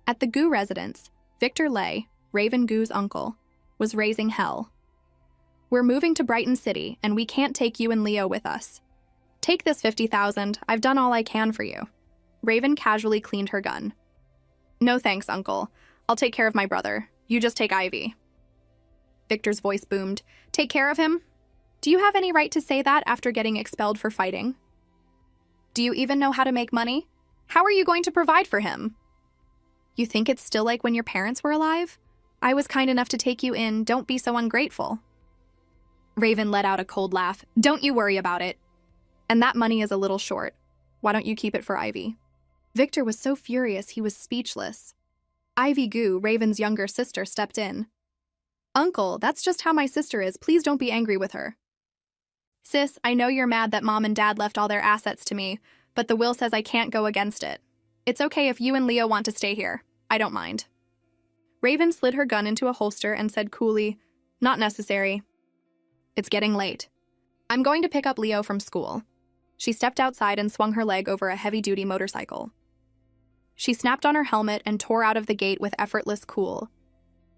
At the Gu residence, Victor Lay, Raven Gu's uncle, was raising hell. "We're moving to Brighton City, and we can't take you and Leo with us. Take this 50,000, I've done all I can for you." Raven casually cleaned her gun. "No thanks, uncle. I'll take care of my brother. You just take Ivy." Victor's voice boomed. "Take care of him? Do you have any right to say that after getting expelled for fighting? Do you even know how to make money? How are you going to provide for him? You think it's still like when your parents were alive? I was kind enough to take you in, don't be so ungrateful." Raven let out a cold laugh. "Don't you worry about it. And that money is a little short. Why don't you keep it for Ivy?" Victor was so furious he was speechless. Ivy Gu, Raven's younger sister, stepped in. "Uncle, that's just how my sister is. Please don't be angry with her." "Sis, I know you're mad that Mom and Dad left all their assets to me, but the will says I can't go against it. It's okay if you and Leo want to stay here. I don't mind." Raven slid her gun into a holster and said coolly, "Not necessary. It's getting late. I'm going to pick up Leo from school." She stepped outside and swung her leg over a heavy-duty motorcycle. She snapped on her helmet and tore out of the gate with effortless cool.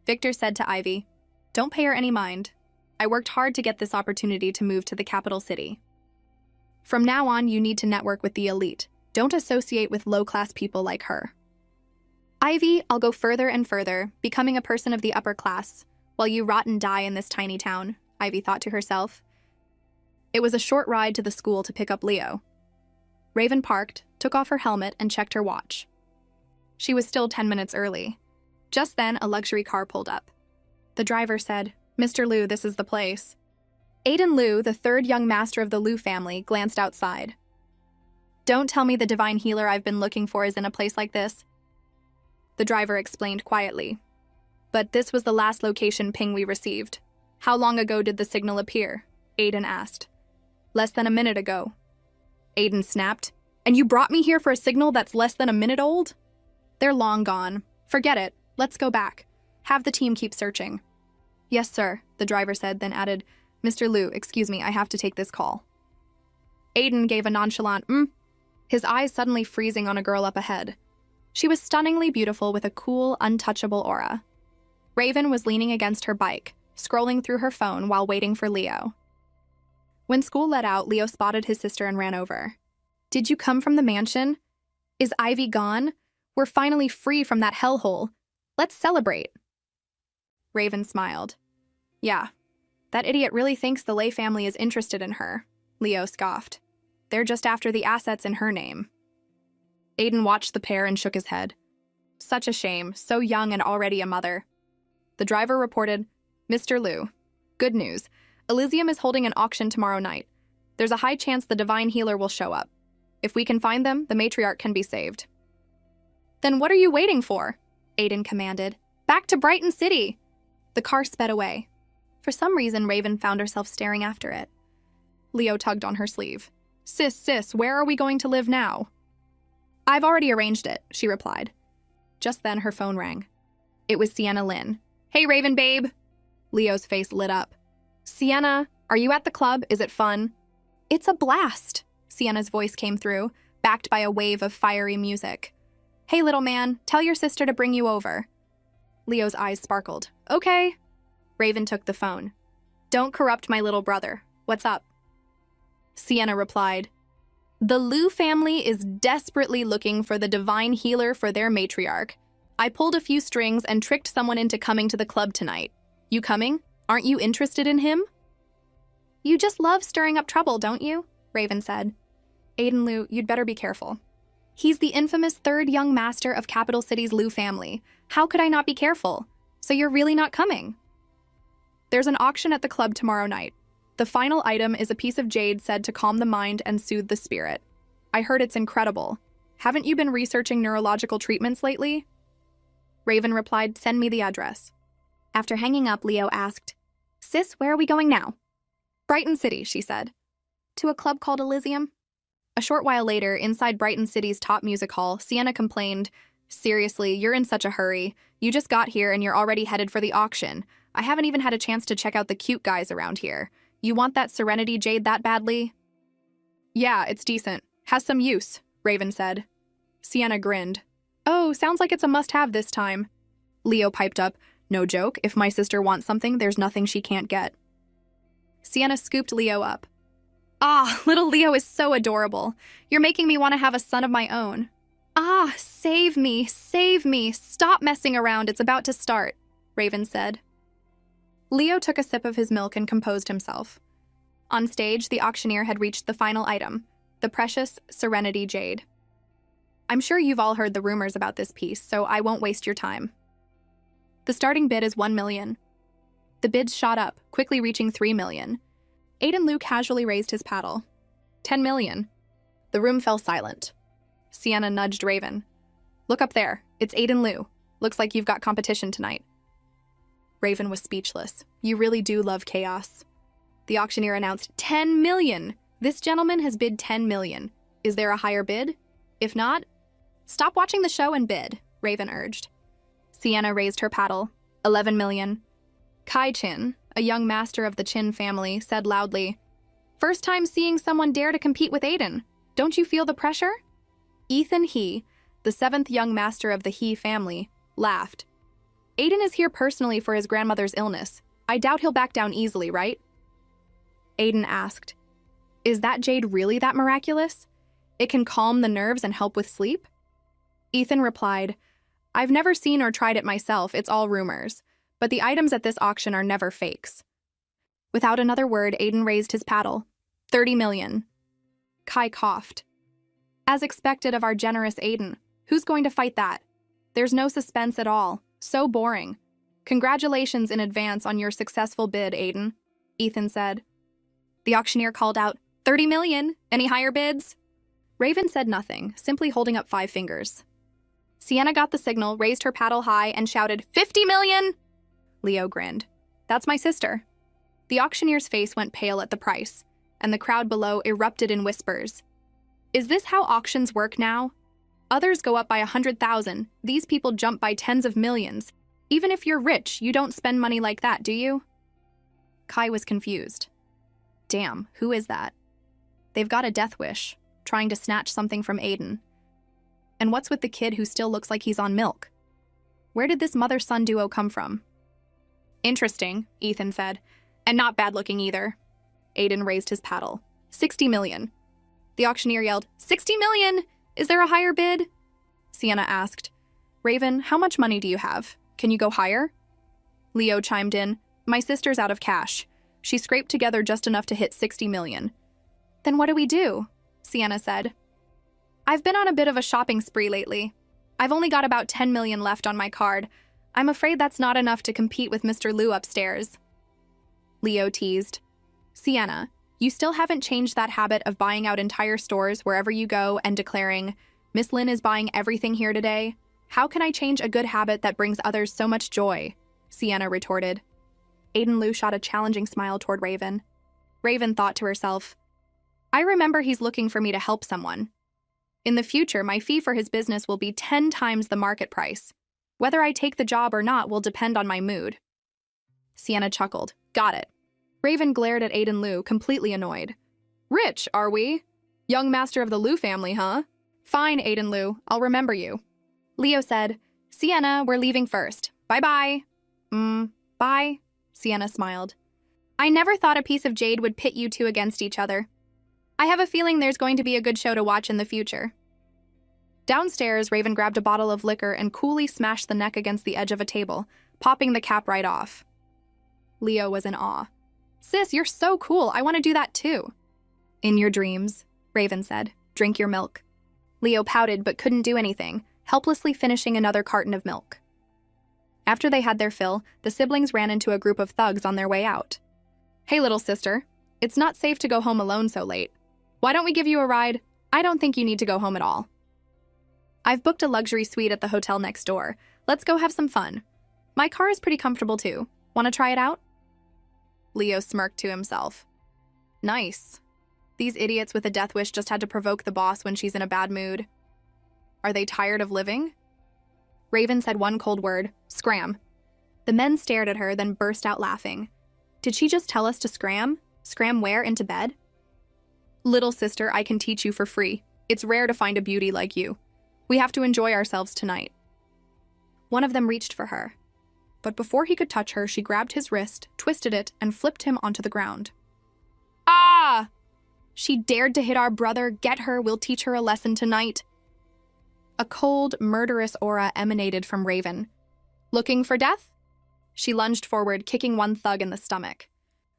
Victor said to Ivy, "Don't pay her any mind. I worked hard to get this opportunity to move to the capital city. From now on, you need to network with the elite. Don't associate with low-class people like her." "Ivy, I'll go further and further, becoming a person of the upper class, while you rot and die in this tiny town," Ivy thought to herself. It was a short ride to the school to pick up Leo. Raven parked, took off her helmet, and checked her watch. She was still 10 minutes early. Just then, a luxury car pulled up. The driver said, "Mr. Liu, this is the place." Aiden Liu, the third young master of the Liu family, glanced outside. "Don't tell me the divine healer I've been looking for is in a place like this," the driver explained quietly. "But this was the last location ping we received." "How long ago did the signal appear?" Aiden asked. "Less than a minute ago." Aiden snapped. "And you brought me here for a signal that's less than a minute old?" "They're long gone. Forget it. Let's go back. Have the team keep searching." "Yes, sir," the driver said, then added, "Mr. Liu, excuse me, I have to take this call." Aiden gave a nonchalant his eyes suddenly freezing on a girl up ahead. She was stunningly beautiful with a cool, untouchable aura. Raven was leaning against her bike, scrolling through her phone while waiting for Leo. When school let out, Leo spotted his sister and ran over. "Did you come from the mansion? Is Ivy gone? We're finally free from that hellhole. Let's celebrate." Raven smiled. "Yeah, that idiot really thinks the Lay family is interested in her," Leo scoffed. "They're just after the assets in her name." Aiden watched the pair and shook his head. "Such a shame, so young and already a mother." The driver reported, "Mr. Liu, good news. Elysium is holding an auction tomorrow night. There's a high chance the divine healer will show up. If we can find them, the matriarch can be saved." "Then what are you waiting for?" Aiden commanded. "Back to Brighton City!" The car sped away. For some reason, Raven found herself staring after it. Leo tugged on her sleeve. Sis, where are we going to live now?" "I've already arranged it," she replied. Just then, her phone rang. It was Sienna Lynn. "Hey, Raven babe." Leo's face lit up. "Sienna, are you at the club? Is it fun?" "It's a blast," Sienna's voice came through, backed by a wave of fiery music. "Hey, little man, tell your sister to bring you over." Leo's eyes sparkled. "Okay." Raven took the phone. "Don't corrupt my little brother. What's up?" Sienna replied, "The Liu family is desperately looking for the divine healer for their matriarch. I pulled a few strings and tricked someone into coming to the club tonight. You coming? Aren't you interested in him?" "You just love stirring up trouble, don't you?" Raven said. "Aiden Liu, you'd better be careful. He's the infamous third young master of Capital City's Liu family. How could I not be careful? So you're really not coming?" "There's an auction at the club tomorrow night. The final item is a piece of jade said to calm the mind and soothe the spirit. I heard it's incredible. Haven't you been researching neurological treatments lately?" Raven replied, "Send me the address." After hanging up, Leo asked, "Sis, where are we going now?" "Brighton City," she said. "To a club called Elysium?" A short while later, inside Brighton City's top music hall, Sienna complained, "Seriously, you're in such a hurry. You just got here and you're already headed for the auction. I haven't even had a chance to check out the cute guys around here. You want that Serenity jade that badly?" "Yeah, it's decent. Has some use," Raven said. Sienna grinned. Oh, sounds like it's a must-have this time. Leo piped up, no joke, if my sister wants something, there's nothing she can't get. Sienna scooped Leo up. Ah, little Leo is so adorable. You're making me want to have a son of my own. Ah, save me, save me. Stop messing around, it's about to start, Raven said. Leo took a sip of his milk and composed himself. On stage, the auctioneer had reached the final item, the precious Serenity Jade. I'm sure you've all heard the rumors about this piece, so I won't waste your time. The starting bid is 1 million. The bids shot up, quickly reaching 3 million. Aiden Liu casually raised his paddle. 10 million. The room fell silent. Sienna nudged Raven. Look up there. It's Aiden Liu. Looks like you've got competition tonight. Raven was speechless. You really do love chaos. The auctioneer announced 10 million. This gentleman has bid 10 million. Is there a higher bid? If not, stop watching the show and bid, Raven urged. Sienna raised her paddle. 11 million. Kai Chin, a young master of the Chin family, said loudly, First time seeing someone dare to compete with Aiden. Don't you feel the pressure? Ethan He, the 7th young master of the He family, laughed. Aiden is here personally for his grandmother's illness. I doubt he'll back down easily, right? Aiden asked, Is that jade really that miraculous? It can calm the nerves and help with sleep? Ethan replied, I've never seen or tried it myself, it's all rumors. But the items at this auction are never fakes. Without another word, Aiden raised his paddle. 30 million. Kai coughed. As expected of our generous Aiden, who's going to fight that? There's no suspense at all. So boring. Congratulations in advance on your successful bid, Aiden, Ethan said. The auctioneer called out, 30 million. Any higher bids? Raven said nothing, simply holding up 5 fingers. Sienna got the signal, raised her paddle high, and shouted, 50 million! Leo grinned. That's my sister. The auctioneer's face went pale at the price, and the crowd below erupted in whispers. Is this how auctions work now? Others go up by 100,000. These people jump by tens of millions. Even if you're rich, you don't spend money like that, do you? Kai was confused. Damn, who is that? They've got a death wish, trying to snatch something from Aiden. And what's with the kid who still looks like he's on milk? Where did this mother-son duo come from? Interesting, Ethan said. And not bad-looking either. Aiden raised his paddle. 60 million. The auctioneer yelled, 60 million! Is there a higher bid? Sienna asked. Raven, how much money do you have? Can you go higher? Leo chimed in. My sister's out of cash. She scraped together just enough to hit 60 million. Then what do we do? Sienna said. I've been on a bit of a shopping spree lately. I've only got about 10 million left on my card. I'm afraid that's not enough to compete with Mr. Liu upstairs. Leo teased. Sienna, you still haven't changed that habit of buying out entire stores wherever you go and declaring, Miss Lin is buying everything here today. How can I change a good habit that brings others so much joy? Sienna retorted. Aiden Liu shot a challenging smile toward Raven. Raven thought to herself, I remember he's looking for me to help someone. In the future, my fee for his business will be 10 times the market price. Whether I take the job or not will depend on my mood. Sienna chuckled. Got it. Raven glared at Aiden Liu, completely annoyed. Rich, are we? Young master of the Liu family, huh? Fine, Aiden Liu. I'll remember you. Leo said, Sienna, we're leaving first. Bye-bye. Bye. Sienna smiled. I never thought a piece of jade would pit you two against each other. I have a feeling there's going to be a good show to watch in the future. Downstairs, Raven grabbed a bottle of liquor and coolly smashed the neck against the edge of a table, popping the cap right off. Leo was in awe. Sis, you're so cool. I want to do that too. In your dreams, Raven said. Drink your milk. Leo pouted but couldn't do anything, helplessly finishing another carton of milk. After they had their fill, the siblings ran into a group of thugs on their way out. Hey, little sister. It's not safe to go home alone so late. Why don't we give you a ride? I don't think you need to go home at all. I've booked a luxury suite at the hotel next door. Let's go have some fun. My car is pretty comfortable too. Want to try it out? Leo smirked to himself. Nice. These idiots with a death wish just had to provoke the boss when she's in a bad mood. Are they tired of living? Raven said one cold word, scram. The men stared at her, then burst out laughing. Did she just tell us to scram? Scram where, into bed? Little sister, I can teach you for free. It's rare to find a beauty like you. We have to enjoy ourselves tonight. One of them reached for her, but before he could touch her, she grabbed his wrist, twisted it, and flipped him onto the ground. Ah! She dared to hit our brother. Get her, we'll teach her a lesson tonight. A cold, murderous aura emanated from Raven. Looking for death? She lunged forward, kicking one thug in the stomach.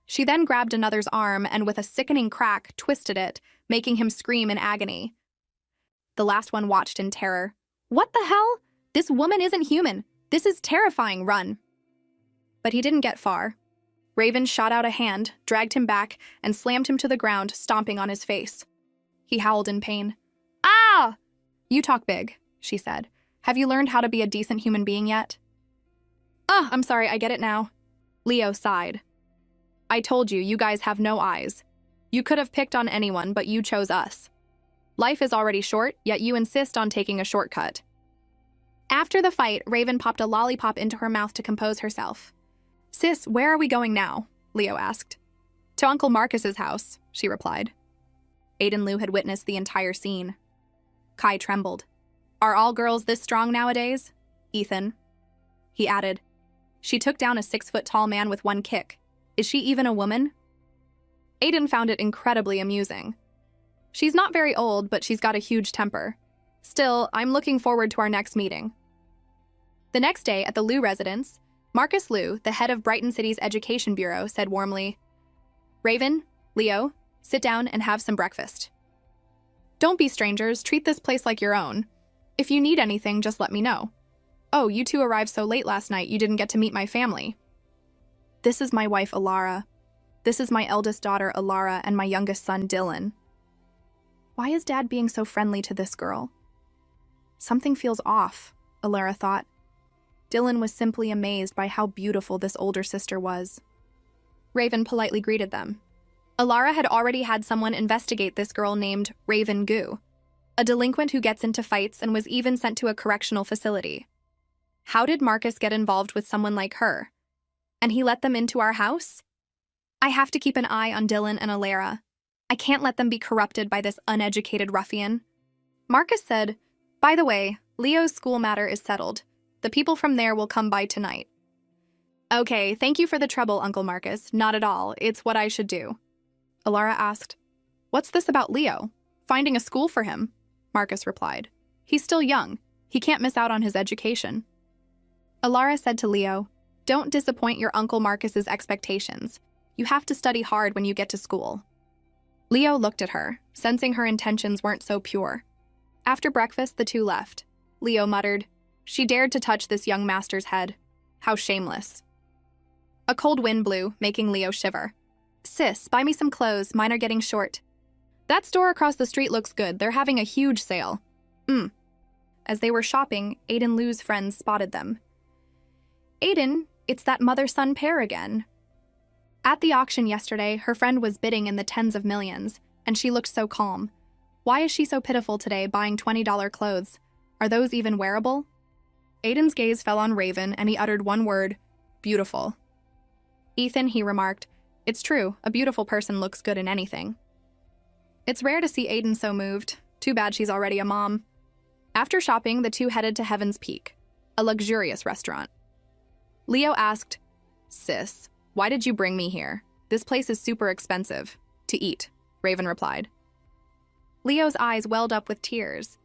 She then grabbed another's arm and with a sickening crack, twisted it, making him scream in agony. The last one watched in terror. What the hell? This woman isn't human. This is terrifying, run. But he didn't get far. Raven shot out a hand, dragged him back, and slammed him to the ground, stomping on his face. He howled in pain. Ah! You talk big, she said. Have you learned how to be a decent human being yet? Ah, I'm sorry, I get it now. Leo sighed. I told you, you guys have no eyes. You could have picked on anyone, but you chose us. Life is already short, yet you insist on taking a shortcut. After the fight, Raven popped a lollipop into her mouth to compose herself. Sis, where are we going now? Leo asked. To Uncle Marcus's house, she replied. Aiden Liu had witnessed the entire scene. Kai trembled. Are all girls this strong nowadays? Ethan. He added. She took down a 6-foot-tall man with one kick. Is she even a woman? Aiden found it incredibly amusing. She's not very old, but she's got a huge temper. Still, I'm looking forward to our next meeting. The next day at the Liu residence, Marcus Liu, the head of Brighton City's Education Bureau, said warmly, Raven, Leo, sit down and have some breakfast. Don't be strangers, treat this place like your own. If you need anything, just let me know. Oh, you two arrived so late last night you didn't get to meet my family. This is my wife, Alara. This is my eldest daughter, Alara, and my youngest son, Dylan. Why is Dad being so friendly to this girl? Something feels off, Alara thought. Dylan was simply amazed by how beautiful this older sister was. Raven politely greeted them. Alara had already had someone investigate this girl named Raven Gu, a delinquent who gets into fights and was even sent to a correctional facility. How did Marcus get involved with someone like her? And he let them into our house? I have to keep an eye on Dylan and Alara. I can't let them be corrupted by this uneducated ruffian. Marcus said, by the way, Leo's school matter is settled. The people from there will come by tonight. Okay, thank you for the trouble, Uncle Marcus. Not at all. It's what I should do. Alara asked, what's this about Leo? Finding a school for him? Marcus replied. He's still young. He can't miss out on his education. Alara said to Leo, don't disappoint your Uncle Marcus's expectations. You have to study hard when you get to school. Leo looked at her, sensing her intentions weren't so pure. After breakfast, the two left. Leo muttered, she dared to touch this young master's head. How shameless. A cold wind blew, making Leo shiver. Sis, buy me some clothes, mine are getting short. That store across the street looks good, they're having a huge sale. As they were shopping, Aiden Liu's friends spotted them. Aiden, it's that mother-son pair again. At the auction yesterday, her friend was bidding in the tens of millions, and she looked so calm. Why is she so pitiful today, buying $20 clothes? Are those even wearable? Aiden's gaze fell on Raven, and he uttered one word, beautiful. Ethan, he remarked, it's true, a beautiful person looks good in anything. It's rare to see Aiden so moved. Too bad she's already a mom. After shopping, the two headed to Heaven's Peak, a luxurious restaurant. Leo asked, Sis, why did you bring me here? This place is super expensive. To eat, Raven replied. Leo's eyes welled up with tears.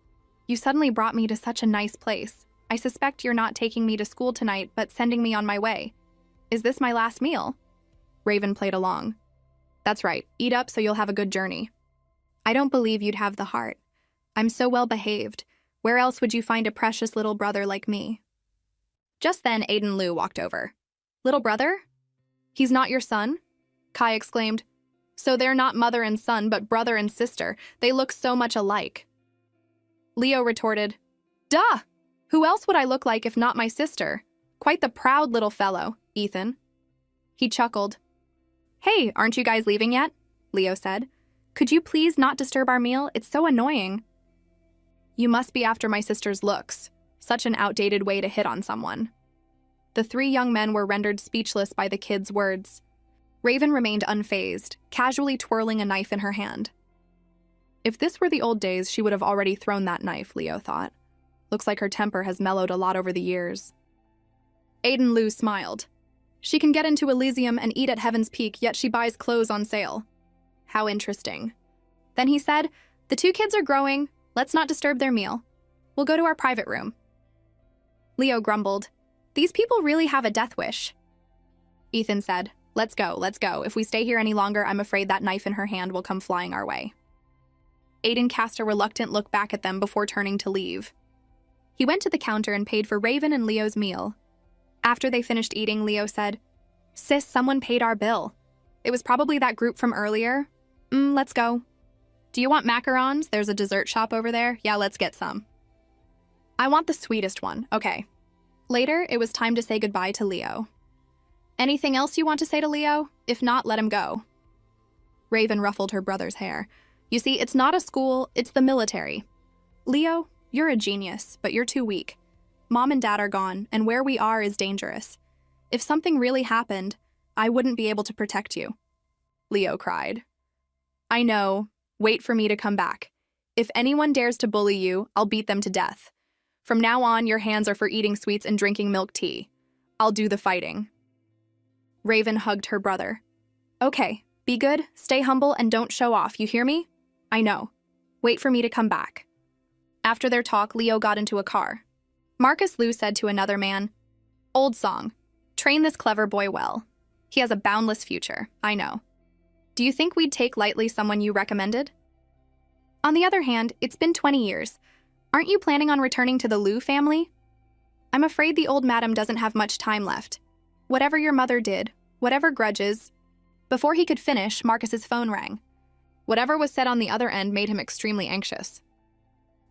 You suddenly brought me to such a nice place. I suspect you're not taking me to school tonight, but sending me on my way. Is this my last meal? Raven played along. That's right, eat up so you'll have a good journey. I don't believe you'd have the heart. I'm so well behaved. Where else would you find a precious little brother like me? Just then, Aiden Liu walked over. Little brother? He's not your son? Kai exclaimed. So they're not mother and son, but brother and sister. They look so much alike. Leo retorted, Duh! Who else would I look like if not my sister? Quite the proud little fellow, Ethan. He chuckled. Hey, aren't you guys leaving yet? Leo said. Could you please not disturb our meal? It's so annoying. You must be after my sister's looks. Such an outdated way to hit on someone. The three young men were rendered speechless by the kid's words. Raven remained unfazed, casually twirling a knife in her hand. If this were the old days, she would have already thrown that knife, Leo thought. Looks like her temper has mellowed a lot over the years. Aiden Liu smiled. She can get into Elysium and eat at Heaven's Peak, yet she buys clothes on sale. How interesting. Then he said, the two kids are growing. Let's not disturb their meal. We'll go to our private room. Leo grumbled. These people really have a death wish. Ethan said, let's go. If we stay here any longer, I'm afraid that knife in her hand will come flying our way. Aiden cast a reluctant look back at them before turning to leave. He went to the counter and paid for Raven and Leo's meal. After they finished eating, Leo said, Sis, someone paid our bill. It was probably that group from earlier. Let's go. Do you want macarons? There's a dessert shop over there. Yeah, let's get some. I want the sweetest one. Okay. Later, it was time to say goodbye to Leo. Anything else you want to say to Leo? If not, let him go. Raven ruffled her brother's hair. You see, it's not a school, it's the military. Leo, you're a genius, but you're too weak. Mom and Dad are gone, and where we are is dangerous. If something really happened, I wouldn't be able to protect you. Leo cried. I know. Wait for me to come back. If anyone dares to bully you, I'll beat them to death. From now on, your hands are for eating sweets and drinking milk tea. I'll do the fighting. Raven hugged her brother. Okay, be good, stay humble, and don't show off, you hear me? I know. Wait for me to come back. After their talk, Leo got into a car. Marcus Liu said to another man, Old song. Train this clever boy well. He has a boundless future, I know. Do you think we'd take lightly someone you recommended? On the other hand, it's been 20 years. Aren't you planning on returning to the Liu family? I'm afraid the old madam doesn't have much time left. Whatever your mother did, whatever grudges... Before he could finish, Marcus's phone rang. Whatever was said on the other end made him extremely anxious.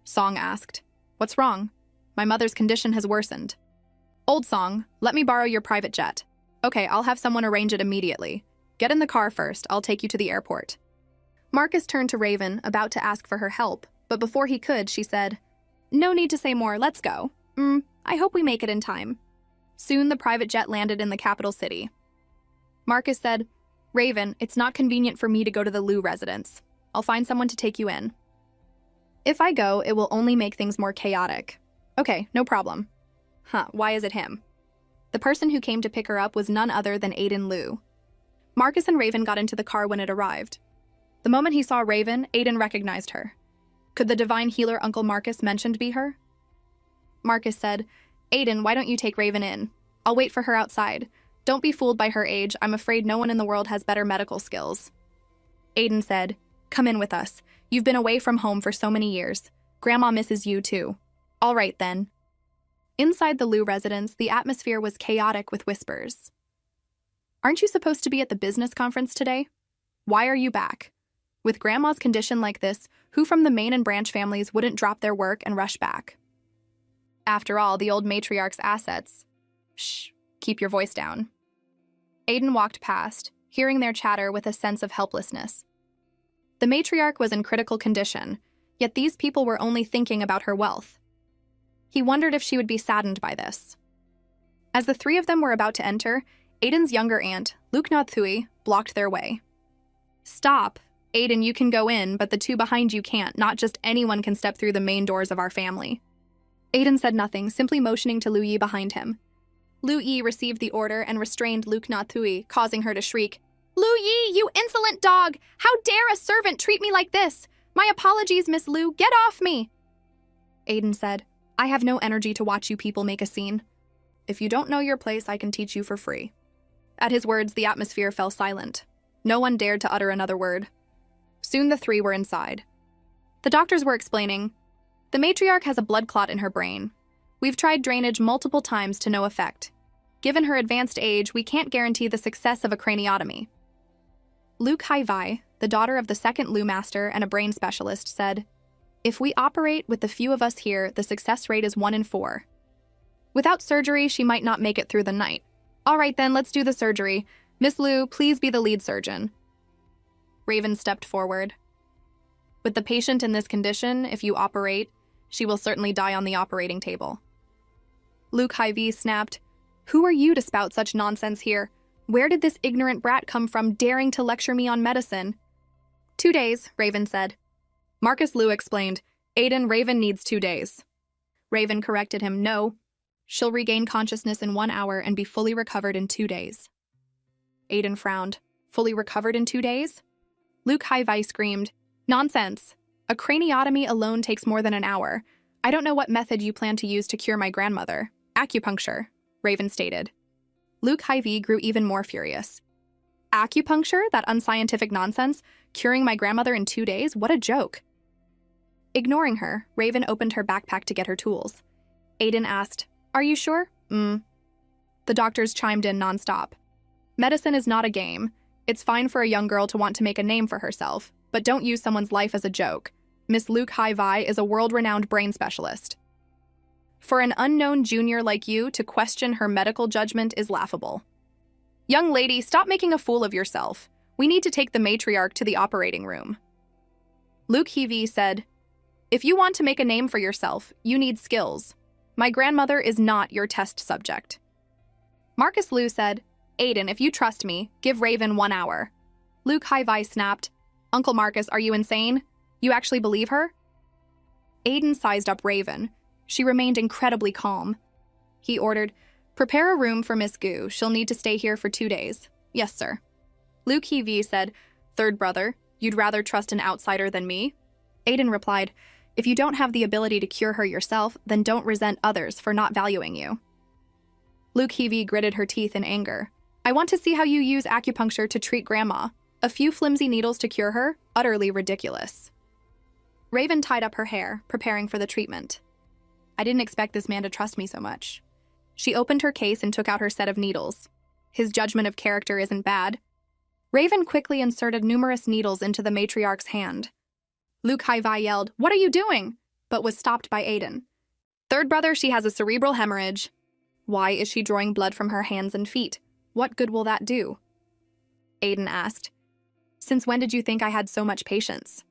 Song asked, What's wrong? My mother's condition has worsened. Old Song, let me borrow your private jet. Okay, I'll have someone arrange it immediately. Get in the car first, I'll take you to the airport. Marcus turned to Raven, about to ask for her help, but before he could, she said, No need to say more, let's go. I hope we make it in time. Soon the private jet landed in the capital city. Marcus said, Raven, it's not convenient for me to go to the Liu residence. I'll find someone to take you in. If I go, it will only make things more chaotic. Okay, no problem. Why is it him? The person who came to pick her up was none other than Aiden Liu. Marcus and Raven got into the car when it arrived. The moment he saw Raven, Aiden recognized her. Could the divine healer Uncle Marcus mentioned be her? Marcus said, Aiden, why don't you take Raven in? I'll wait for her outside. Don't be fooled by her age. I'm afraid no one in the world has better medical skills. Aiden said, Come in with us. You've been away from home for so many years. Grandma misses you too. All right then. Inside the Liu residence, the atmosphere was chaotic with whispers. Aren't you supposed to be at the business conference today? Why are you back? With Grandma's condition like this, who from the main and branch families wouldn't drop their work and rush back? After all, the old matriarch's assets. Shh, keep your voice down. Aiden walked past, hearing their chatter with a sense of helplessness. The matriarch was in critical condition, yet these people were only thinking about her wealth. He wondered if she would be saddened by this. As the three of them were about to enter, Aiden's younger aunt, Lukna Thui, blocked their way. Stop! Aiden, you can go in, but the two behind you can't. Not just anyone can step through the main doors of our family. Aiden said nothing, simply motioning to Lu Yi behind him. Lu Yi received the order and restrained Lukna Thui, causing her to shriek, Lu Yi, you insolent dog! How dare a servant treat me like this? My apologies, Miss Lu, get off me! Aiden said, I have no energy to watch you people make a scene. If you don't know your place, I can teach you for free. At his words, the atmosphere fell silent. No one dared to utter another word. Soon the three were inside. The doctors were explaining, The matriarch has a blood clot in her brain. We've tried drainage multiple times to no effect. Given her advanced age, we can't guarantee the success of a craniotomy. Luke Haivai, the daughter of the second Liu master and a brain specialist, said, If we operate with the few of us here, the success rate is 1 in 4. Without surgery, she might not make it through the night. All right then, let's do the surgery. Miss Liu, please be the lead surgeon. Raven stepped forward. With the patient in this condition, if you operate, she will certainly die on the operating table. Luke Hy-Vee snapped, Who are you to spout such nonsense here? Where did this ignorant brat come from daring to lecture me on medicine? 2 days, Raven said. Marcus Liu explained, Aiden, Raven needs 2 days. Raven corrected him. No. She'll regain consciousness in 1 hour and be fully recovered in 2 days. Aiden frowned. Fully recovered in 2 days? Luke High-Vi screamed. Nonsense. A craniotomy alone takes more than an hour. I don't know what method you plan to use to cure my grandmother. Acupuncture, Raven stated. Luke High-Vi grew even more furious. Acupuncture? That unscientific nonsense? Curing my grandmother in 2 days? What a joke. Ignoring her, Raven opened her backpack to get her tools. Aiden asked, Are you sure? The doctors chimed in nonstop. Medicine is not a game. It's fine for a young girl to want to make a name for herself, but don't use someone's life as a joke. Miss Luke High-Vi is a world-renowned brain specialist. For an unknown junior like you to question her medical judgment is laughable. Young lady, stop making a fool of yourself. We need to take the matriarch to the operating room. Luke High-Vi said, If you want to make a name for yourself, you need skills. My grandmother is not your test subject. Marcus Liu said, Aiden, if you trust me, give Raven 1 hour. Luke High-Vi snapped, Uncle Marcus, are you insane? You actually believe her? Aiden sized up Raven. She remained incredibly calm. He ordered, Prepare a room for Miss Gu. She'll need to stay here for 2 days. Yes, sir. Luke High-Vi said, Third brother, you'd rather trust an outsider than me? Aiden replied, If you don't have the ability to cure her yourself, then don't resent others for not valuing you. Luke High-Vi gritted her teeth in anger. I want to see how you use acupuncture to treat Grandma. A few flimsy needles to cure her? Utterly ridiculous. Raven tied up her hair, preparing for the treatment. I didn't expect this man to trust me so much. She opened her case and took out her set of needles. His judgment of character isn't bad. Raven quickly inserted numerous needles into the matriarch's hand. Luke High-Vi yelled, What are you doing? But was stopped by Aiden. Third brother, she has a cerebral hemorrhage. Why is she drawing blood from her hands and feet? What good will that do? Aiden asked. Since when did you think I had so much patience?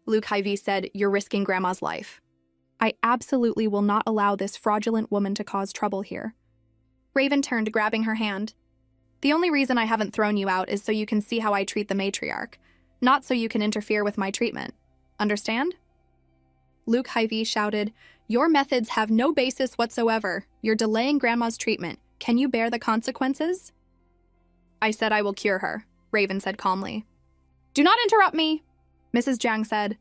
Luke High-Vi said, You're risking Grandma's life. I absolutely will not allow this fraudulent woman to cause trouble here. Raven turned, grabbing her hand. The only reason I haven't thrown you out is so you can see how I treat the matriarch, not so you can interfere with my treatment. Understand? Luke High-Vi shouted, Your methods have no basis whatsoever. You're delaying Grandma's treatment. Can you bear the consequences? I said I will cure her, Raven said calmly. Do not interrupt me, Mrs. Jiang said.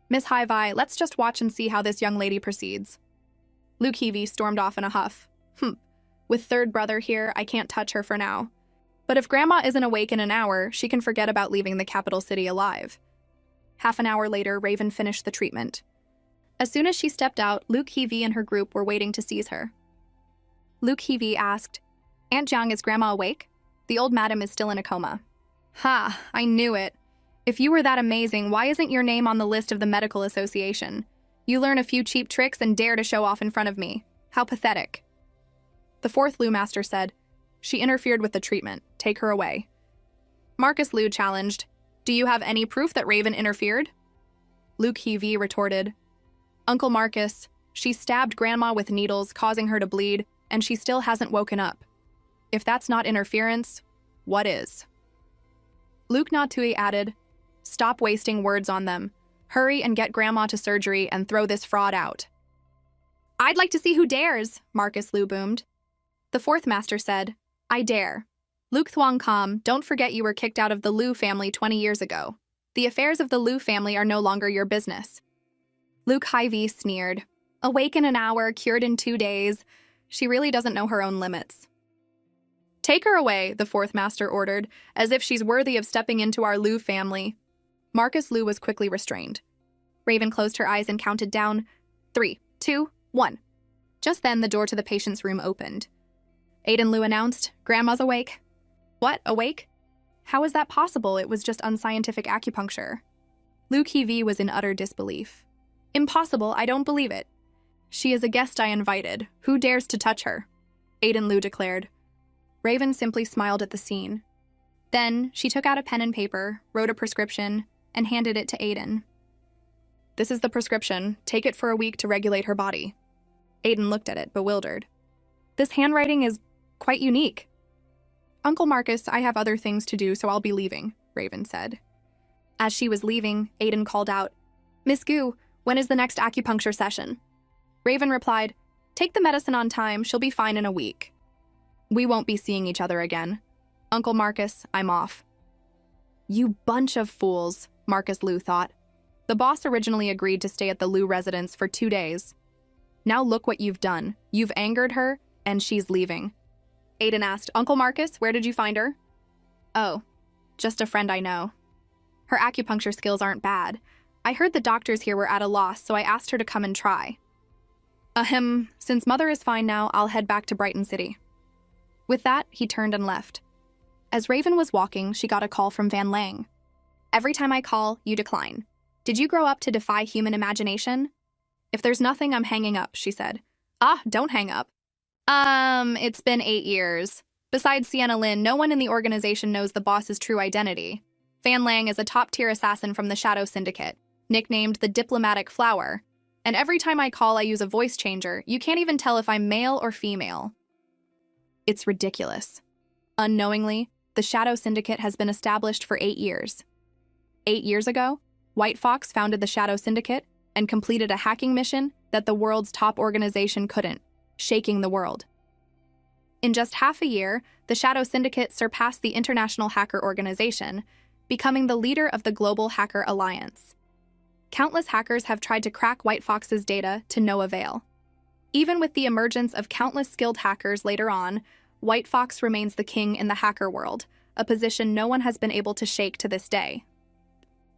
Miss High-Vi, let's just watch and see how this young lady proceeds. Luke High-Vi stormed off in a huff. With third brother here, I can't touch her for now. But if Grandma isn't awake in an hour, she can forget about leaving the capital city alive. Half an hour later, Raven finished the treatment. As soon as she stepped out, Luke High-Vi and her group were waiting to seize her. Luke High-Vi asked, Aunt Jiang, is Grandma awake? The old madam is still in a coma. Ha, I knew it. If you were that amazing, why isn't your name on the list of the medical association? You learn a few cheap tricks and dare to show off in front of me. How pathetic. The fourth Liu master said, She interfered with the treatment. Take her away. Marcus Liu challenged, Do you have any proof that Raven interfered? Luke High-Vi retorted, Uncle Marcus, she stabbed Grandma with needles, causing her to bleed, and she still hasn't woken up. If that's not interference, what is? Luke Natui added, Stop wasting words on them. Hurry and get Grandma to surgery and throw this fraud out. I'd like to see who dares, Marcus Liu boomed. The fourth master said, I dare. Luke Thuong Kam, don't forget you were kicked out of the Liu family 20 years ago. The affairs of the Liu family are no longer your business. Luke High-Vi sneered. Awake in an hour, cured in 2 days. She really doesn't know her own limits. Take her away, the fourth master ordered, as if she's worthy of stepping into our Liu family. Marcus Liu was quickly restrained. Raven closed her eyes and counted down. 3, 2, 1. Just then, the door to the patient's room opened. Aiden Liu announced, Grandma's awake. What, awake? How is that possible? It was just unscientific acupuncture. Luke High-Vi was in utter disbelief. Impossible, I don't believe it. She is a guest I invited. Who dares to touch her? Aiden Liu declared. Raven simply smiled at the scene. Then, she took out a pen and paper, wrote a prescription, and handed it to Aiden. This is the prescription. Take it for a week to regulate her body. Aiden looked at it, bewildered. This handwriting is quite unique. Uncle Marcus, I have other things to do, so I'll be leaving, Raven said. As she was leaving, Aiden called out, Miss Gu, when is the next acupuncture session? Raven replied, "Take the medicine on time, she'll be fine in a week." "We won't be seeing each other again. Uncle Marcus, I'm off." You bunch of fools, Marcus Liu thought. The boss originally agreed to stay at the Liu residence for 2 days. Now look what you've done. You've angered her, and she's leaving. Aiden asked, "Uncle Marcus, where did you find her?" "Oh, just a friend I know. Her acupuncture skills aren't bad. I heard the doctors here were at a loss, so I asked her to come and try." "Ahem, since Mother is fine now, I'll head back to Brighton City." With that, he turned and left. As Raven was walking, she got a call from Van Lang. "Every time I call, you decline. Did you grow up to defy human imagination?" "If there's nothing, I'm hanging up," she said. "Ah, don't hang up." It's been 8 years. Besides Sienna Lynn, no one in the organization knows the boss's true identity. Van Lang is a top-tier assassin from the Shadow Syndicate, nicknamed the Diplomatic Flower. And every time I call, I use a voice changer. You can't even tell if I'm male or female. It's ridiculous. Unknowingly, the Shadow Syndicate has been established for 8 years. 8 years ago, White Fox founded the Shadow Syndicate and completed a hacking mission that the world's top organization couldn't, shaking the world. In just half a year, the Shadow Syndicate surpassed the International Hacker Organization, becoming the leader of the Global Hacker Alliance. Countless hackers have tried to crack White Fox's data to no avail. Even with the emergence of countless skilled hackers later on, White Fox remains the king in the hacker world, a position no one has been able to shake to this day.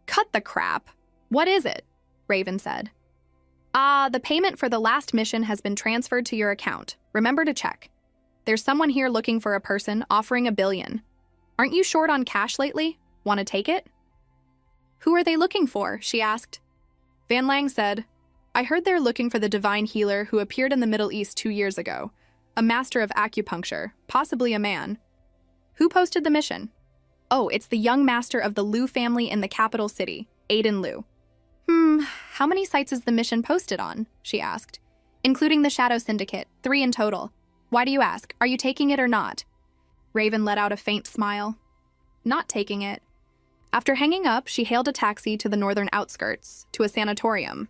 "Cut the crap. What is it?" Raven said. The payment for the last mission has been transferred to your account. Remember to check. There's someone here looking for a person offering $1 billion. Aren't you short on cash lately? Want to take it?" "Who are they looking for?" she asked. Van Lang said, "I heard they're looking for the divine healer who appeared in the Middle East 2 years ago. A master of acupuncture, possibly a man." "Who posted the mission?" "Oh, it's the young master of the Liu family in the capital city, Aiden Liu." How many sites is the mission posted on?" she asked. "Including the Shadow Syndicate, 3 in total. Why do you ask? Are you taking it or not?" Raven let out a faint smile. "Not taking it." After hanging up, she hailed a taxi to the northern outskirts, to a sanatorium.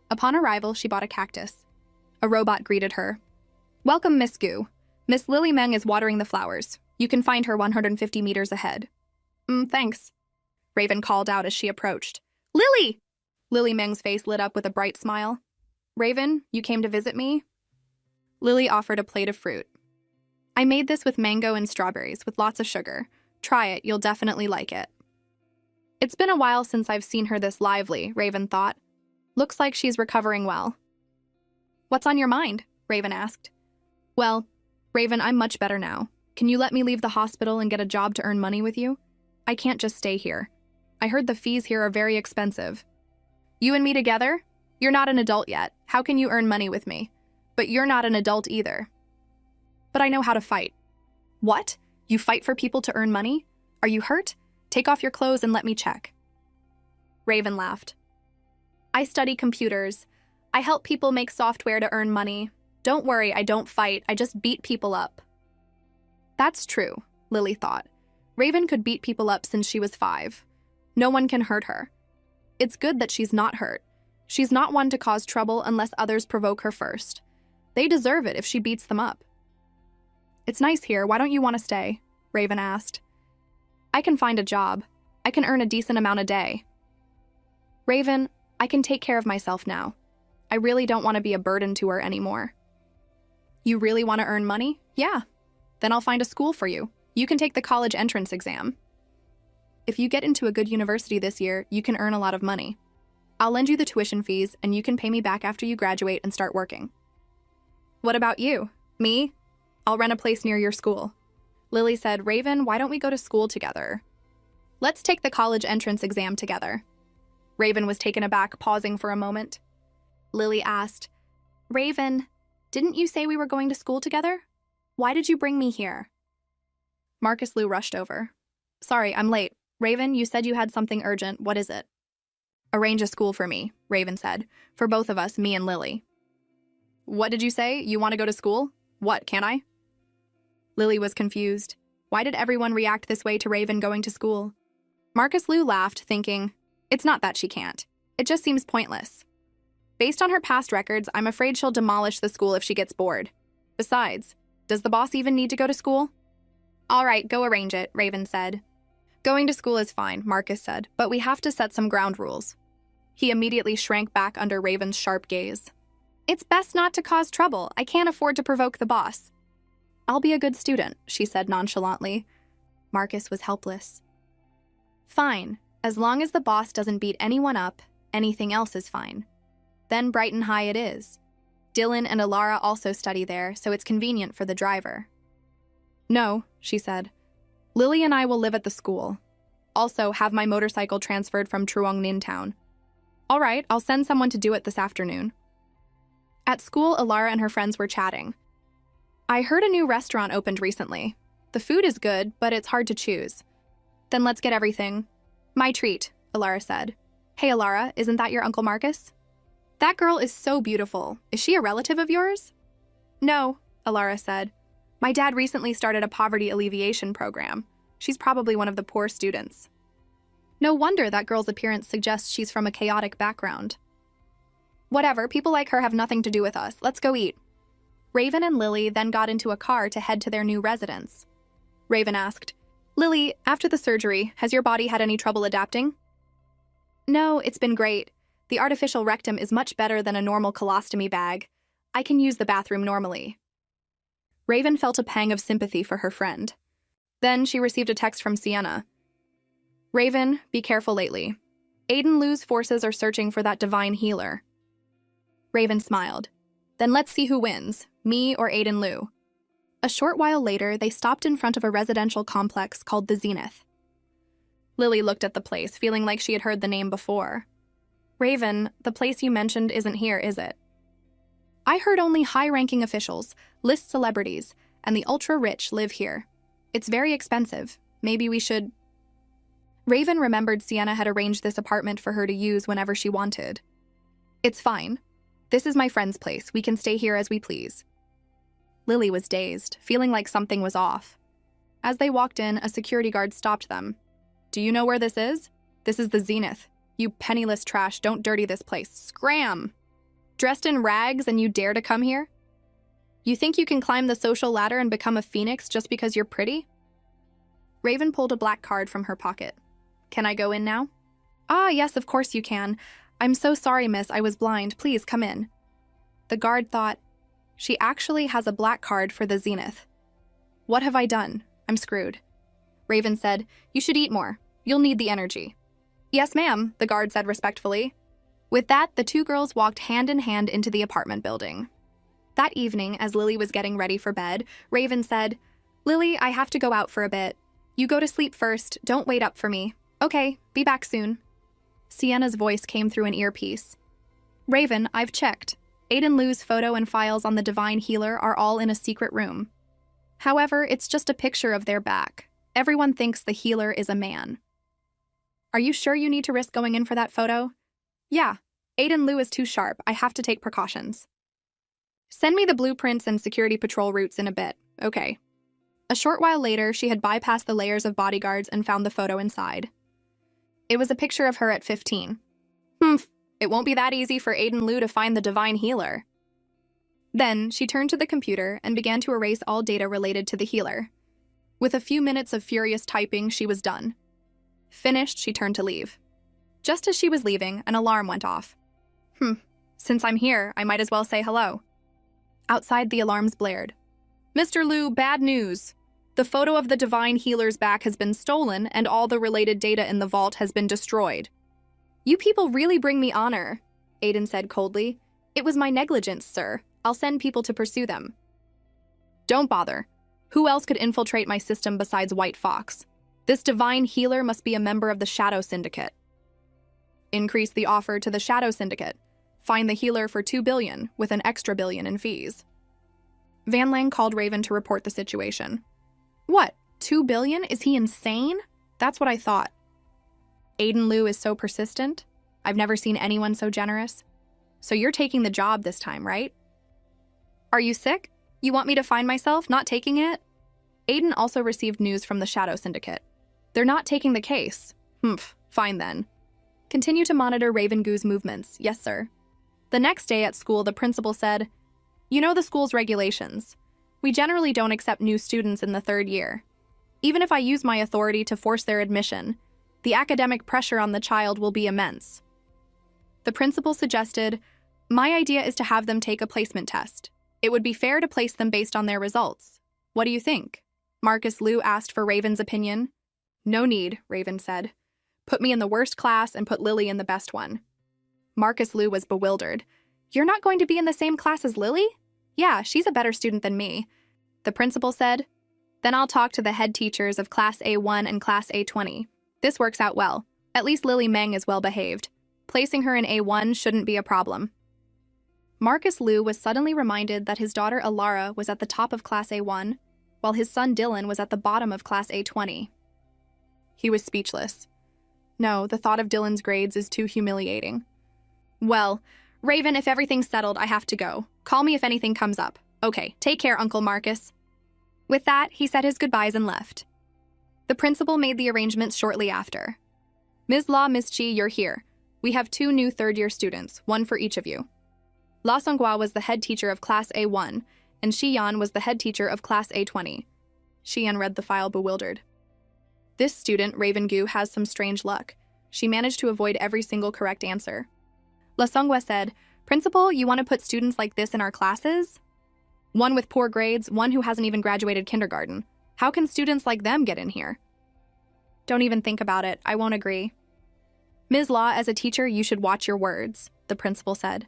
Upon arrival, she bought a cactus. A robot greeted her. "Welcome, Miss Gu. Miss Lily Meng is watering the flowers. You can find her 150 meters ahead." Thanks," Raven called out as she approached. "Lily!" Lily Meng's face lit up with a bright smile. "Raven, you came to visit me?" Lily offered a plate of fruit. "I made this with mango and strawberries, with lots of sugar. Try it, you'll definitely like it." It's been a while since I've seen her this lively, Raven thought. Looks like she's recovering well. "What's on your mind?" Raven asked. "Well, Raven, I'm much better now. Can you let me leave the hospital and get a job to earn money with you? I can't just stay here. I heard the fees here are very expensive." "You and me together? You're not an adult yet. How can you earn money with me? But you're not an adult either." "But I know how to fight." "What? You fight for people to earn money? Are you hurt? Take off your clothes and let me check." Raven laughed. "I study computers. I help people make software to earn money. Don't worry, I don't fight. I just beat people up." That's true, Lily thought. Raven could beat people up since she was 5. No one can hurt her. It's good that she's not hurt. She's not one to cause trouble unless others provoke her first. They deserve it if she beats them up. "It's nice here. Why don't you want to stay?" Raven asked. "I can find a job. I can earn a decent amount a day." "Raven, I can take care of myself now. I really don't want to be a burden to her anymore." "You really want to earn money? Yeah. Then I'll find a school for you. You can take the college entrance exam. If you get into a good university this year, you can earn a lot of money. I'll lend you the tuition fees, and you can pay me back after you graduate and start working." "What about you? Me? I'll rent a place near your school." Lily said, "Raven, why don't we go to school together? Let's take the college entrance exam together." Raven was taken aback, pausing for a moment. Lily asked, "Raven, didn't you say we were going to school together? Why did you bring me here?" Marcus Liu rushed over. "Sorry, I'm late. Raven, you said you had something urgent. What is it?" "Arrange a school for me," Raven said. "For both of us, me and Lily." "What did you say? You want to go to school? What, can I?" Lily was confused. Why did everyone react this way to Raven going to school? Marcus Liu laughed, thinking, it's not that she can't. It just seems pointless. Based on her past records, I'm afraid she'll demolish the school if she gets bored. Besides, does the boss even need to go to school? All right, go arrange it, Raven said. Going to school is fine, Marcus said, but we have to set some ground rules. He immediately shrank back under Raven's sharp gaze. It's best not to cause trouble. I can't afford to provoke the boss. I'll be a good student, she said nonchalantly. Marcus was helpless. Fine. As long as the boss doesn't beat anyone up, anything else is fine. Then Brighton High it is. Dylan and Alara also study there, so it's convenient for the driver. No, she said. Lily and I will live at the school. Also, have my motorcycle transferred from Truongnin Town. All right, I'll send someone to do it this afternoon. At school, Alara and her friends were chatting. I heard a new restaurant opened recently. The food is good, but it's hard to choose. Then let's get everything. My treat, Alara said. Hey, Alara, isn't that your Uncle Marcus? That girl is so beautiful. Is she a relative of yours? No, Alara said. My dad recently started a poverty alleviation program. She's probably one of the poor students. No wonder that girl's appearance suggests she's from a chaotic background. Whatever, people like her have nothing to do with us. Let's go eat. Raven and Lily then got into a car to head to their new residence. Raven asked, Lily, after the surgery, has your body had any trouble adapting? No, it's been great. The artificial rectum is much better than a normal colostomy bag. I can use the bathroom normally. Raven felt a pang of sympathy for her friend. Then she received a text from Sienna. Raven, be careful lately. Aiden Liu's forces are searching for that divine healer. Raven smiled. Then let's see who wins, me or Aiden Liu. A short while later, they stopped in front of a residential complex called the Zenith. Lily looked at the place, feeling like she had heard the name before. Raven, the place you mentioned isn't here, is it? I heard only high-ranking officials, list celebrities, and the ultra-rich live here. It's very expensive. Maybe we should... Raven remembered Sienna had arranged this apartment for her to use whenever she wanted. It's fine. This is my friend's place. We can stay here as we please. Lily was dazed, feeling like something was off. As they walked in, a security guard stopped them. Do you know where this is? This is the Zenith. You penniless trash, don't dirty this place. Scram! Dressed in rags and you dare to come here? You think you can climb the social ladder and become a phoenix just because you're pretty? Raven pulled a black card from her pocket. Can I go in now? Ah, yes, of course you can. I'm so sorry, miss, I was blind. Please, come in. The guard thought, she actually has a black card for the Zenith. What have I done? I'm screwed. Raven said, you should eat more. You'll need the energy. Yes, ma'am, the guard said respectfully. With that, the two girls walked hand in hand into the apartment building. That evening, as Lily was getting ready for bed, Raven said, Lily, I have to go out for a bit. You go to sleep first. Don't wait up for me. Okay, be back soon. Sienna's voice came through an earpiece. Raven, I've checked. Aiden Liu's photo and files on the Divine Healer are all in a secret room. However, it's just a picture of their back. Everyone thinks the healer is a man. Are you sure you need to risk going in for that photo? Yeah, Aiden Liu is too sharp. I have to take precautions. Send me the blueprints and security patrol routes in a bit. Okay. A short while later, she had bypassed the layers of bodyguards and found the photo inside. It was a picture of her at 15. Humph, it won't be that easy for Aiden Liu to find the Divine Healer. Then, she turned to the computer and began to erase all data related to the healer. With a few minutes of furious typing, she was done. Finished, she turned to leave. Just as she was leaving, an alarm went off. Since I'm here, I might as well say hello. Outside, the alarms blared. Mr. Liu, bad news. The photo of the Divine Healer's back has been stolen, and all the related data in the vault has been destroyed. You people really bring me honor, Aiden said coldly. It was my negligence, sir. I'll send people to pursue them. Don't bother. Who else could infiltrate my system besides White Fox? This Divine Healer must be a member of the Shadow Syndicate. Increase the offer to the Shadow Syndicate. Find the healer for $2 billion, with an extra $1 billion in fees. Van Lang called Raven to report the situation. What? $2 billion? Is he insane? That's what I thought. Aiden Liu is so persistent. I've never seen anyone so generous. So you're taking the job this time, right? Are you sick? You want me to find myself not taking it? Aiden also received news from the Shadow Syndicate. They're not taking the case. Fine then. Continue to monitor Raven Goo's movements. Yes, sir. The next day at school, the principal said, "You know the school's regulations. We generally don't accept new students in the third year. Even if I use my authority to force their admission, the academic pressure on the child will be immense." The principal suggested, "My idea is to have them take a placement test. It would be fair to place them based on their results. What do you think?" Marcus Liu asked for Raven's opinion. "No need," Raven said. "Put me in the worst class and put Lily in the best one." Marcus Liu was bewildered. "You're not going to be in the same class as Lily?" "Yeah, she's a better student than me." The principal said, "Then I'll talk to the head teachers of Class A1 and Class A20. This works out well. At least Lily Meng is well behaved. Placing her in A1 shouldn't be a problem." Marcus Liu was suddenly reminded that his daughter Alara was at the top of Class A1, while his son Dylan was at the bottom of Class A20. He was speechless. No, the thought of Dylan's grades is too humiliating. "Well, Raven, if everything's settled, I have to go. Call me if anything comes up. Okay, take care, Uncle Marcus." With that, he said his goodbyes and left. The principal made the arrangements shortly after. "Ms. Law, Ms. Chi, you're here. We have 2 new third-year students, one for each of you." La Songhua was the head teacher of Class A1, and Xian was the head teacher of Class A20. Xian read the file bewildered. This student, Raven Gu, has some strange luck. She managed to avoid every single correct answer. La Songhua said, "Principal, you want to put students like this in our classes? One with poor grades, one who hasn't even graduated kindergarten. How can students like them get in here?" "Don't even think about it. I won't agree." "Ms. Law, as a teacher, you should watch your words," the principal said.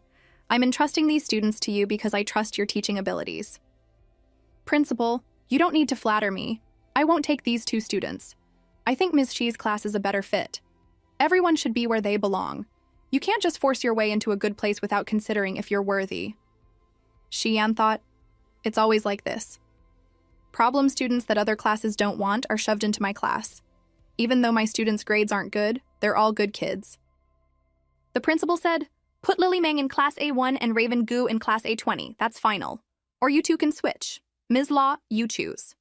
"I'm entrusting these students to you because I trust your teaching abilities." "Principal, you don't need to flatter me. I won't take these 2 students. I think Ms. Chi's class is a better fit. Everyone should be where they belong. You can't just force your way into a good place without considering if you're worthy." Xian thought, "It's always like this. Problem students that other classes don't want are shoved into my class. Even though my students' grades aren't good, they're all good kids." The principal said, "Put Lily Meng in Class A1 and Raven Gu in Class A20. That's final. Or you 2 can switch. Ms. Law, you choose."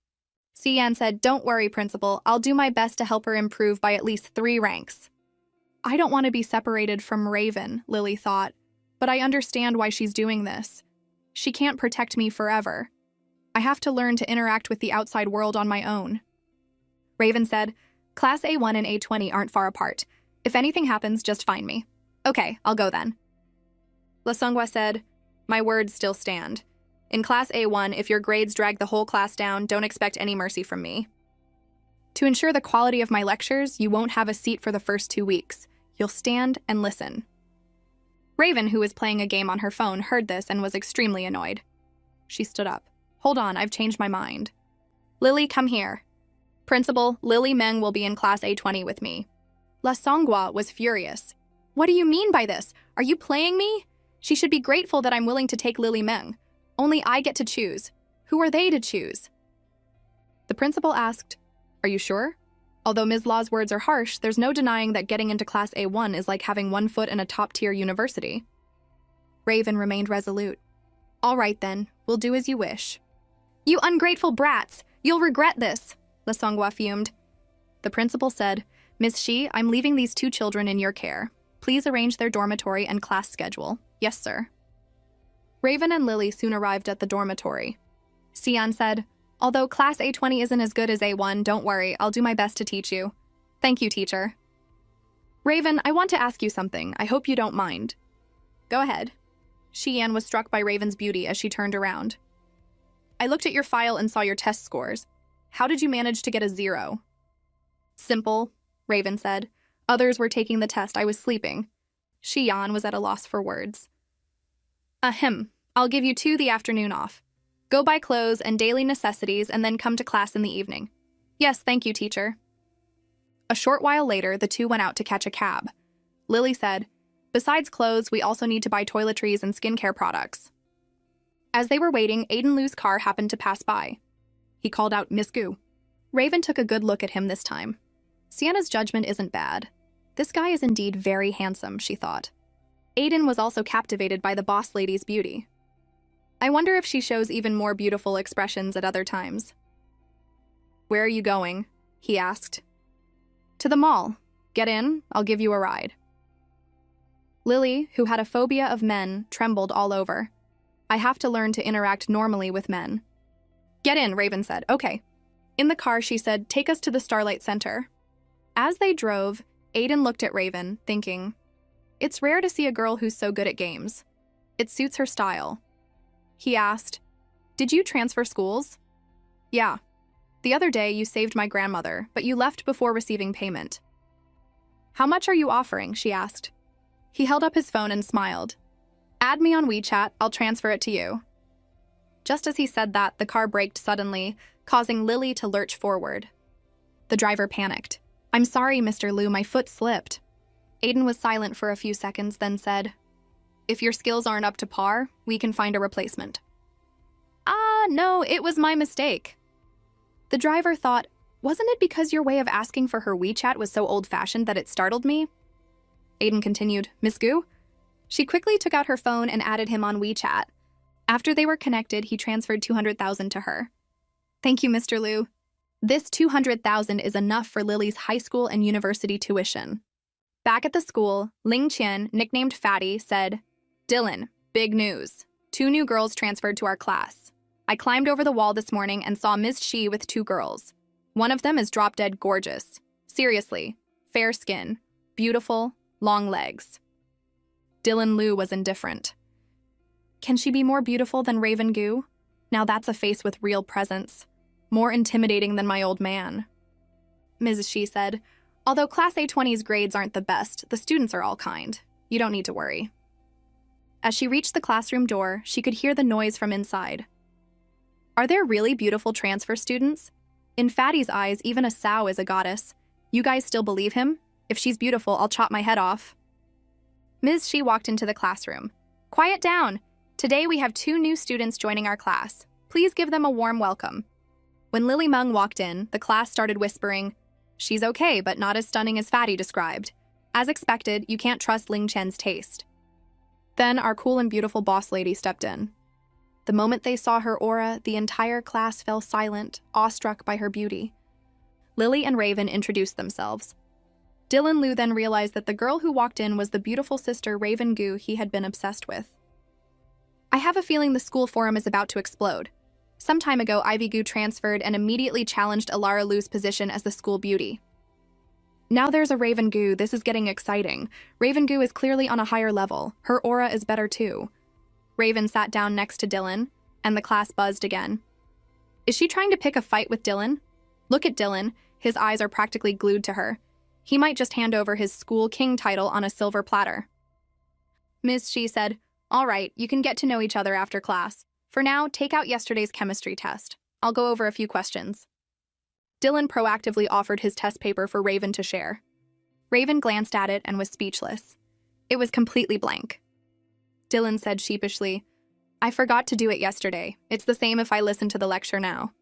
Xian said, "Don't worry, Principal. I'll do my best to help her improve by at least 3 ranks." "I don't want to be separated from Raven," Lily thought, "but I understand why she's doing this. She can't protect me forever. I have to learn to interact with the outside world on my own." Raven said, "Class A1 and A20 aren't far apart. If anything happens, just find me." "Okay, I'll go then." La Songhua said, "My words still stand. In Class A1, if your grades drag the whole class down, don't expect any mercy from me. To ensure the quality of my lectures, you won't have a seat for the first 2 weeks. You'll stand and listen." Raven, who was playing a game on her phone, heard this and was extremely annoyed. She stood up. "Hold on, I've changed my mind. Lily, come here. Principal, Lily Meng will be in Class A20 with me." La Songhua was furious. "What do you mean by this? Are you playing me? She should be grateful that I'm willing to take Lily Meng. Only I get to choose. Who are they to choose?" The principal asked, "Are you sure? Although Ms. Law's words are harsh, there's no denying that getting into Class A1 is like having 1 foot in a top-tier university." Raven remained resolute. "All right then, we'll do as you wish." "You ungrateful brats! You'll regret this," La Songhua fumed. The principal said, "Ms. Shi, I'm leaving these 2 children in your care. Please arrange their dormitory and class schedule." "Yes, sir." Raven and Lily soon arrived at the dormitory. Xian said, "Although Class A20 isn't as good as A1, don't worry, I'll do my best to teach you." "Thank you, teacher." "Raven, I want to ask you something. I hope you don't mind." "Go ahead." Xian was struck by Raven's beauty as she turned around. "I looked at your file and saw your test scores. How did you manage to get a 0? "Simple," Raven said. "Others were taking the test. I was sleeping." Xian was at a loss for words. "Ahem. I'll give you 2 the afternoon off. Go buy clothes and daily necessities and then come to class in the evening." "Yes, thank you, teacher." A short while later, the 2 went out to catch a cab. Lily said, "Besides clothes, we also need to buy toiletries and skincare products." As they were waiting, Aiden Liu's car happened to pass by. He called out, "Miss Gu." Raven took a good look at him this time. Sienna's judgment isn't bad. This guy is indeed very handsome, she thought. Aiden was also captivated by the boss lady's beauty. I wonder if she shows even more beautiful expressions at other times. "Where are you going?" he asked. "To the mall. Get in, I'll give you a ride." Lily, who had a phobia of men, trembled all over. I have to learn to interact normally with men. Get in, Raven said. Okay. In the car, she said, take us to the Starlight Center. As they drove, Aiden looked at Raven, thinking, it's rare to see a girl who's so good at games. It suits her style. He asked, did you transfer schools? Yeah. The other day, you saved my grandmother, but you left before receiving payment. How much are you offering? She asked. He held up his phone and smiled. Add me on WeChat, I'll transfer it to you. Just as he said that, the car braked suddenly, causing Lily to lurch forward. The driver panicked. I'm sorry, Mr. Liu, my foot slipped. Aiden was silent for a few seconds, then said, if your skills aren't up to par, we can find a replacement. No, it was my mistake. The driver thought, wasn't it because your way of asking for her WeChat was so old-fashioned that it startled me? Aiden continued, Miss Gu? She quickly took out her phone and added him on WeChat. After they were connected, he transferred 200,000 to her. Thank you, Mr. Liu. This 200,000 is enough for Lily's high school and university tuition. Back at the school, Ling Qian, nicknamed Fatty, said, Dylan, big news. 2 new girls transferred to our class. I climbed over the wall this morning and saw Ms. Shi with 2 girls. One of them is drop-dead gorgeous. Seriously, fair skin, beautiful, long legs. Dylan Liu was indifferent. Can she be more beautiful than Raven Gu? Now that's a face with real presence. More intimidating than my old man. Ms. Shi said, although Class A20's grades aren't the best, the students are all kind. You don't need to worry. As she reached the classroom door, she could hear the noise from inside. Are there really beautiful transfer students? In Fatty's eyes, even a sow is a goddess. You guys still believe him? If she's beautiful, I'll chop my head off. Ms. Shi walked into the classroom. Quiet down. Today we have 2 new students joining our class. Please give them a warm welcome. When Lily Meng walked in, the class started whispering, she's okay, but not as stunning as Fatty described. As expected, you can't trust Ling Chen's taste. Then our cool and beautiful boss lady stepped in. The moment they saw her aura, the entire class fell silent, awestruck by her beauty. Lily and Raven introduced themselves. Dylan Liu then realized that the girl who walked in was the beautiful sister Raven Gu he had been obsessed with. I have a feeling the school forum is about to explode. Some time ago, Ivy Gu transferred and immediately challenged Alara Liu's position as the school beauty. Now there's a Raven Gu, this is getting exciting. Raven Gu is clearly on a higher level. Her aura is better too. Raven sat down next to Dylan, and the class buzzed again. Is she trying to pick a fight with Dylan? Look at Dylan, his eyes are practically glued to her. He might just hand over his school king title on a silver platter. Ms. Shi said, all right, you can get to know each other after class. For now, take out yesterday's chemistry test. I'll go over a few questions. Dylan proactively offered his test paper for Raven to share. Raven glanced at it and was speechless. It was completely blank. Dylan said sheepishly, I forgot to do it yesterday. It's the same if I listen to the lecture now.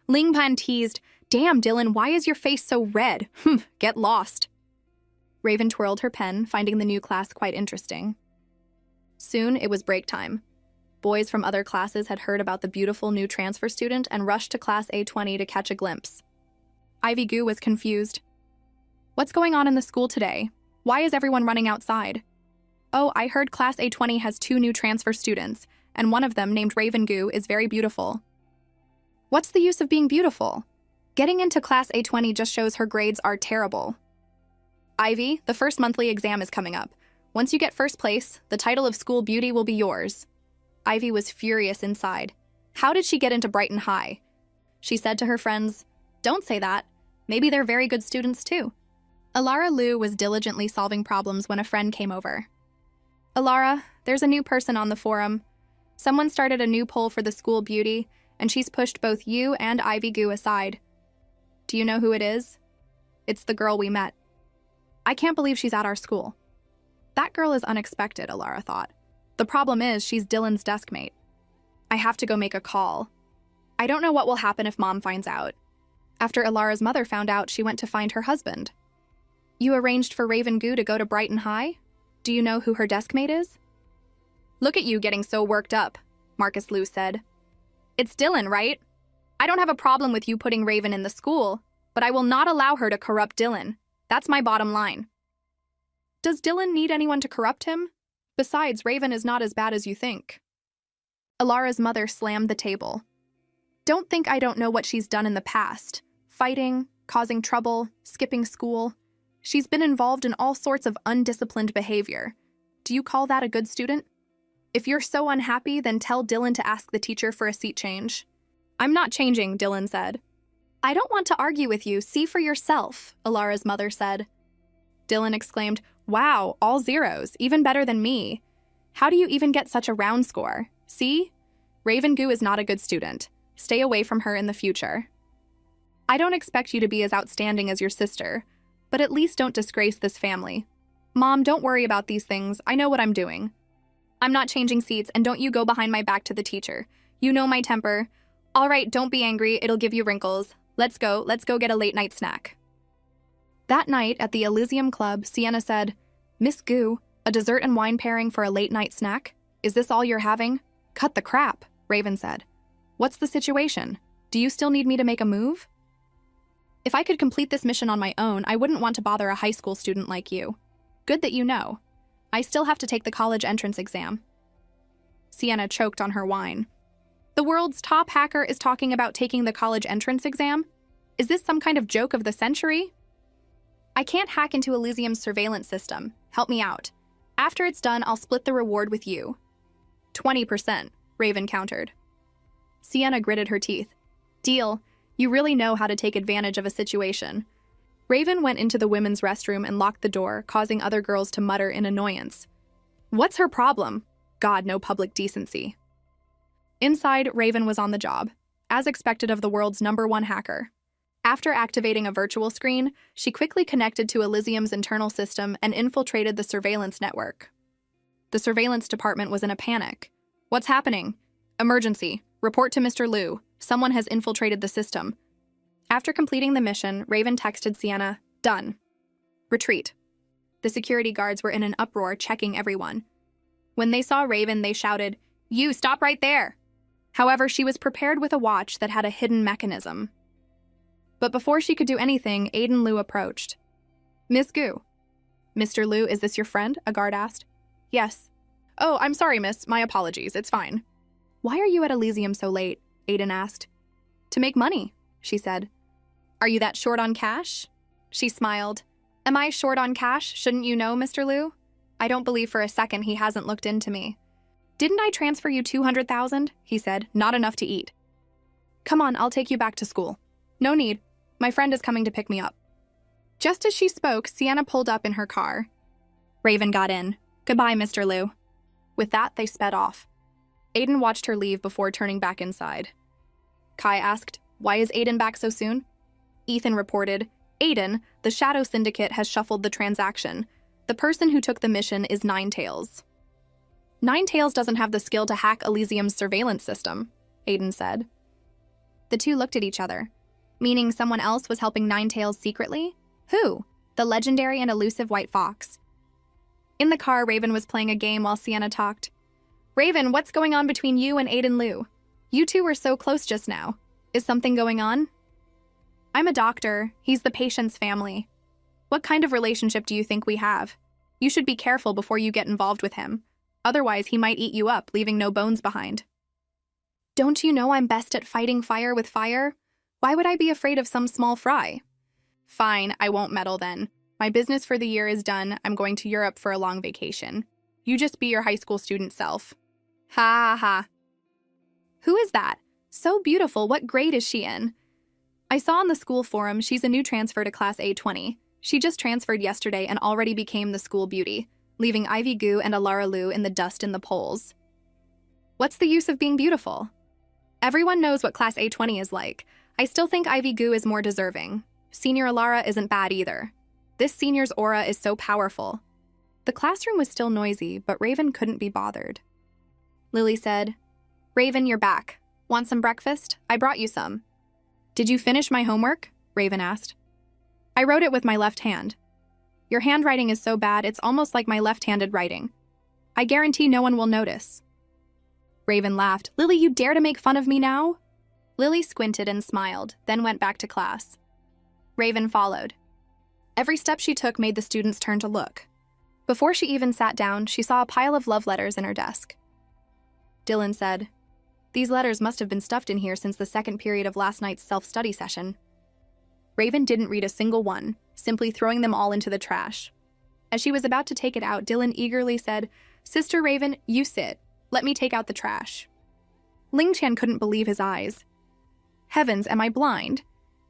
Ling Pan teased, damn, Dylan, why is your face so red? Get lost. Raven twirled her pen, finding the new class quite interesting. Soon, it was break time. Boys from other classes had heard about the beautiful new transfer student and rushed to Class A20 to catch a glimpse. Ivy Gu was confused. What's going on in the school today? Why is everyone running outside? Oh, I heard Class A20 has 2 new transfer students, and one of them, named Raven Gu, is very beautiful. What's the use of being beautiful? Getting into Class A20 just shows her grades are terrible. Ivy, the first monthly exam is coming up. Once you get first place, the title of school beauty will be yours. Ivy was furious inside. How did she get into Brighton High? She said to her friends, don't say that. Maybe they're very good students too. Alara Liu was diligently solving problems when a friend came over. Alara, there's a new person on the forum. Someone started a new poll for the school beauty, and she's pushed both you and Ivy Gu aside. Do you know who it is? It's the girl we met. I can't believe she's at our school. That girl is unexpected, Alara thought. The problem is she's Dylan's desk mate. I have to go make a call. I don't know what will happen if Mom finds out. After Alara's mother found out, she went to find her husband. You arranged for Raven Gu to go to Brighton High? Do you know who her desk mate is? Look at you getting so worked up, Marcus Liu said. It's Dylan, right? I don't have a problem with you putting Raven in the school, but I will not allow her to corrupt Dylan. That's my bottom line. Does Dylan need anyone to corrupt him? Besides, Raven is not as bad as you think. Alara's mother slammed the table. Don't think I don't know what she's done in the past. Fighting, causing trouble, skipping school. She's been involved in all sorts of undisciplined behavior. Do you call that a good student? If you're so unhappy, then tell Dylan to ask the teacher for a seat change. I'm not changing, Dylan said. I don't want to argue with you. See for yourself, Alara's mother said. Dylan exclaimed, Wow, all zeros, even better than me. How do you even get such a round score? See? Raven Goo is not a good student. Stay away from her in the future. I don't expect you to be as outstanding as your sister, but at least don't disgrace this family. Mom, don't worry about these things. I know what I'm doing. I'm not changing seats, and don't you go behind my back to the teacher. You know my temper. All right, don't be angry. It'll give you wrinkles. Let's go get a late-night snack. That night at the Elysium Club, Sienna said, Miss Goo, a dessert and wine pairing for a late-night snack? Is this all you're having? Cut the crap, Raven said. What's the situation? Do you still need me to make a move? If I could complete this mission on my own, I wouldn't want to bother a high school student like you. Good that you know. I still have to take the college entrance exam. Sienna choked on her wine. The world's top hacker is talking about taking the college entrance exam? Is this some kind of joke of the century? I can't hack into Elysium's surveillance system. Help me out. After it's done, I'll split the reward with you. 20%, Raven countered. Sienna gritted her teeth. Deal. You really know how to take advantage of a situation. Raven went into the women's restroom and locked the door, causing other girls to mutter in annoyance. What's her problem? God, no public decency. Inside, Raven was on the job, as expected of the world's #1 hacker. After activating a virtual screen, she quickly connected to Elysium's internal system and infiltrated the surveillance network. The surveillance department was in a panic. What's happening? Emergency. Report to Mr. Liu. Someone has infiltrated the system. After completing the mission, Raven texted Sienna, Done. Retreat. The security guards were in an uproar, checking everyone. When they saw Raven, they shouted, You, stop right there! However, she was prepared with a watch that had a hidden mechanism. But before she could do anything, Aiden Liu approached. Miss Goo. Mr. Liu, is this your friend? A guard asked. Yes. Oh, I'm sorry, miss. My apologies. It's fine. Why are you at Elysium so late? Aiden asked. To make money, she said. Are you that short on cash? She smiled. Am I short on cash? Shouldn't you know, Mr. Liu? I don't believe for a second he hasn't looked into me. Didn't I transfer you $200,000? He said. Not enough to eat. Come on, I'll take you back to school. No need. My friend is coming to pick me up. Just as she spoke, Sienna pulled up in her car. Raven got in. Goodbye, Mr. Liu. With that, they sped off. Aiden watched her leave before turning back inside. Kai asked, Why is Aiden back so soon? Ethan reported, Aiden, the Shadow Syndicate has shuffled the transaction. The person who took the mission is Ninetails. Ninetails doesn't have the skill to hack Elysium's surveillance system, Aiden said. The two looked at each other. Meaning someone else was helping Ninetails secretly? Who? The legendary and elusive White Fox. In the car, Raven was playing a game while Sienna talked. Raven, what's going on between you and Aiden Liu? You two were so close just now. Is something going on? I'm a doctor. He's the patient's family. What kind of relationship do you think we have? You should be careful before you get involved with him. Otherwise, he might eat you up, leaving no bones behind. Don't you know I'm best at fighting fire with fire? Why would I be afraid of some small fry? Fine, I won't meddle then. My business for the year is done. I'm going to Europe for a long vacation. You just be your high school student self. Ha ha ha. Who is that? So beautiful. What grade is she in? I saw on the school forum she's a new transfer to Class A20. She just transferred yesterday and already became the school beauty, leaving Ivy Goo and Alara Liu in the dust in the polls. What's the use of being beautiful? Everyone knows what Class A20 is like. I still think Ivy Goo is more deserving. Senior Alara isn't bad either. This senior's aura is so powerful. The classroom was still noisy, but Raven couldn't be bothered. Lily said, Raven, you're back. Want some breakfast? I brought you some. Did you finish my homework? Raven asked. I wrote it with my left hand. Your handwriting is so bad, it's almost like my left-handed writing. I guarantee no one will notice. Raven laughed. Lily, you dare to make fun of me now? Lily squinted and smiled, then went back to class. Raven followed. Every step she took made the students turn to look. Before she even sat down, she saw a pile of love letters in her desk. Dylan said, "These letters must have been stuffed in here since the second period of last night's self-study session." Raven didn't read a single one, simply throwing them all into the trash. As she was about to take it out, Dylan eagerly said, "Sister Raven, you sit. Let me take out the trash." Ling Chan couldn't believe his eyes. Heavens, am I blind?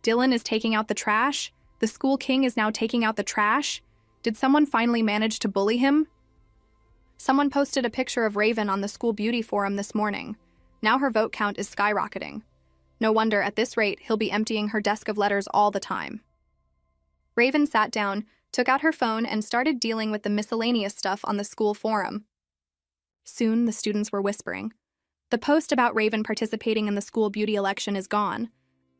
Dylan is taking out the trash? The school king is now taking out the trash? Did someone finally manage to bully him? Someone posted a picture of Raven on the school beauty forum this morning. Now her vote count is skyrocketing. No wonder, at this rate, he'll be emptying her desk of letters all the time. Raven sat down, took out her phone, and started dealing with the miscellaneous stuff on the school forum. Soon, the students were whispering, "The post about Raven participating in the school beauty election is gone.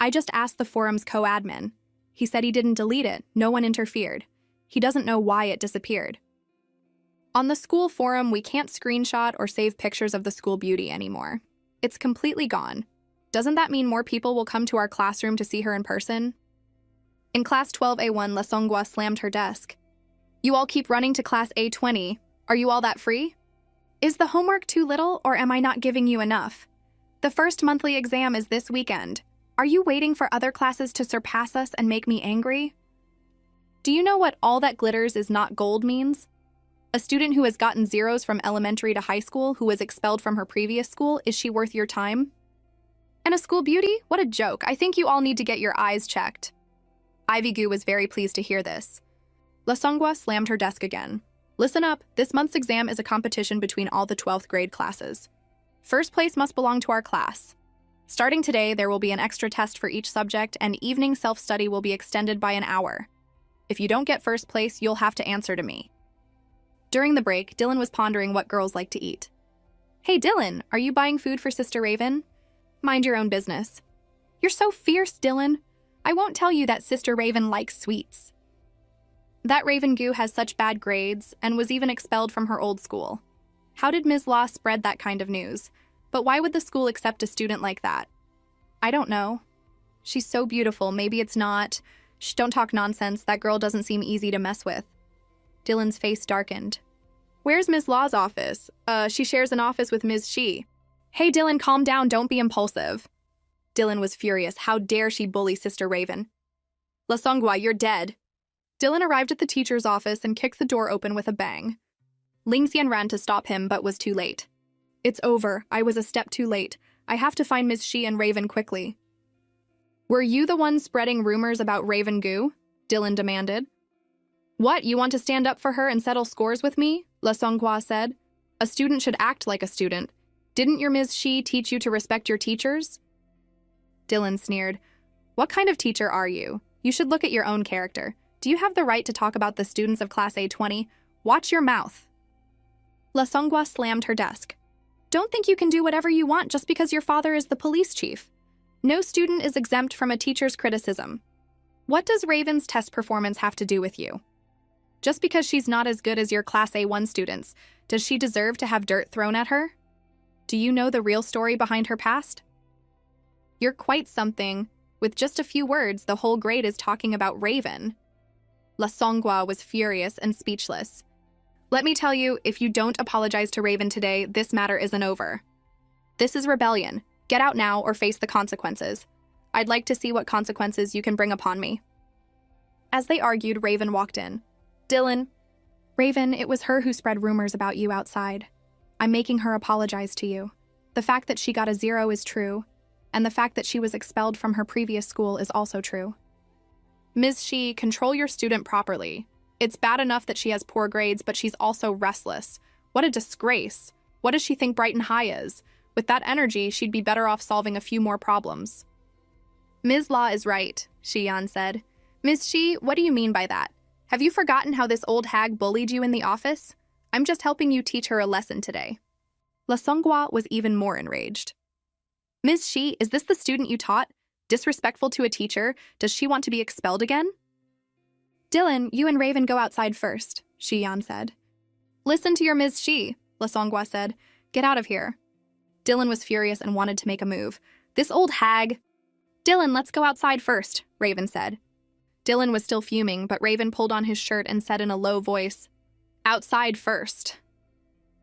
I just asked the forum's co-admin. He said he didn't delete it, no one interfered. He doesn't know why it disappeared." On the school forum, we can't screenshot or save pictures of the school beauty anymore. It's completely gone. Doesn't that mean more people will come to our classroom to see her in person? In class 12A1, La Songhua slammed her desk. "You all keep running to class A20. Are you all that free? Is the homework too little, or am I not giving you enough? The first monthly exam is this weekend. Are you waiting for other classes to surpass us and make me angry? Do you know what all that glitters is not gold means? A student who has gotten zeros from elementary to high school who was expelled from her previous school, is she worth your time? And a school beauty? What a joke. I think you all need to get your eyes checked." Ivy Gu was very pleased to hear this. La Songhua slammed her desk again. "Listen up, this month's exam is a competition between all the 12th grade classes. First place must belong to our class. Starting today, there will be an extra test for each subject, and evening self-study will be extended by an hour. If you don't get first place, you'll have to answer to me." During the break, Dylan was pondering what girls like to eat. "Hey Dylan, are you buying food for Sister Raven?" "Mind your own business." "You're so fierce, Dylan. I won't tell you that Sister Raven likes sweets." That Raven Gu has such bad grades and was even expelled from her old school. How did Ms. Law spread that kind of news? But why would the school accept a student like that? I don't know. She's so beautiful, maybe it's not. Shh, don't talk nonsense, that girl doesn't seem easy to mess with. Dylan's face darkened. "Where's Ms. Law's office? She shares an office with Ms. Shi." "Hey Dylan, calm down, don't be impulsive." Dylan was furious. How dare she bully Sister Raven? "La Songhua, you're dead." Dylan arrived at the teacher's office and kicked the door open with a bang. Ling Xian ran to stop him, but was too late. "It's over. I was a step too late. I have to find Ms. Shi and Raven quickly." "Were you the one spreading rumors about Raven Gu?" Dylan demanded. "What, you want to stand up for her and settle scores with me?" La Songhua said. "A student should act like a student. Didn't your Ms. Shi teach you to respect your teachers?" Dylan sneered. "What kind of teacher are you? You should look at your own character. Do you have the right to talk about the students of Class A20? Watch your mouth." La Songhua slammed her desk. "Don't think you can do whatever you want just because your father is the police chief. No student is exempt from a teacher's criticism. What does Raven's test performance have to do with you? Just because she's not as good as your Class A1 students, does she deserve to have dirt thrown at her? Do you know the real story behind her past? You're quite something. With just a few words, the whole grade is talking about Raven." La Songhua was furious and speechless. "Let me tell you, if you don't apologize to Raven today, this matter isn't over. This is rebellion. Get out now or face the consequences. I'd like to see what consequences you can bring upon me." As they argued, Raven walked in. "Dylan." "Raven, it was her who spread rumors about you outside. I'm making her apologize to you. The fact that she got a 0 is true, and the fact that she was expelled from her previous school is also true. Ms. Shi, control your student properly. It's bad enough that she has poor grades, but she's also restless. What a disgrace. What does she think Brighton High is? With that energy, she'd be better off solving a few more problems." "Ms. Law is right," Shi Yan said. "Ms. Shi, what do you mean by that? Have you forgotten how this old hag bullied you in the office? I'm just helping you teach her a lesson today." La Songhua was even more enraged. "Ms. Shi, is this the student you taught? Disrespectful to a teacher? Does she want to be expelled again?" "Dylan, you and Raven go outside first," Shi Yan said. "Listen to your Ms. Shi," La Songhua said. "Get out of here." Dylan was furious and wanted to make a move. "This old hag." "Dylan, let's go outside first," Raven said. Dylan was still fuming, but Raven pulled on his shirt and said in a low voice, Outside first.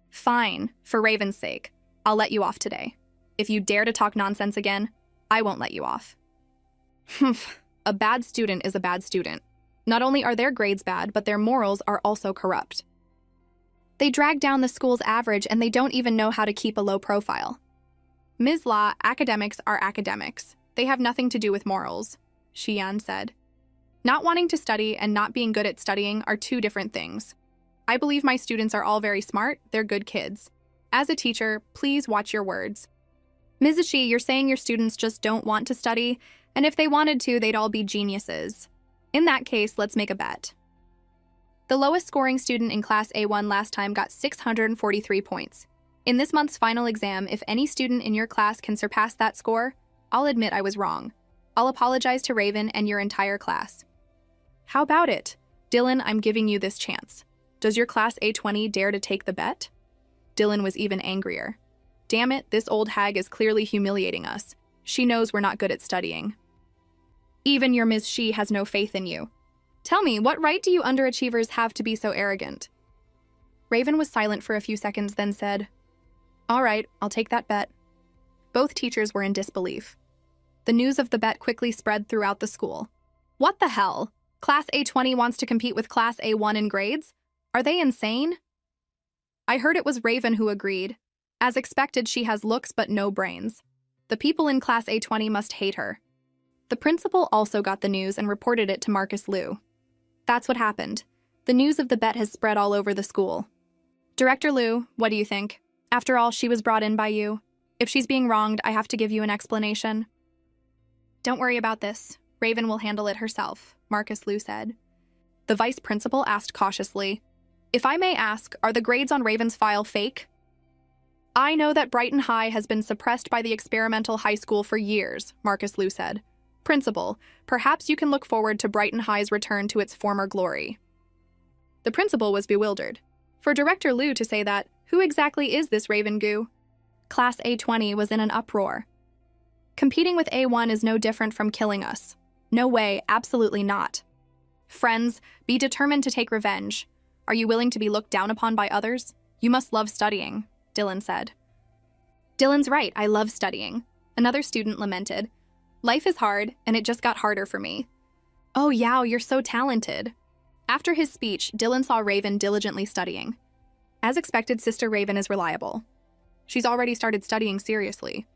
Fine, for Raven's sake. I'll let you off today. If you dare to talk nonsense again, I won't let you off. Humph. A bad student is a bad student. Not only are their grades bad, but their morals are also corrupt. They drag down the school's average and they don't even know how to keep a low profile. Ms. La, academics are academics. They have nothing to do with morals, Xian said. Not wanting to study and not being good at studying are two different things. I believe my students are all very smart, they're good kids. As a teacher, please watch your words. Mrs. Shi, you're saying your students just don't want to study, and if they wanted to, they'd all be geniuses. In that case, let's make a bet. The lowest scoring student in Class A1 last time got 643 points. In this month's final exam, if any student in your class can surpass that score, I'll admit I was wrong. I'll apologize to Raven and your entire class. How about it? Dylan, I'm giving you this chance. Does your Class A20 dare to take the bet? Dylan was even angrier. Damn it, this old hag is clearly humiliating us. She knows we're not good at studying. Even your Ms. Shi has no faith in you. Tell me, what right do you underachievers have to be so arrogant? Raven was silent for a few seconds, then said, All right, I'll take that bet. Both teachers were in disbelief. The news of the bet quickly spread throughout the school. What the hell? Class A20 wants to compete with Class A1 in grades? Are they insane? I heard it was Raven who agreed. As expected, she has looks but no brains. The people in Class A20 must hate her. The principal also got the news and reported it to Marcus Liu. That's what happened. The news of the bet has spread all over the school. Director Liu, what do you think? After all, she was brought in by you. If she's being wronged, I have to give you an explanation. Don't worry about this. Raven will handle it herself, Marcus Liu said. The vice principal asked cautiously, If I may ask, are the grades on Raven's file fake? I know that Brighton High has been suppressed by the experimental high school for years, Marcus Liu said. Principal, perhaps you can look forward to Brighton High's return to its former glory. The principal was bewildered. For Director Liu to say that, who exactly is this Raven Goo? Class A20 was in an uproar. Competing with A1 is no different from killing us. No way, absolutely not. Friends, be determined to take revenge. Are you willing to be looked down upon by others? You must love studying, Dylan said. Dylan's right, I love studying. Another student lamented. Life is hard, and it just got harder for me. Oh, Yao, you're so talented. After his speech, Dylan saw Raven diligently studying. As expected, Sister Raven is reliable. She's already started studying seriously.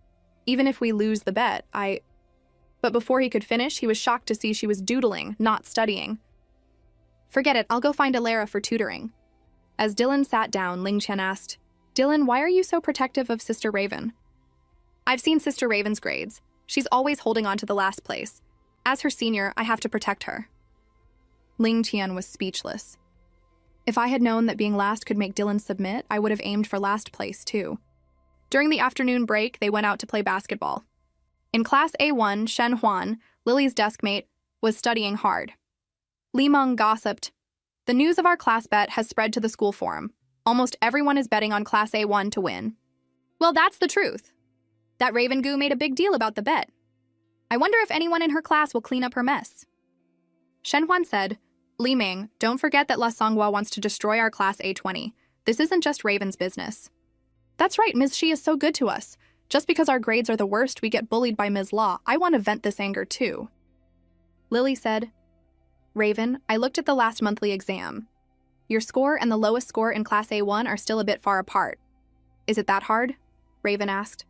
Even if we lose the bet, But before he could finish, he was shocked to see she was doodling, not studying. Forget it, I'll go find Alara for tutoring. As Dylan sat down, Ling Chen asked, Dylan, why are you so protective of Sister Raven? I've seen Sister Raven's grades. She's always holding on to the last place. As her senior, I have to protect her. Ling Qian was speechless. If I had known that being last could make Dylan submit, I would have aimed for last place, too. During the afternoon break, they went out to play basketball. In Class A1, Shen Huan, Lily's deskmate, was studying hard. Li Meng gossiped. The news of our class bet has spread to the school forum. Almost everyone is betting on Class A1 to win. Well, that's the truth. That Raven Goo made a big deal about the bet. I wonder if anyone in her class will clean up her mess. Shen Huan said, Li Ming, don't forget that La Songhua wants to destroy our Class A20. This isn't just Raven's business. That's right, Ms. Shi is so good to us. Just because our grades are the worst, we get bullied by Ms. Law. I want to vent this anger too. Lily said, Raven, I looked at the last monthly exam. Your score and the lowest score in Class A1 are still a bit far apart. Is it that hard? Raven asked.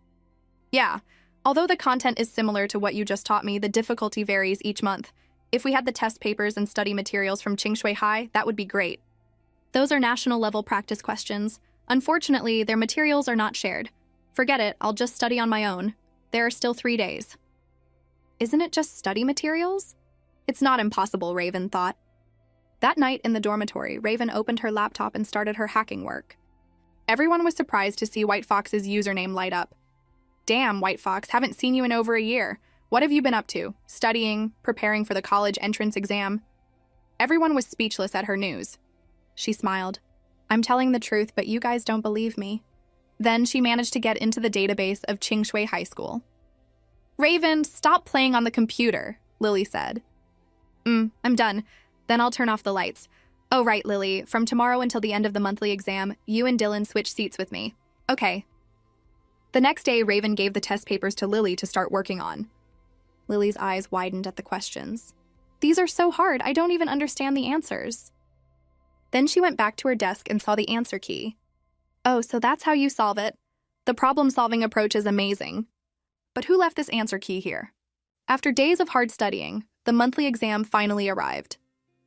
Yeah, although the content is similar to what you just taught me, the difficulty varies each month. If we had the test papers and study materials from Qingshui High, that would be great. Those are national-level practice questions. Unfortunately, their materials are not shared. Forget it, I'll just study on my own. There are still 3 days. Isn't it just study materials? It's not impossible, Raven thought. That night in the dormitory, Raven opened her laptop and started her hacking work. Everyone was surprised to see White Fox's username light up. Damn, White Fox, haven't seen you in over a year. What have you been up to? Studying, preparing for the college entrance exam? Everyone was speechless at her news. She smiled. I'm telling the truth, but you guys don't believe me. Then she managed to get into the database of Qingshui High School. Raven, stop playing on the computer, Lily said. I'm done. Then I'll turn off the lights. Oh, right, Lily. From tomorrow until the end of the monthly exam, you and Dylan switch seats with me. Okay. The next day, Raven gave the test papers to Lily to start working on. Lily's eyes widened at the questions. These are so hard, I don't even understand the answers. Then she went back to her desk and saw the answer key. Oh, so that's how you solve it. The problem-solving approach is amazing. But who left this answer key here? After days of hard studying, the monthly exam finally arrived.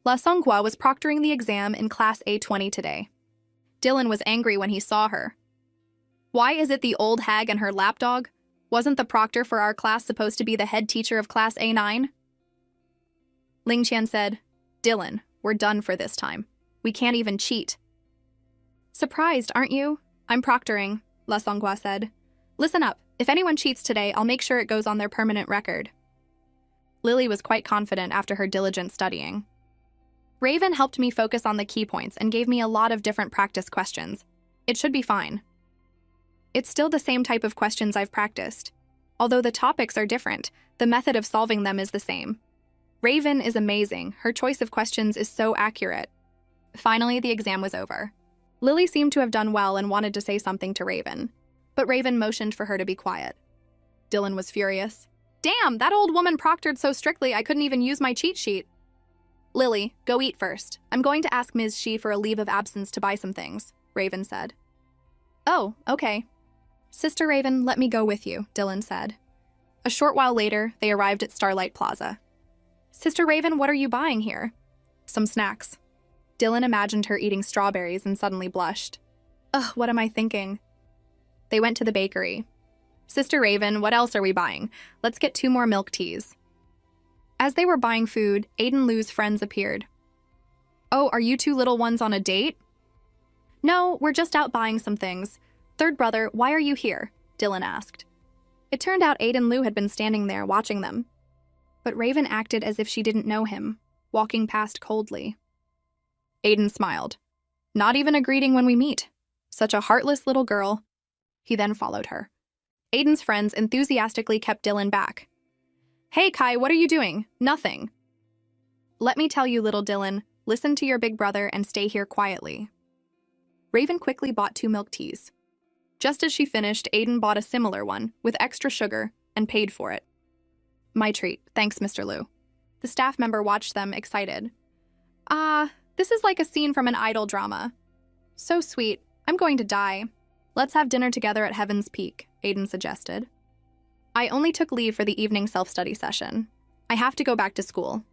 Manhwa was proctoring the exam in Class A20 today. Dylan was angry when he saw her. Why is it the old hag and her lapdog? Wasn't the proctor for our class supposed to be the head teacher of Class A9? Ling Qian said, Dylan, we're done for this time. We can't even cheat. Surprised, aren't you? I'm proctoring, Manhwa said. Listen up. If anyone cheats today, I'll make sure it goes on their permanent record. Lily was quite confident after her diligent studying. Raven helped me focus on the key points and gave me a lot of different practice questions. It should be fine. It's still the same type of questions I've practiced. Although the topics are different, the method of solving them is the same. Raven is amazing. Her choice of questions is so accurate. Finally, the exam was over. Lily seemed to have done well and wanted to say something to Raven, but Raven motioned for her to be quiet. Dylan was furious. Damn, that old woman proctored so strictly I couldn't even use my cheat sheet. Lily, go eat first. I'm going to ask Ms. Shi for a leave of absence to buy some things, Raven said. Oh, okay. Sister Raven, let me go with you, Dylan said. A short while later, they arrived at Starlight Plaza. Sister Raven, what are you buying here? Some snacks. Dylan imagined her eating strawberries and suddenly blushed. Ugh, what am I thinking? They went to the bakery. Sister Raven, what else are we buying? Let's get 2 more milk teas. As they were buying food, Aiden Liu's friends appeared. Oh, are you 2 little ones on a date? No, we're just out buying some things. Third brother, why are you here? Dylan asked. It turned out Aiden Liu had been standing there watching them. But Raven acted as if she didn't know him, walking past coldly. Aiden smiled. Not even a greeting when we meet. Such a heartless little girl. He then followed her. Aiden's friends enthusiastically kept Dylan back. Hey, Kai, what are you doing? Nothing. Let me tell you, little Dylan, listen to your big brother and stay here quietly. Raven quickly bought 2 milk teas. Just as she finished, Aiden bought a similar one, with extra sugar, and paid for it. My treat, thanks, Mr. Liu. The staff member watched them, excited. This is like a scene from an idol drama. So sweet, I'm going to die. Let's have dinner together at Heaven's Peak, Aiden suggested. I only took leave for the evening self-study session. I have to go back to school.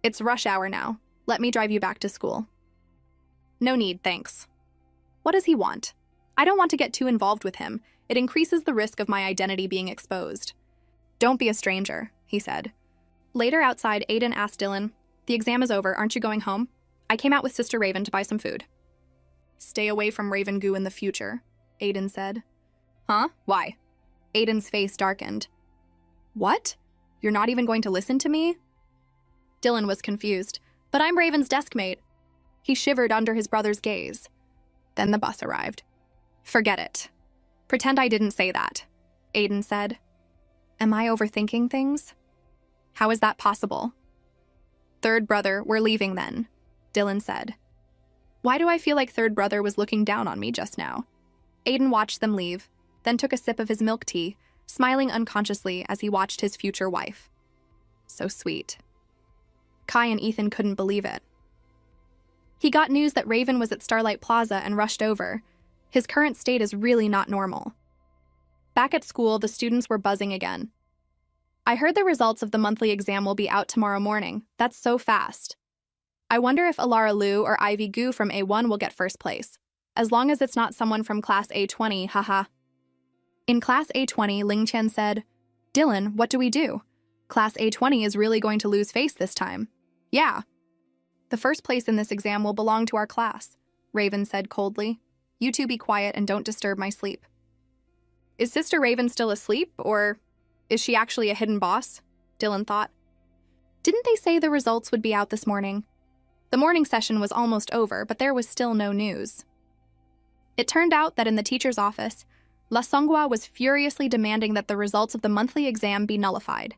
It's rush hour now. Let me drive you back to school. No need, thanks. What does he want? I don't want to get too involved with him. It increases the risk of my identity being exposed. Don't be a stranger, he said. Later outside, Aiden asked Dylan, the exam is over, aren't you going home? I came out with Sister Raven to buy some food. Stay away from Raven Goo in the future, Aiden said. Huh? Why? Aiden's face darkened. What? You're not even going to listen to me? Dylan was confused. But I'm Raven's deskmate. He shivered under his brother's gaze. Then the bus arrived. Forget it. Pretend I didn't say that, Aiden said. Am I overthinking things? How is that possible? Third brother, we're leaving then, Dylan said. Why do I feel like third brother was looking down on me just now? Aiden watched them leave, then took a sip of his milk tea, smiling unconsciously as he watched his future wife. So sweet. Kai and Ethan couldn't believe it. He got news that Raven was at Starlight Plaza and rushed over. His current state is really not normal. Back at school, the students were buzzing again. I heard the results of the monthly exam will be out tomorrow morning. That's so fast. I wonder if Alara Liu or Ivy Gu from A1 will get first place. As long as it's not someone from Class A20, haha. In Class A20, Ling Qian said, Dylan, what do we do? Class A20 is really going to lose face this time. Yeah. The first place in this exam will belong to our class, Raven said coldly. You two be quiet and don't disturb my sleep. Is Sister Raven still asleep, or is she actually a hidden boss? Dylan thought. Didn't they say the results would be out this morning? The morning session was almost over, but there was still no news. It turned out that in the teacher's office, Manhwa was furiously demanding that the results of the monthly exam be nullified,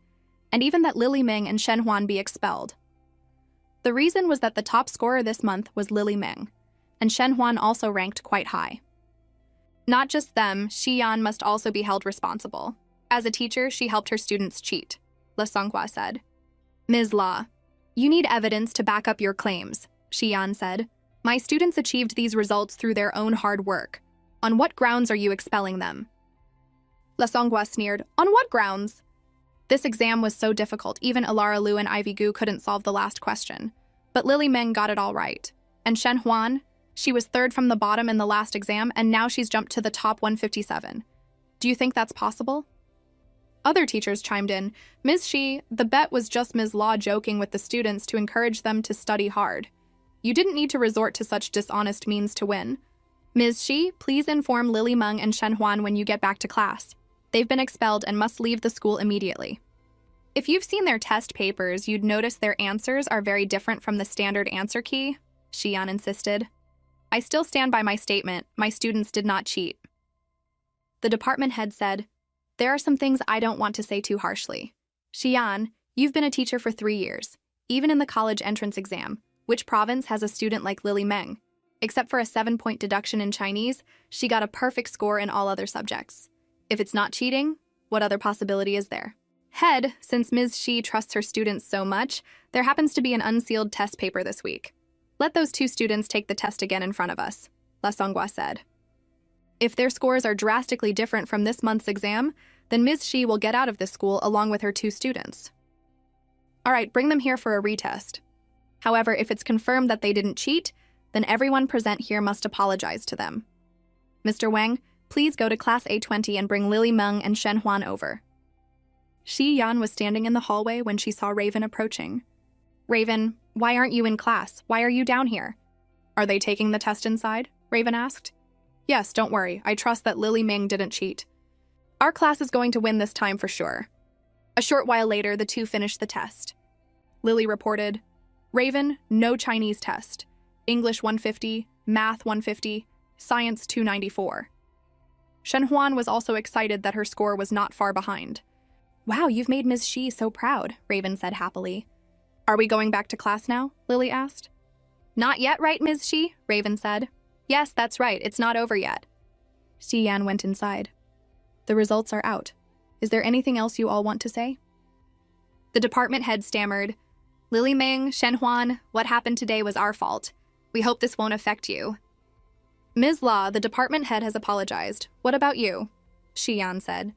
and even that Lily Ming and Shen Huan be expelled. The reason was that the top scorer this month was Lily Meng, and Shen Huan also ranked quite high. Not just them, Shi Yan must also be held responsible. As a teacher, she helped her students cheat, Le Songhua said. Ms. La, you need evidence to back up your claims, Shi Yan said. My students achieved these results through their own hard work. On what grounds are you expelling them? Le Songhua sneered. On what grounds? This exam was so difficult, even Alara Lu and Ivy Gu couldn't solve the last question. But Lily Meng got it all right. And Shen Huan, she was third from the bottom in the last exam, and now she's jumped to the top 157. Do you think that's possible? Other teachers chimed in. Ms. Shi, the bet was just Ms. Law joking with the students to encourage them to study hard. You didn't need to resort to such dishonest means to win. Ms. Shi, please inform Lily Meng and Shen Huan when you get back to class. They've been expelled and must leave the school immediately. If you've seen their test papers, you'd notice their answers are very different from the standard answer key, Shi Yan insisted. I still stand by my statement. My students did not cheat. The department head said, there are some things I don't want to say too harshly. Shi Yan, you've been a teacher for 3 years. Even in the college entrance exam, which province has a student like Lily Meng? Except for a 7-point deduction in Chinese, she got a perfect score in all other subjects. If it's not cheating, what other possibility is there? Head, since Ms. Shi trusts her students so much, there happens to be an unsealed test paper this week. Let those 2 students take the test again in front of us, La Songhua said. If their scores are drastically different from this month's exam, then Ms. Shi will get out of this school along with her 2 students. All right, bring them here for a retest. However, if it's confirmed that they didn't cheat, then everyone present here must apologize to them. Mr. Wang, please go to Class A20 and bring Lily Meng and Shen Huan over. Shi Yan was standing in the hallway when she saw Raven approaching. Raven, why aren't you in class? Why are you down here? Are they taking the test inside? Raven asked. Yes, don't worry. I trust that Lily Meng didn't cheat. Our class is going to win this time for sure. A short while later, the 2 finished the test. Lily reported, Raven, no Chinese test. English 150, Math 150, Science 294. Shen Huan was also excited that her score was not far behind. Wow, you've made Ms. Shi so proud, Raven said happily. Are we going back to class now? Lily asked. Not yet, right, Ms. Shi? Raven said. Yes, that's right. It's not over yet. Shi Yan went inside. The results are out. Is there anything else you all want to say? The department head stammered. Lily Meng, Shen Huan, what happened today was our fault. We hope this won't affect you. Ms. La, the department head has apologized. What about you? Shi Yan said.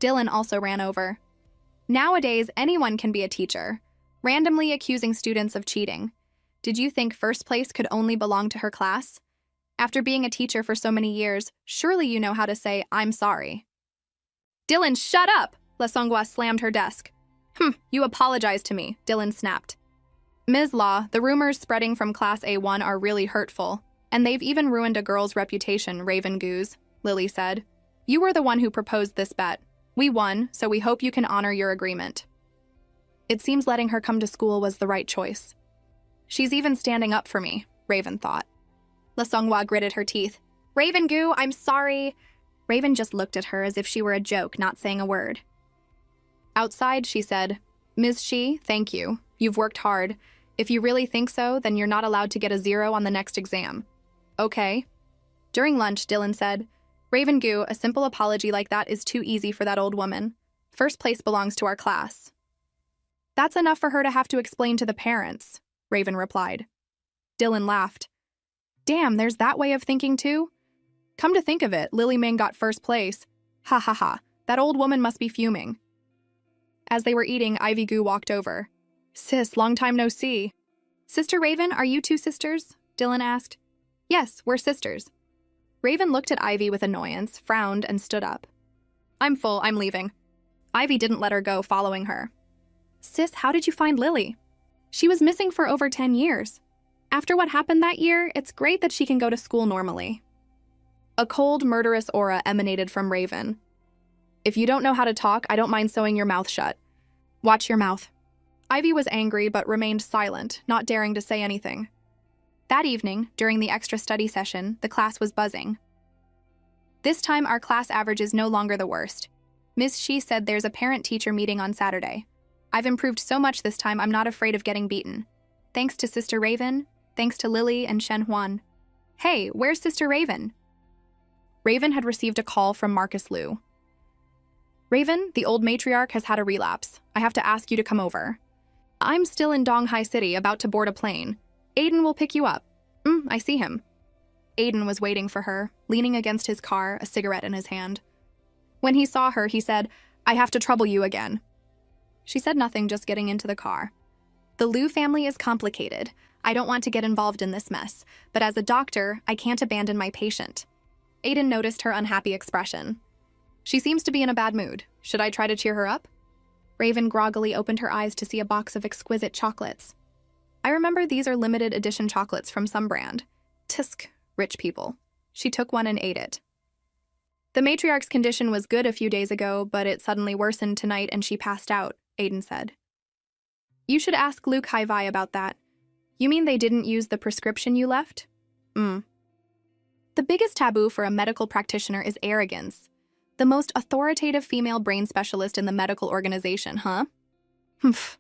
Dylan also ran over. Nowadays, anyone can be a teacher, randomly accusing students of cheating. Did you think first place could only belong to her class? After being a teacher for so many years, surely you know how to say, I'm sorry. Dylan, shut up! Le Songhua slammed her desk. You apologize to me, Dylan snapped. Ms. Law, the rumors spreading from Class A1 are really hurtful, and they've even ruined a girl's reputation, Raven Goose, Lily said. You were the one who proposed this bet. We won, so we hope you can honor your agreement. It seems letting her come to school was the right choice. She's even standing up for me, Raven thought. Le Songhua gritted her teeth. Raven Gu, I'm sorry. Raven just looked at her as if she were a joke, not saying a word. Outside, she said, Ms. Shi, thank you. You've worked hard. If you really think so, then you're not allowed to get a 0 on the next exam. Okay. During lunch, Dylan said, Raven Gu, a simple apology like that is too easy for that old woman. First place belongs to our class. That's enough for her to have to explain to the parents, Raven replied. Dylan laughed. Damn, there's that way of thinking too? Come to think of it, Lily Meng got first place. Ha ha ha, that old woman must be fuming. As they were eating, Ivy Gu walked over. Sis, long time no see. Sister Raven, are you 2 sisters? Dylan asked. Yes, we're sisters. Raven looked at Ivy with annoyance, frowned, and stood up. I'm full, I'm leaving. Ivy didn't let her go, following her. Sis, how did you find Lily? She was missing for over 10 years. After what happened that year, it's great that she can go to school normally. A cold, murderous aura emanated from Raven. If you don't know how to talk, I don't mind sewing your mouth shut. Watch your mouth. Ivy was angry but remained silent, not daring to say anything. That evening, during the extra study session, the class was buzzing. This time, our class average is no longer the worst. Ms. Shi said there's a parent-teacher meeting on Saturday. I've improved so much this time, I'm not afraid of getting beaten. Thanks to Sister Raven. Thanks to Lily and Shen Huan. Hey, where's Sister Raven? Raven had received a call from Marcus Liu. Raven, the old matriarch has had a relapse. I have to ask you to come over. I'm still in Donghai City, about to board a plane. Aiden will pick you up. I see him. Aiden was waiting for her, leaning against his car, a cigarette in his hand. When he saw her, he said, I have to trouble you again. She said nothing, just getting into the car. The Liu family is complicated. I don't want to get involved in this mess, but as a doctor, I can't abandon my patient. Aiden noticed her unhappy expression. She seems to be in a bad mood. Should I try to cheer her up? Raven groggily opened her eyes to see a box of exquisite chocolates. I remember these are limited edition chocolates from some brand. Tisk, rich people. She took one and ate it. The matriarch's condition was good a few days ago, but it suddenly worsened tonight and she passed out, Aiden said. You should ask Luke Hai-Vai about that. You mean they didn't use the prescription you left? The biggest taboo for a medical practitioner is arrogance. The most authoritative female brain specialist in the medical organization, huh? Humph.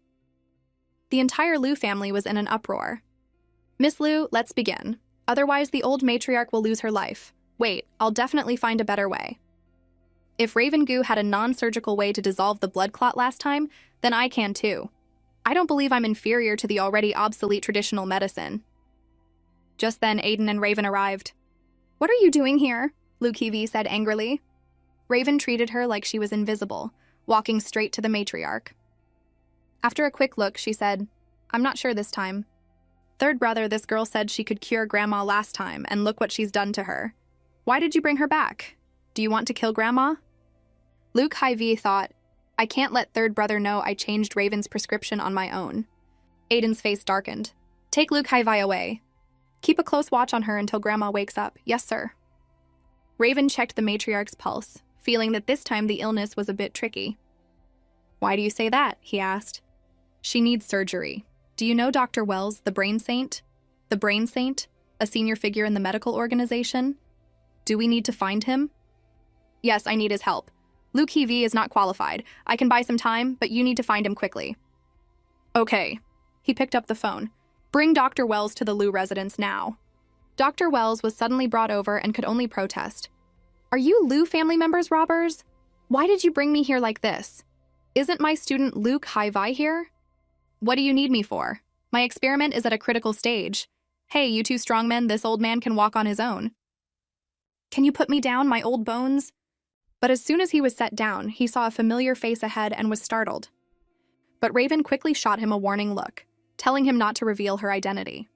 The entire Liu family was in an uproar. Miss Liu, let's begin. Otherwise, the old matriarch will lose her life. Wait, I'll definitely find a better way. If Raven Gu had a non-surgical way to dissolve the blood clot last time, then I can too. I don't believe I'm inferior to the already obsolete traditional medicine. Just then, Aiden and Raven arrived. What are you doing here? Luke Hai-Vai said angrily. Raven treated her like she was invisible, walking straight to the matriarch. After a quick look, she said, I'm not sure this time. Third brother, this girl said she could cure Grandma last time, and look what she's done to her. Why did you bring her back? Do you want to kill Grandma? Luke Hai-Vai thought, I can't let third brother know I changed Raven's prescription on my own. Aiden's face darkened. Take Luke Hai-Vai away. Keep a close watch on her until Grandma wakes up. Yes, sir. Raven checked the matriarch's pulse, feeling that this time the illness was a bit tricky. Why do you say that? He asked. She needs surgery. Do you know Dr. Wells, the brain saint? The brain saint? A senior figure in the medical organization? Do we need to find him? Yes, I need his help. Luke Hai-Vai is not qualified. I can buy some time, but you need to find him quickly. Okay. He picked up the phone. Bring Dr. Wells to the Liu residence now. Dr. Wells was suddenly brought over and could only protest. Are you Liu family members robbers? Why did you bring me here like this? Isn't my student Luke Hai-Vai here? What do you need me for? My experiment is at a critical stage. Hey, you two strongmen, this old man can walk on his own. Can you put me down, my old bones? But as soon as he was set down, he saw a familiar face ahead and was startled. But Raven quickly shot him a warning look, telling him not to reveal her identity.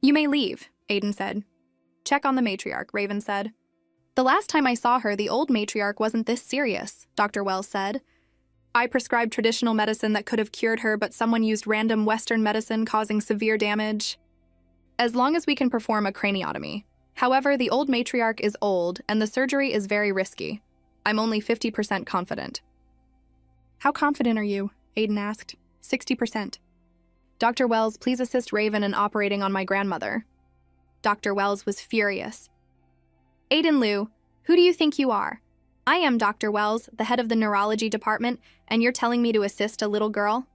You may leave, Aiden said. Check on the matriarch, Raven said. The last time I saw her, the old matriarch wasn't this serious, Dr. Wells said. I prescribed traditional medicine that could have cured her, but someone used random Western medicine causing severe damage. As long as we can perform a craniotomy. However, the old matriarch is old, and the surgery is very risky. I'm only 50% confident. How confident are you? Aiden asked. 60%. Dr. Wells, please assist Raven in operating on my grandmother. Dr. Wells was furious. Aiden Liu, who do you think you are? I am Dr. Wells, the head of the neurology department, and you're telling me to assist a little girl?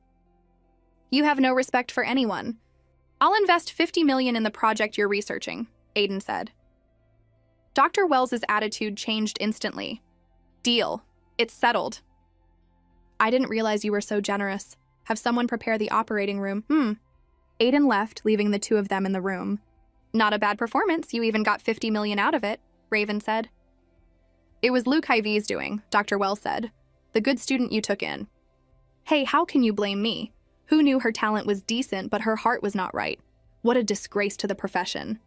You have no respect for anyone. I'll invest $50 million in the project you're researching, Aiden said. Dr. Wells's attitude changed instantly. Deal. It's settled. I didn't realize you were so generous. Have someone prepare the operating room. Aiden left, leaving the two of them in the room. Not a bad performance. You even got $50 million out of it, Raven said. It was Luke Hai-Vai's doing, Dr. Wells said. The good student you took in. Hey, how can you blame me? Who knew her talent was decent, but her heart was not right? What a disgrace to the profession.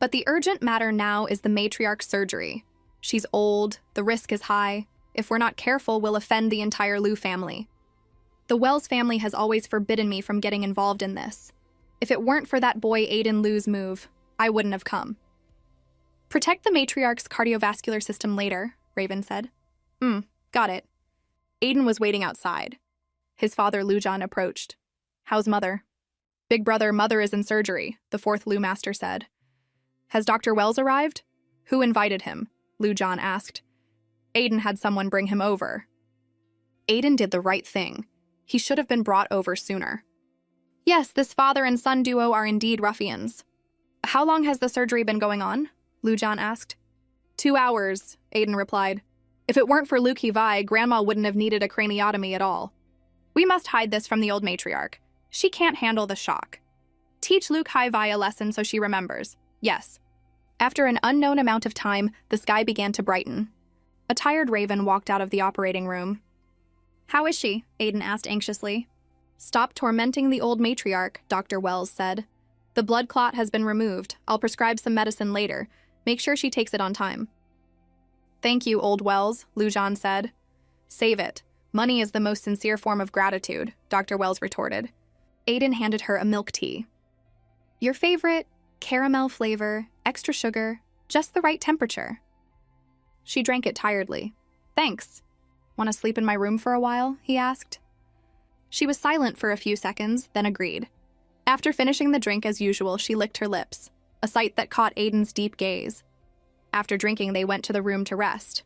But the urgent matter now is the matriarch's surgery. She's old, the risk is high. If we're not careful, we'll offend the entire Liu family. The Wells family has always forbidden me from getting involved in this. If it weren't for that boy Aiden Liu's move, I wouldn't have come. Protect the matriarch's cardiovascular system later, Raven said. Got it. Aiden was waiting outside. His father Liu Zhan approached. How's mother? Big brother, mother is in surgery, the fourth Liu master said. Has Dr. Wells arrived? Who invited him? Liu Zhan asked. Aiden had someone bring him over. Aiden did the right thing. He should have been brought over sooner. Yes, this father and son duo are indeed ruffians. How long has the surgery been going on? Lujan asked. 2 hours, Aiden replied. If it weren't for Luke Hivai, Grandma wouldn't have needed a craniotomy at all. We must hide this from the old matriarch. She can't handle the shock. Teach Luke Hivai a lesson so she remembers. Yes. After an unknown amount of time, the sky began to brighten. A tired Raven walked out of the operating room. How is she? Aiden asked anxiously. Stop tormenting the old matriarch, Dr. Wells said. The blood clot has been removed. I'll prescribe some medicine later. Make sure she takes it on time. Thank you, old Wells, Lujan said. Save it. Money is the most sincere form of gratitude, Dr. Wells retorted. Aiden handed her a milk tea. Your favorite? Caramel flavor, extra sugar, just the right temperature. She drank it tiredly. Thanks. Want to sleep in my room for a while? He asked. She was silent for a few seconds, then agreed. After finishing the drink as usual, she licked her lips, a sight that caught Aiden's deep gaze. After drinking, they went to the room to rest.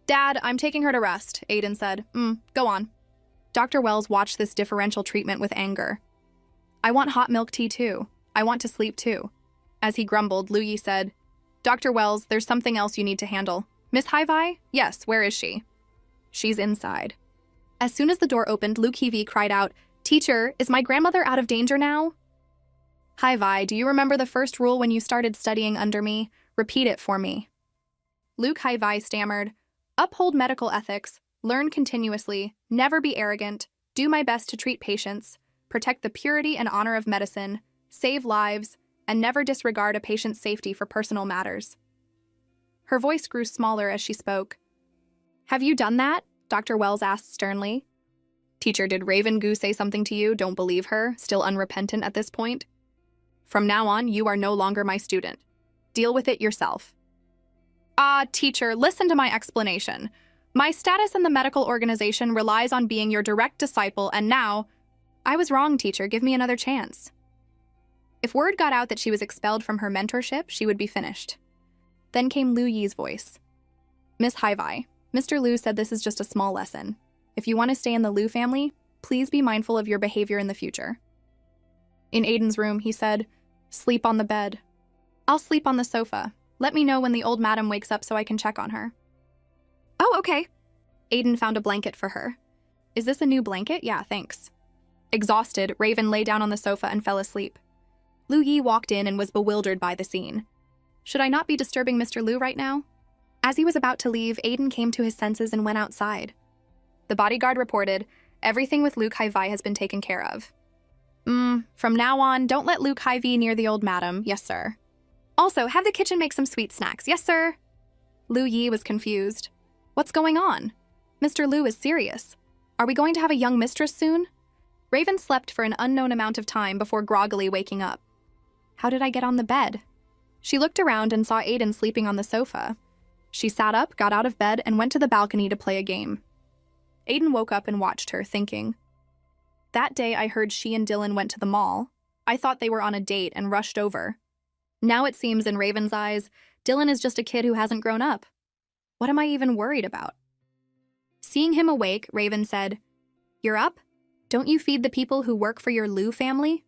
Dad, I'm taking her to rest, Aiden said. Go on. Dr. Wells watched this differential treatment with anger. I want hot milk tea too. I want to sleep too. As he grumbled, Lu Yi said, Dr. Wells, there's something else you need to handle. Miss Hivai? Yes, where is she? She's inside. As soon as the door opened, Luke Heavey cried out, Teacher, is my grandmother out of danger now? Hivai, do you remember the first rule when you started studying under me? Repeat it for me. Luke Hivai stammered, Uphold medical ethics, learn continuously, never be arrogant, do my best to treat patients, protect the purity and honor of medicine, save lives, and never disregard a patient's safety for personal matters. Her voice grew smaller as she spoke. Have you done that? Dr. Wells asked sternly. Teacher, did Raven Goo say something to you? Don't believe her, still unrepentant at this point. From now on, you are no longer my student. Deal with it yourself. Teacher, listen to my explanation. My status in the medical organization relies on being your direct disciple, and now... I was wrong, teacher. Give me another chance. If word got out that she was expelled from her mentorship, she would be finished. Then came Lu Yi's voice. Miss Hivai, Mr. Lu said this is just a small lesson. If you want to stay in the Lu family, please be mindful of your behavior in the future. In Aiden's room, he said, Sleep on the bed. I'll sleep on the sofa. Let me know when the old madam wakes up so I can check on her. Oh, okay. Aiden found a blanket for her. Is this a new blanket? Yeah, thanks. Exhausted, Raven lay down on the sofa and fell asleep. Lu Yi walked in and was bewildered by the scene. Should I not be disturbing Mr. Lu right now? As he was about to leave, Aiden came to his senses and went outside. The bodyguard reported, everything with Luke Hivai has been taken care of. From now on, don't let Luke Hivai near the old madam. Yes, sir. Also, have the kitchen make some sweet snacks. Yes, sir. Lu Yi was confused. What's going on? Mr. Lu is serious. Are we going to have a young mistress soon? Raven slept for an unknown amount of time before groggily waking up. How did I get on the bed? She looked around and saw Aiden sleeping on the sofa. She sat up, got out of bed, and went to the balcony to play a game. Aiden woke up and watched her, thinking. That day I heard she and Dylan went to the mall. I thought they were on a date and rushed over. Now it seems in Raven's eyes, Dylan is just a kid who hasn't grown up. What am I even worried about? Seeing him awake, Raven said, You're up? Don't you feed the people who work for your Lu family?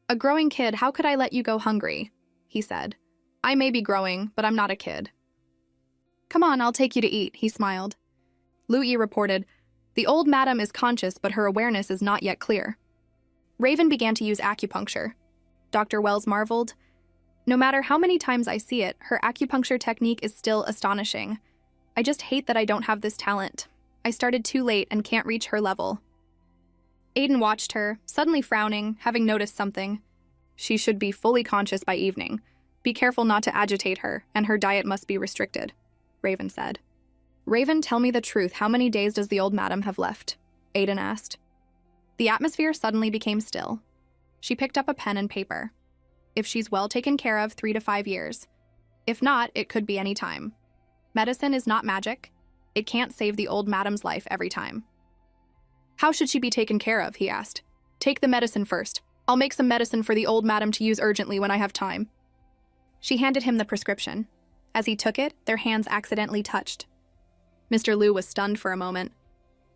A growing kid, how could I let you go hungry? He said. I may be growing, but I'm not a kid. Come on, I'll take you to eat, he smiled. Lu Yi reported, The old madam is conscious, but her awareness is not yet clear. Raven began to use acupuncture. Dr. Wells marveled. No matter how many times I see it, her acupuncture technique is still astonishing. I just hate that I don't have this talent. I started too late and can't reach her level. Aiden watched her, suddenly frowning, having noticed something. She should be fully conscious by evening. Be careful not to agitate her, and her diet must be restricted, Raven said. Raven, tell me the truth. How many days does the old madam have left? Aiden asked. The atmosphere suddenly became still. She picked up a pen and paper. If she's well taken care of, 3 to 5 years. If not, it could be any time. Medicine is not magic. It can't save the old madam's life every time. How should she be taken care of? He asked. Take the medicine first. I'll make some medicine for the old madam to use urgently when I have time. She handed him the prescription. As he took it, their hands accidentally touched. Mr. Lu was stunned for a moment.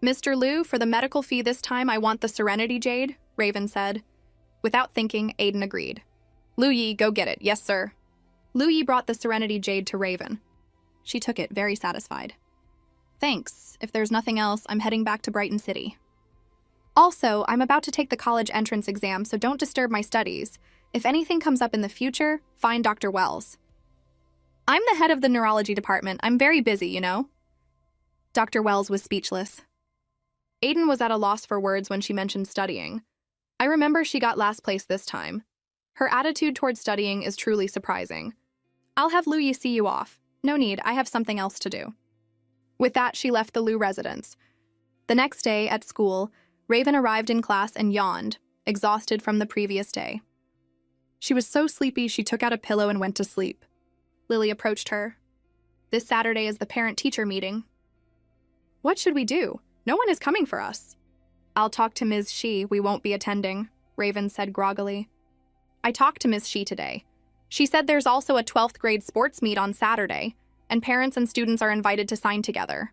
Mr. Lu, for the medical fee this time, I want the Serenity Jade, Raven said. Without thinking, Aiden agreed. Lu Yi, go get it. Yes, sir. Lu Yi brought the Serenity Jade to Raven. She took it, very satisfied. Thanks. If there's nothing else, I'm heading back to Brighton City. Also, I'm about to take the college entrance exam, so don't disturb my studies. If anything comes up in the future, find Dr. Wells. I'm the head of the neurology department. I'm very busy, you know? Dr. Wells was speechless. Aiden was at a loss for words when she mentioned studying. I remember she got last place this time. Her attitude toward studying is truly surprising. I'll have Lu Yi see you off. No need, I have something else to do. With that, she left the Lu residence. The next day, at school, Raven arrived in class and yawned, exhausted from the previous day. She was so sleepy she took out a pillow and went to sleep. Lily approached her. This Saturday is the parent-teacher meeting. What should we do? No one is coming for us. I'll talk to Ms. Shi. We won't be attending, Raven said groggily. I talked to Ms. Shi today. She said there's also a 12th grade sports meet on Saturday, and parents and students are invited to sign together.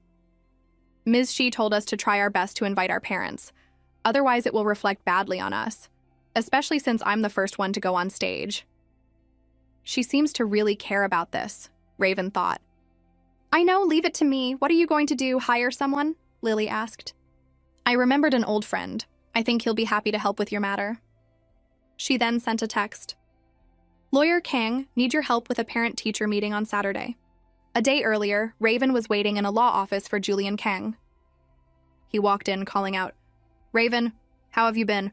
Ms. Shi told us to try our best to invite our parents. Otherwise, it will reflect badly on us, especially since I'm the first one to go on stage. She seems to really care about this, Raven thought. I know, leave it to me. What are you going to do, hire someone? Lily asked. I remembered an old friend. I think he'll be happy to help with your matter. She then sent a text. Lawyer Kang, need your help with a parent-teacher meeting on Saturday. A day earlier, Raven was waiting in a law office for Julian Kang. He walked in, calling out, Raven, how have you been?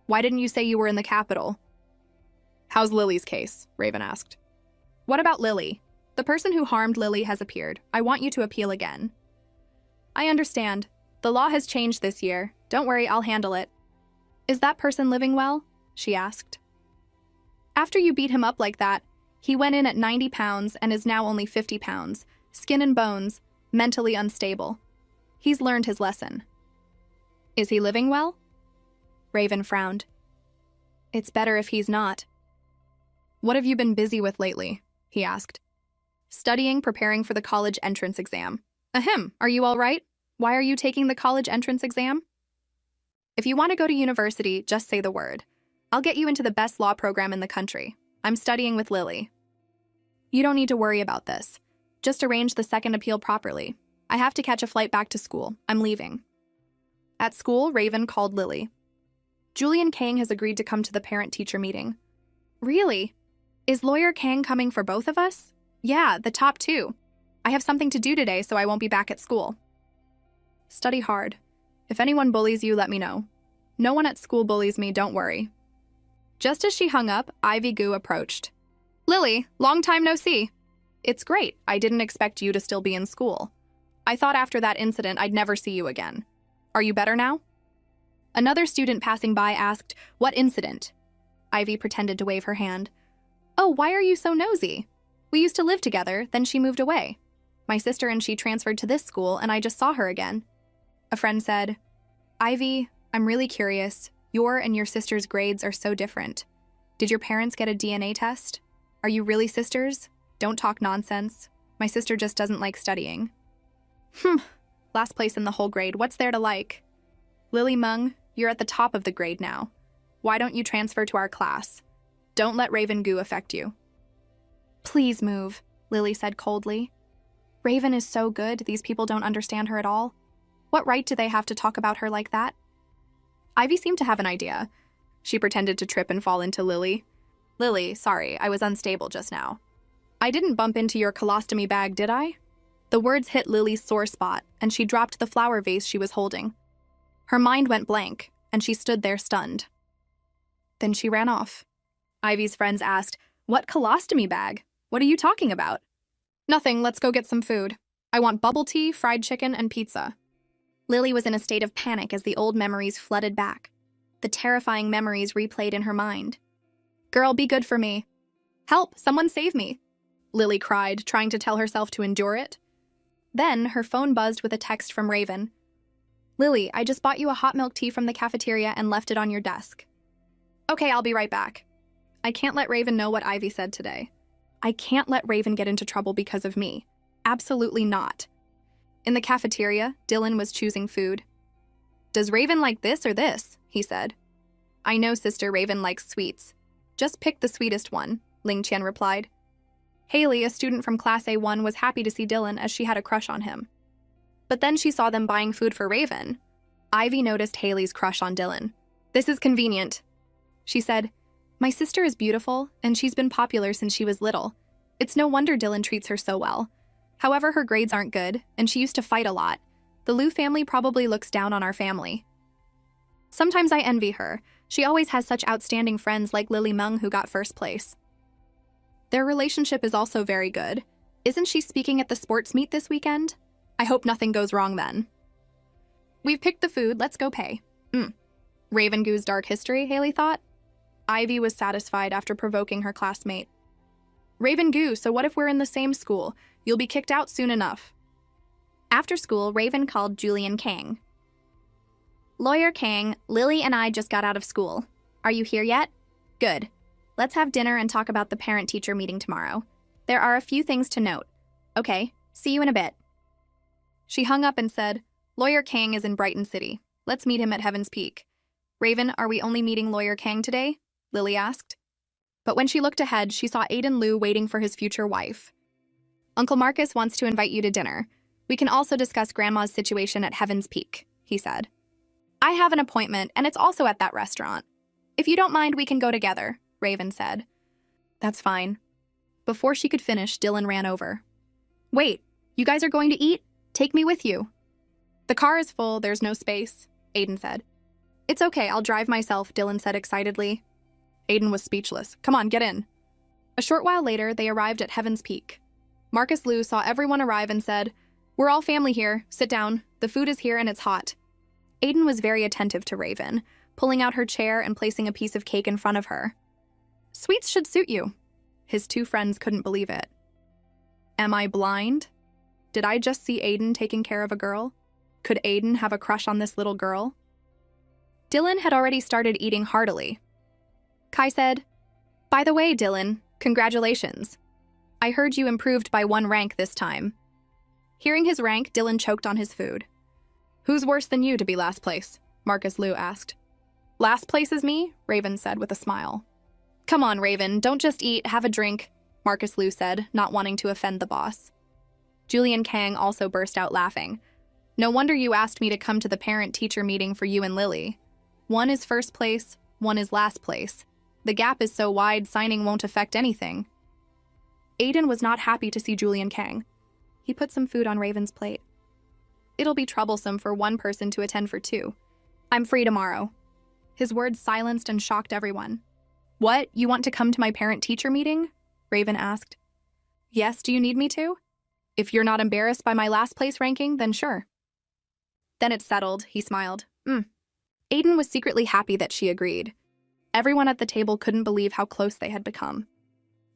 Why didn't you say you were in the capital? How's Lily's case? Raven asked. What about Lily? The person who harmed Lily has appeared. I want you to appeal again. I understand. The law has changed this year. Don't worry, I'll handle it. Is that person living well? She asked. After you beat him up like that, he went in at 90 pounds and is now only 50 pounds, skin and bones, mentally unstable. He's learned his lesson. Is he living well? Raven frowned. It's better if he's not. What have you been busy with lately? He asked. Studying, preparing for the college entrance exam. Ahem, are you all right? Why are you taking the college entrance exam? If you want to go to university, just say the word. I'll get you into the best law program in the country. I'm studying with Lily. You don't need to worry about this. Just arrange the second appeal properly. I have to catch a flight back to school. I'm leaving. At school, Raven called Lily. Julian Kang has agreed to come to the parent-teacher meeting. Really? Is Lawyer Kang coming for both of us? Yeah, the top two. I have something to do today, so I won't be back at school. Study hard. If anyone bullies you, let me know. No one at school bullies me, don't worry. Just as she hung up, Ivy Gu approached. Lily, long time no see. It's great. I didn't expect you to still be in school. I thought after that incident I'd never see you again. Are you better now? Another student passing by asked, What incident? Ivy pretended to wave her hand. Oh, why are you so nosy? We used to live together, then she moved away. My sister and she transferred to this school, and I just saw her again. A friend said, Ivy, I'm really curious. Your and your sister's grades are so different. Did your parents get a DNA test? Are you really sisters? Don't talk nonsense. My sister just doesn't like studying. Last place in the whole grade. What's there to like? Lily Meng, you're at the top of the grade now. Why don't you transfer to our class? Don't let Raven Gu affect you. Please move, Lily said coldly. Raven is so good, these people don't understand her at all. What right do they have to talk about her like that? Ivy seemed to have an idea. She pretended to trip and fall into Lily. Lily, sorry, I was unstable just now. I didn't bump into your colostomy bag, did I? The words hit Lily's sore spot, and she dropped the flower vase she was holding. Her mind went blank, and she stood there stunned. Then she ran off. Ivy's friends asked, What colostomy bag? What are you talking about? Nothing, let's go get some food. I want bubble tea, fried chicken, and pizza. Lily was in a state of panic as the old memories flooded back. The terrifying memories replayed in her mind. Girl, be good for me. Help, someone save me. Lily cried, trying to tell herself to endure it. Then, her phone buzzed with a text from Raven. Lily, I just bought you a hot milk tea from the cafeteria and left it on your desk. Okay, I'll be right back. I can't let Raven know what Ivy said today. I can't let Raven get into trouble because of me. Absolutely not. In the cafeteria, Dylan was choosing food. Does Raven like this or this? He said. I know Sister Raven likes sweets. Just pick the sweetest one, Ling Qian replied. Haley, a student from Class A1, was happy to see Dylan as she had a crush on him. But then she saw them buying food for Raven. Ivy noticed Haley's crush on Dylan. This is convenient, she said. My sister is beautiful, and she's been popular since she was little. It's no wonder Dylan treats her so well. However, her grades aren't good, and she used to fight a lot. The Liu family probably looks down on our family. Sometimes I envy her. She always has such outstanding friends like Lily Meng, who got first place. Their relationship is also very good. Isn't she speaking at the sports meet this weekend? I hope nothing goes wrong then. We've picked the food, let's go pay. Raven Goo's dark history, Haley thought. Ivy was satisfied after provoking her classmate. Raven Goo, so what if we're in the same school? You'll be kicked out soon enough. After school, Raven called Julian Kang. Lawyer Kang, Lily and I just got out of school. Are you here yet? Good. Let's have dinner and talk about the parent-teacher meeting tomorrow. There are a few things to note. Okay, see you in a bit. She hung up and said, Lawyer Kang is in Brighton City. Let's meet him at Heaven's Peak. Raven, are we only meeting Lawyer Kang today? Lily asked. But when she looked ahead, she saw Aiden Liu waiting for his future wife. Uncle Marcus wants to invite you to dinner. We can also discuss Grandma's situation at Heaven's Peak, he said. I have an appointment, and it's also at that restaurant. If you don't mind, we can go together, Raven said. That's fine. Before she could finish, Dylan ran over. Wait, you guys are going to eat? Take me with you. The car is full, there's no space, Aiden said. It's okay, I'll drive myself, Dylan said excitedly. Aiden was speechless. Come on, get in. A short while later, they arrived at Heaven's Peak. Marcus Liu saw everyone arrive and said, We're all family here. Sit down. The food is here and it's hot. Aiden was very attentive to Raven, pulling out her chair and placing a piece of cake in front of her. Sweets should suit you. His two friends couldn't believe it. Am I blind? Did I just see Aiden taking care of a girl? Could Aiden have a crush on this little girl? Dylan had already started eating heartily. Kai said, By the way, Dylan, congratulations. I heard you improved by 1 rank this time. Hearing his rank, Dylan choked on his food. Who's worse than you to be last place? Marcus Liu asked. Last place is me? Raven said with a smile. Come on, Raven, don't just eat, have a drink, Marcus Liu said, not wanting to offend the boss. Julian Kang also burst out laughing. No wonder you asked me to come to the parent-teacher meeting for you and Lily. One is first place, one is last place. The gap is so wide, signing won't affect anything. Aiden was not happy to see Julian Kang. He put some food on Raven's plate. It'll be troublesome for one person to attend for 2. I'm free tomorrow. His words silenced and shocked everyone. What, you want to come to my parent-teacher meeting? Raven asked. Yes, do you need me to? If you're not embarrassed by my last place ranking, then sure. Then it's settled, he smiled. Aiden was secretly happy that she agreed. Everyone at the table couldn't believe how close they had become.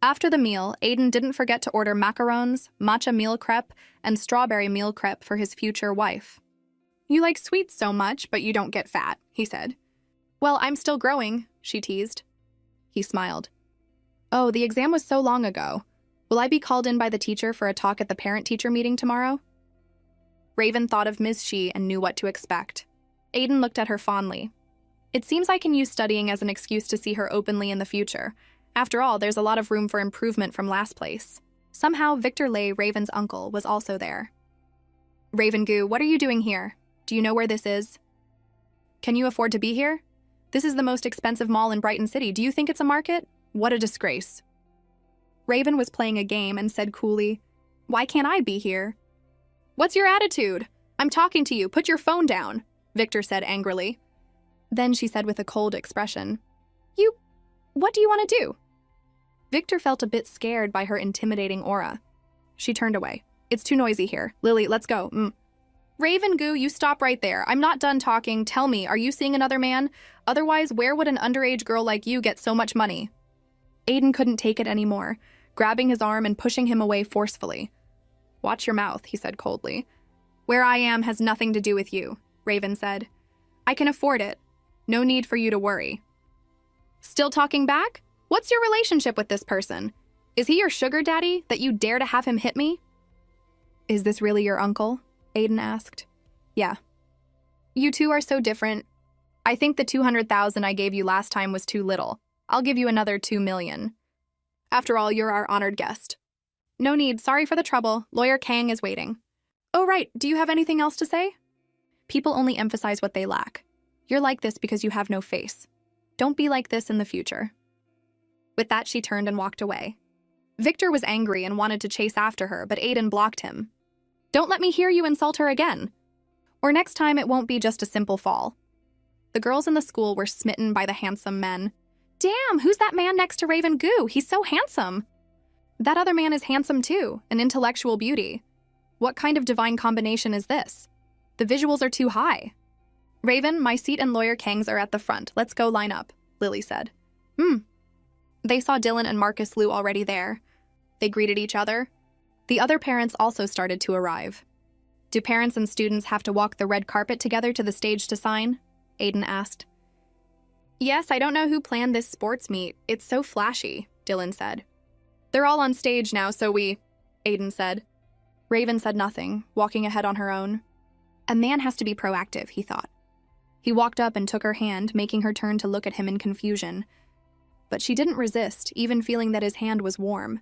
After the meal, Aiden didn't forget to order macarons, matcha meal crepe, and strawberry meal crepe for his future wife. You like sweets so much, but you don't get fat, he said. Well, I'm still growing, she teased. He smiled. Oh, the exam was so long ago. Will I be called in by the teacher for a talk at the parent-teacher meeting tomorrow? Raven thought of Ms. Shi and knew what to expect. Aiden looked at her fondly. It seems I can use studying as an excuse to see her openly in the future. After all, there's a lot of room for improvement from last place. Somehow, Victor Lei, Raven's uncle, was also there. Raven Goo, what are you doing here? Do you know where this is? Can you afford to be here? This is the most expensive mall in Brighton City. Do you think it's a market? What a disgrace. Raven was playing a game and said coolly, Why can't I be here? What's your attitude? I'm talking to you. Put your phone down, Victor said angrily. Then she said with a cold expression, What do you want to do? Victor felt a bit scared by her intimidating aura. She turned away. It's too noisy here. Lily, let's go. Raven Goo, you stop right there. I'm not done talking. Tell me, are you seeing another man? Otherwise, where would an underage girl like you get so much money? Aiden couldn't take it anymore, grabbing his arm and pushing him away forcefully. Watch your mouth, he said coldly. Where I am has nothing to do with you, Raven said. I can afford it. No need for you to worry. Still talking back? What's your relationship with this person? Is he your sugar daddy that you dare to have him hit me? Is this really your uncle? Aiden asked. Yeah. You two are so different. I think the 200,000 I gave you last time was too little. I'll give you another 2 million. After all, you're our honored guest. No need, sorry for the trouble. Lawyer Kang is waiting. Oh, right, do you have anything else to say? People only emphasize what they lack. You're like this because you have no face. Don't be like this in the future. With that, she turned and walked away. Victor was angry and wanted to chase after her, but Aiden blocked him. Don't let me hear you insult her again. Or next time it won't be just a simple fall. The girls in the school were smitten by the handsome men. Damn, who's that man next to Raven Goo? He's so handsome. That other man is handsome too, an intellectual beauty. What kind of divine combination is this? The visuals are too high. Raven, my seat and Lawyer Kang's are at the front. Let's go line up, Lily said. They saw Dylan and Marcus Liu already there. They greeted each other. The other parents also started to arrive. Do parents and students have to walk the red carpet together to the stage to sign? Aiden asked. Yes, I don't know who planned this sports meet. It's so flashy, Dylan said. They're all on stage now, so Aiden said. Raven said nothing, walking ahead on her own. A man has to be proactive, he thought. He walked up and took her hand, making her turn to look at him in confusion. But she didn't resist, even feeling that his hand was warm.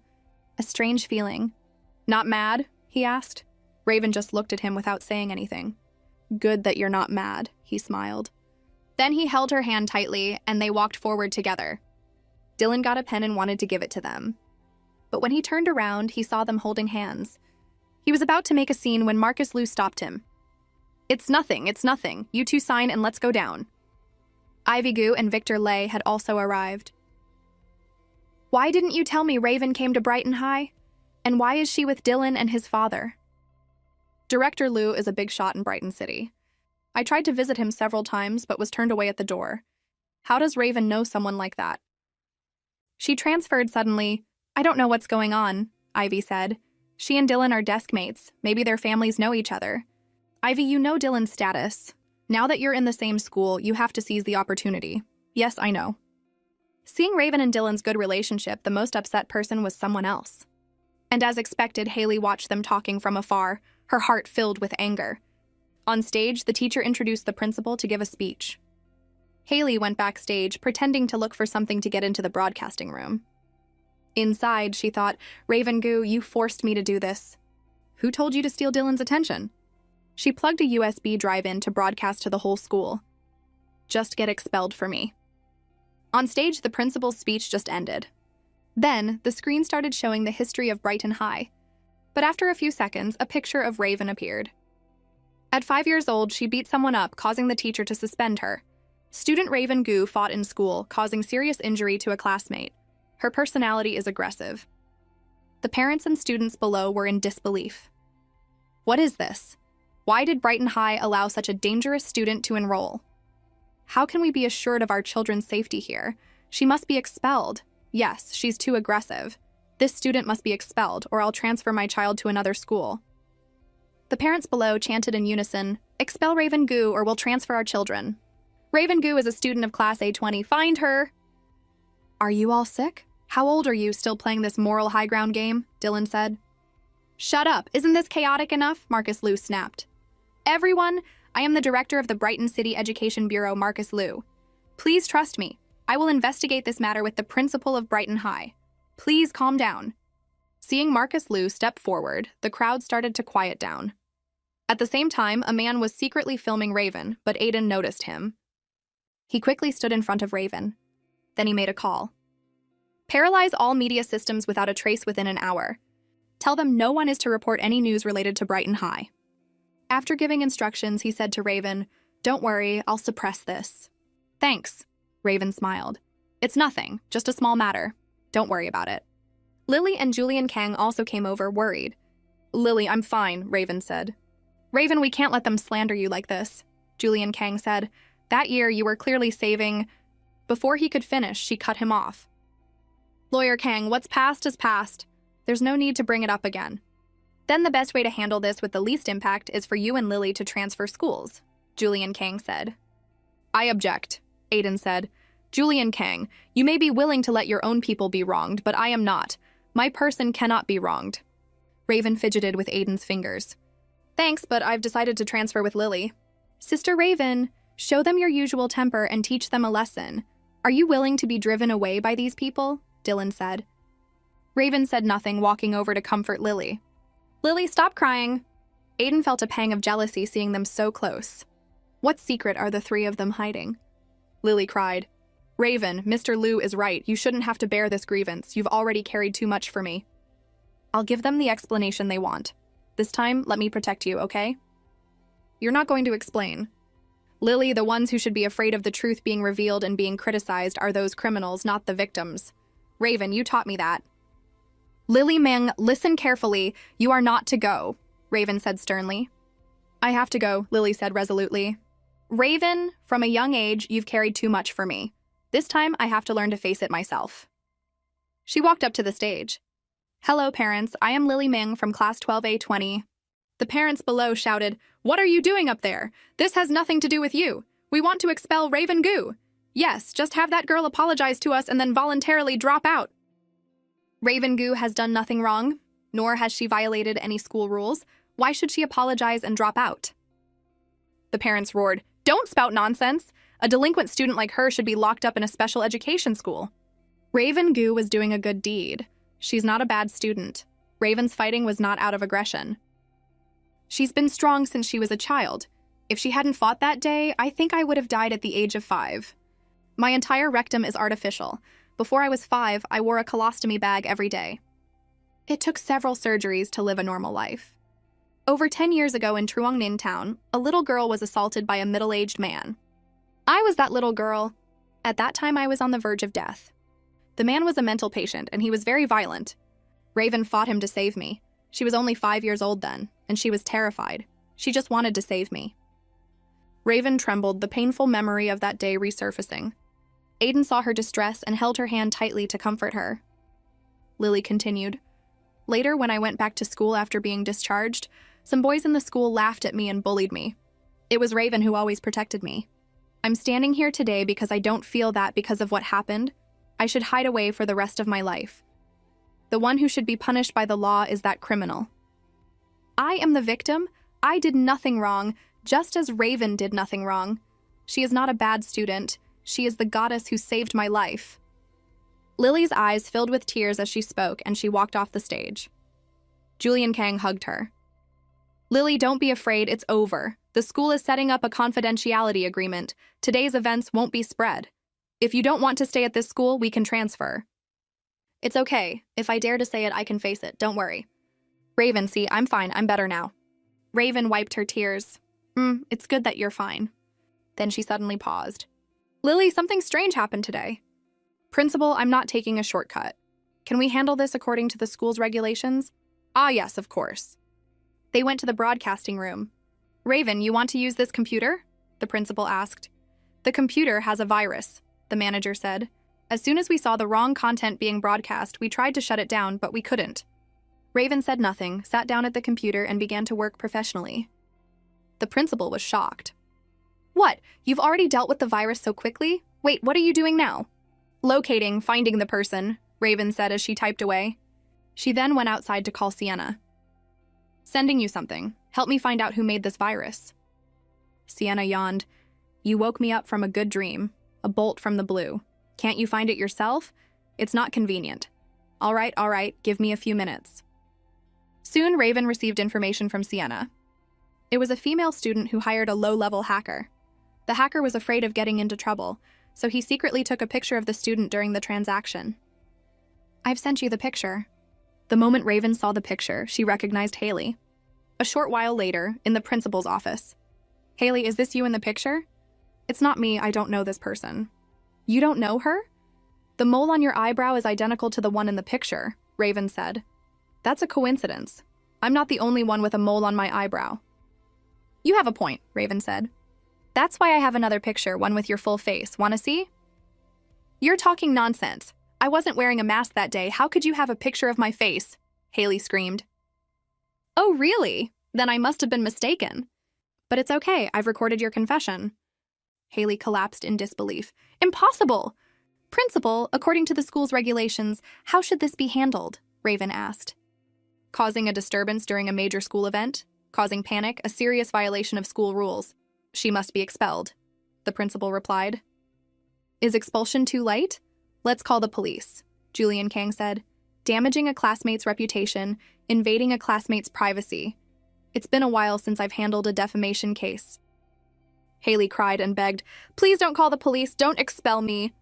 A strange feeling. Not mad? He asked. Raven just looked at him without saying anything. Good that you're not mad, he smiled. Then he held her hand tightly, and they walked forward together. Dylan got a pen and wanted to give it to them. But when he turned around, he saw them holding hands. He was about to make a scene when Marcus Liu stopped him. It's nothing. You two sign and let's go down. Ivy Gu and Victor Lei had also arrived. Why didn't you tell me Raven came to Brighton High? And why is she with Dylan and his father? Director Liu is a big shot in Brighton City. I tried to visit him several times, but was turned away at the door. How does Raven know someone like that? She transferred suddenly. I don't know what's going on, Ivy said. She and Dylan are desk mates. Maybe their families know each other. Ivy, you know Dylan's status. Now that you're in the same school, you have to seize the opportunity. Yes, I know. Seeing Raven and Dylan's good relationship, the most upset person was someone else. And as expected, Haley watched them talking from afar, her heart filled with anger. On stage, the teacher introduced the principal to give a speech. Haley went backstage, pretending to look for something to get into the broadcasting room. Inside, she thought, Raven Goo, you forced me to do this. Who told you to steal Dylan's attention? She plugged a USB drive in to broadcast to the whole school. Just get expelled for me. On stage, the principal's speech just ended. Then, the screen started showing the history of Brighton High. But after a few seconds, a picture of Raven appeared. At 5 years old, she beat someone up, causing the teacher to suspend her. Student Raven Goo fought in school, causing serious injury to a classmate. Her personality is aggressive. The parents and students below were in disbelief. What is this? Why did Brighton High allow such a dangerous student to enroll? How can we be assured of our children's safety here? She must be expelled. Yes, she's too aggressive. This student must be expelled, or I'll transfer my child to another school. The parents below chanted in unison, expel Raven Goo or we'll transfer our children. Raven Goo is a student of Class A20. Find her! Are you all sick? How old are you still playing this moral high ground game? Dylan said. Shut up. Isn't this chaotic enough? Marcus Liu snapped. Everyone, I am the director of the Brighton City Education Bureau, Marcus Liu. Please trust me. I will investigate this matter with the principal of Brighton High. Please calm down. Seeing Marcus Liu step forward, the crowd started to quiet down. At the same time, a man was secretly filming Raven, but Aiden noticed him. He quickly stood in front of Raven. Then he made a call. Paralyze all media systems without a trace within an hour. Tell them no one is to report any news related to Brighton High. After giving instructions, he said to Raven, Don't worry, I'll suppress this. Thanks, Raven smiled. It's nothing, just a small matter. Don't worry about it. Lily and Julian Kang also came over, worried. Lily, I'm fine, Raven said. Raven, we can't let them slander you like this, Julian Kang said. That year, you were clearly saving... Before he could finish, she cut him off. Lawyer Kang, what's past is past. There's no need to bring it up again. Then the best way to handle this with the least impact is for you and Lily to transfer schools, Julian Kang said. I object, Aiden said. Julian Kang, you may be willing to let your own people be wronged, but I am not. My person cannot be wronged. Raven fidgeted with Aiden's fingers. Thanks, but I've decided to transfer with Lily. Sister Raven, Show them your usual temper and teach them a lesson. Are you willing to be driven away by these people? Dylan said. Raven said nothing, walking over to comfort Lily. Lily, stop crying. Aiden felt a pang of jealousy seeing them so close. What secret are the three of them hiding? Lily cried. Raven, Mr. Liu is right. You shouldn't have to bear this grievance. You've already carried too much for me. I'll give them the explanation they want. This time, let me protect you, okay? You're not going to explain. Lily, the ones who should be afraid of the truth being revealed and being criticized are those criminals, not the victims. Raven, you taught me that. Lily Ming, listen carefully. You are not to go, Raven said sternly. I have to go, Lily said resolutely. Raven, from a young age, you've carried too much for me. This time, I have to learn to face it myself. She walked up to the stage. Hello, parents. I am Lily Ming from Class 12A20. The parents below shouted, What are you doing up there? This has nothing to do with you. We want to expel Raven Gu. Yes, just have that girl apologize to us and then voluntarily drop out. Raven Gu has done nothing wrong, nor has she violated any school rules. Why should she apologize and drop out? The parents roared, Don't spout nonsense. A delinquent student like her should be locked up in a special education school. Raven Gu was doing a good deed. She's not a bad student. Raven's fighting was not out of aggression. She's been strong since she was a child. If she hadn't fought that day, I think I would have died at the age of 5. My entire rectum is artificial. Before I was 5, I wore a colostomy bag every day. It took several surgeries to live a normal life. Over 10 years ago in Truongnin Town, a little girl was assaulted by a middle-aged man. I was that little girl. At that time, I was on the verge of death. The man was a mental patient, and he was very violent. Raven fought him to save me. She was only 5 years old then, and she was terrified. She just wanted to save me. Raven trembled, the painful memory of that day resurfacing. Aiden saw her distress and held her hand tightly to comfort her. Lily continued. Later, when I went back to school after being discharged, some boys in the school laughed at me and bullied me. It was Raven who always protected me. I'm standing here today because I don't feel that because of what happened, I should hide away for the rest of my life. The one who should be punished by the law is that criminal. I am the victim. I did nothing wrong, just as Raven did nothing wrong. She is not a bad student. She is the goddess who saved my life. Lily's eyes filled with tears as she spoke, and she walked off the stage. Julian Kang hugged her. Lily, don't be afraid, it's over. The school is setting up a confidentiality agreement. Today's events won't be spread. If you don't want to stay at this school, we can transfer. It's okay. If I dare to say it, I can face it. Don't worry. Raven, see, I'm fine. I'm better now. Raven wiped her tears. It's good that you're fine. Then she suddenly paused. Lily, something strange happened today. Principal, I'm not taking a shortcut. Can we handle this according to the school's regulations? Ah, yes, of course. They went to the broadcasting room. Raven, you want to use this computer? The principal asked. The computer has a virus, the manager said. As soon as we saw the wrong content being broadcast, we tried to shut it down, but we couldn't. Raven said nothing, sat down at the computer, and began to work professionally. The principal was shocked. What? You've already dealt with the virus so quickly? Wait, what are you doing now? Locating, finding the person, Raven said as she typed away. She then went outside to call Sienna. Sending you something. Help me find out who made this virus. Sienna yawned. You woke me up from a good dream, a bolt from the blue. Can't you find it yourself? It's not convenient. All right, give me a few minutes. Soon, Raven received information from Sienna. It was a female student who hired a low-level hacker. The hacker was afraid of getting into trouble, so he secretly took a picture of the student during the transaction. I've sent you the picture. The moment Raven saw the picture, she recognized Haley. A short while later, in the principal's office. Haley, is this you in the picture? It's not me, I don't know this person. You don't know her? The mole on your eyebrow is identical to the one in the picture, Raven said. That's a coincidence. I'm not the only one with a mole on my eyebrow. You have a point, Raven said. That's why I have another picture, one with your full face. Wanna see? You're talking nonsense. I wasn't wearing a mask that day. How could you have a picture of my face? Haley screamed. Oh, really? Then I must have been mistaken. But it's okay, I've recorded your confession. Haley collapsed in disbelief. Impossible! Principal, according to the school's regulations, how should this be handled? Raven asked. Causing a disturbance during a major school event? Causing panic, a serious violation of school rules. She must be expelled. the principal replied. Is expulsion too late? Let's call the police, Julian Kang said. Damaging a classmate's reputation, invading a classmate's privacy. It's been a while since I've handled a defamation case. Haley cried and begged, Please don't call the police, don't expel me.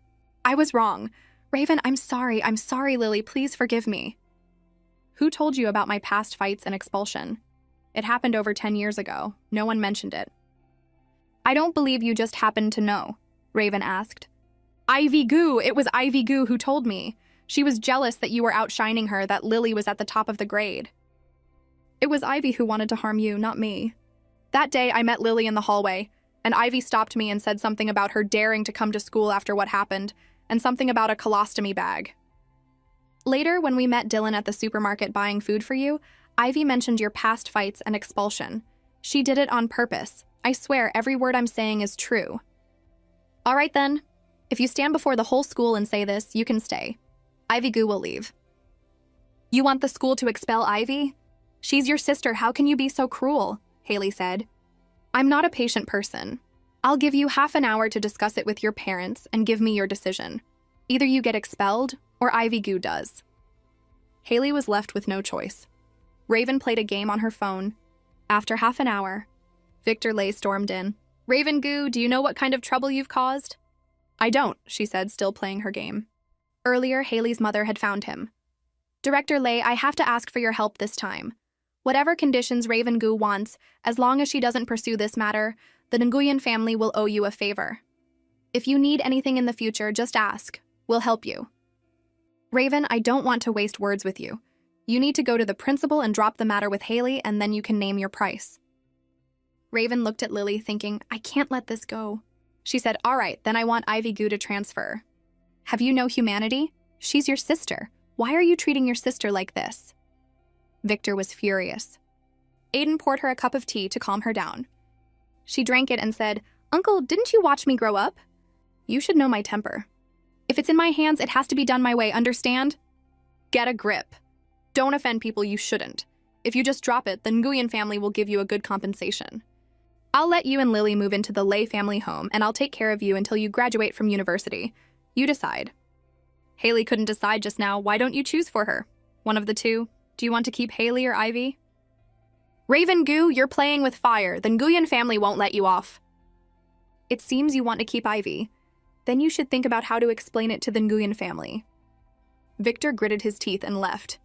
I was wrong. Raven, I'm sorry, Lily, please forgive me. Who told you about my past fights and expulsion? It happened over 10 years ago. No one mentioned it. I don't believe you just happened to know, Raven asked. Ivy Goo, it was Ivy Goo who told me. She was jealous that you were outshining her, that Lily was at the top of the grade. It was Ivy who wanted to harm you, not me. That day, I met Lily in the hallway, and Ivy stopped me and said something about her daring to come to school after what happened, and something about a colostomy bag. Later, when we met Dylan at the supermarket buying food for you, Ivy mentioned your past fights and expulsion. She did it on purpose. I swear every word I'm saying is true. All right then. If you stand before the whole school and say this, you can stay. Ivy Goo will leave. You want the school to expel Ivy? She's your sister, how can you be so cruel? Haley said. I'm not a patient person. I'll give you half an hour to discuss it with your parents and give me your decision. Either you get expelled, or Ivy Goo does. Haley was left with no choice. Raven played a game on her phone. After half an hour, Victor Lay stormed in. Raven Goo, do you know what kind of trouble you've caused? I don't, she said, still playing her game. Earlier, Haley's mother had found him. Director Lay, I have to ask for your help this time. Whatever conditions Raven Goo wants, as long as she doesn't pursue this matter, the Nguyen family will owe you a favor. If you need anything in the future, just ask. We'll help you. Raven, I don't want to waste words with you. You need to go to the principal and drop the matter with Haley, and then you can name your price. Raven looked at Lily, thinking, I can't let this go. She said, all right, then I want Ivy Goo to transfer. Have you no humanity? She's your sister. Why are you treating your sister like this? Victor was furious. Aiden poured her a cup of tea to calm her down. She drank it and said, Uncle, didn't you watch me grow up? You should know my temper. If it's in my hands, it has to be done my way, understand? Get a grip. Don't offend people you shouldn't. If you just drop it, the Nguyen family will give you a good compensation. I'll let you and Lily move into the Lay family home, and I'll take care of you until you graduate from university. You decide. Haley couldn't decide just now. Why don't you choose for her? One of the two. Do you want to keep Haley or Ivy? Raven Goo, you're playing with fire. The Nguyen family won't let you off. It seems you want to keep Ivy. Then you should think about how to explain it to the Nguyen family. Victor gritted his teeth and left.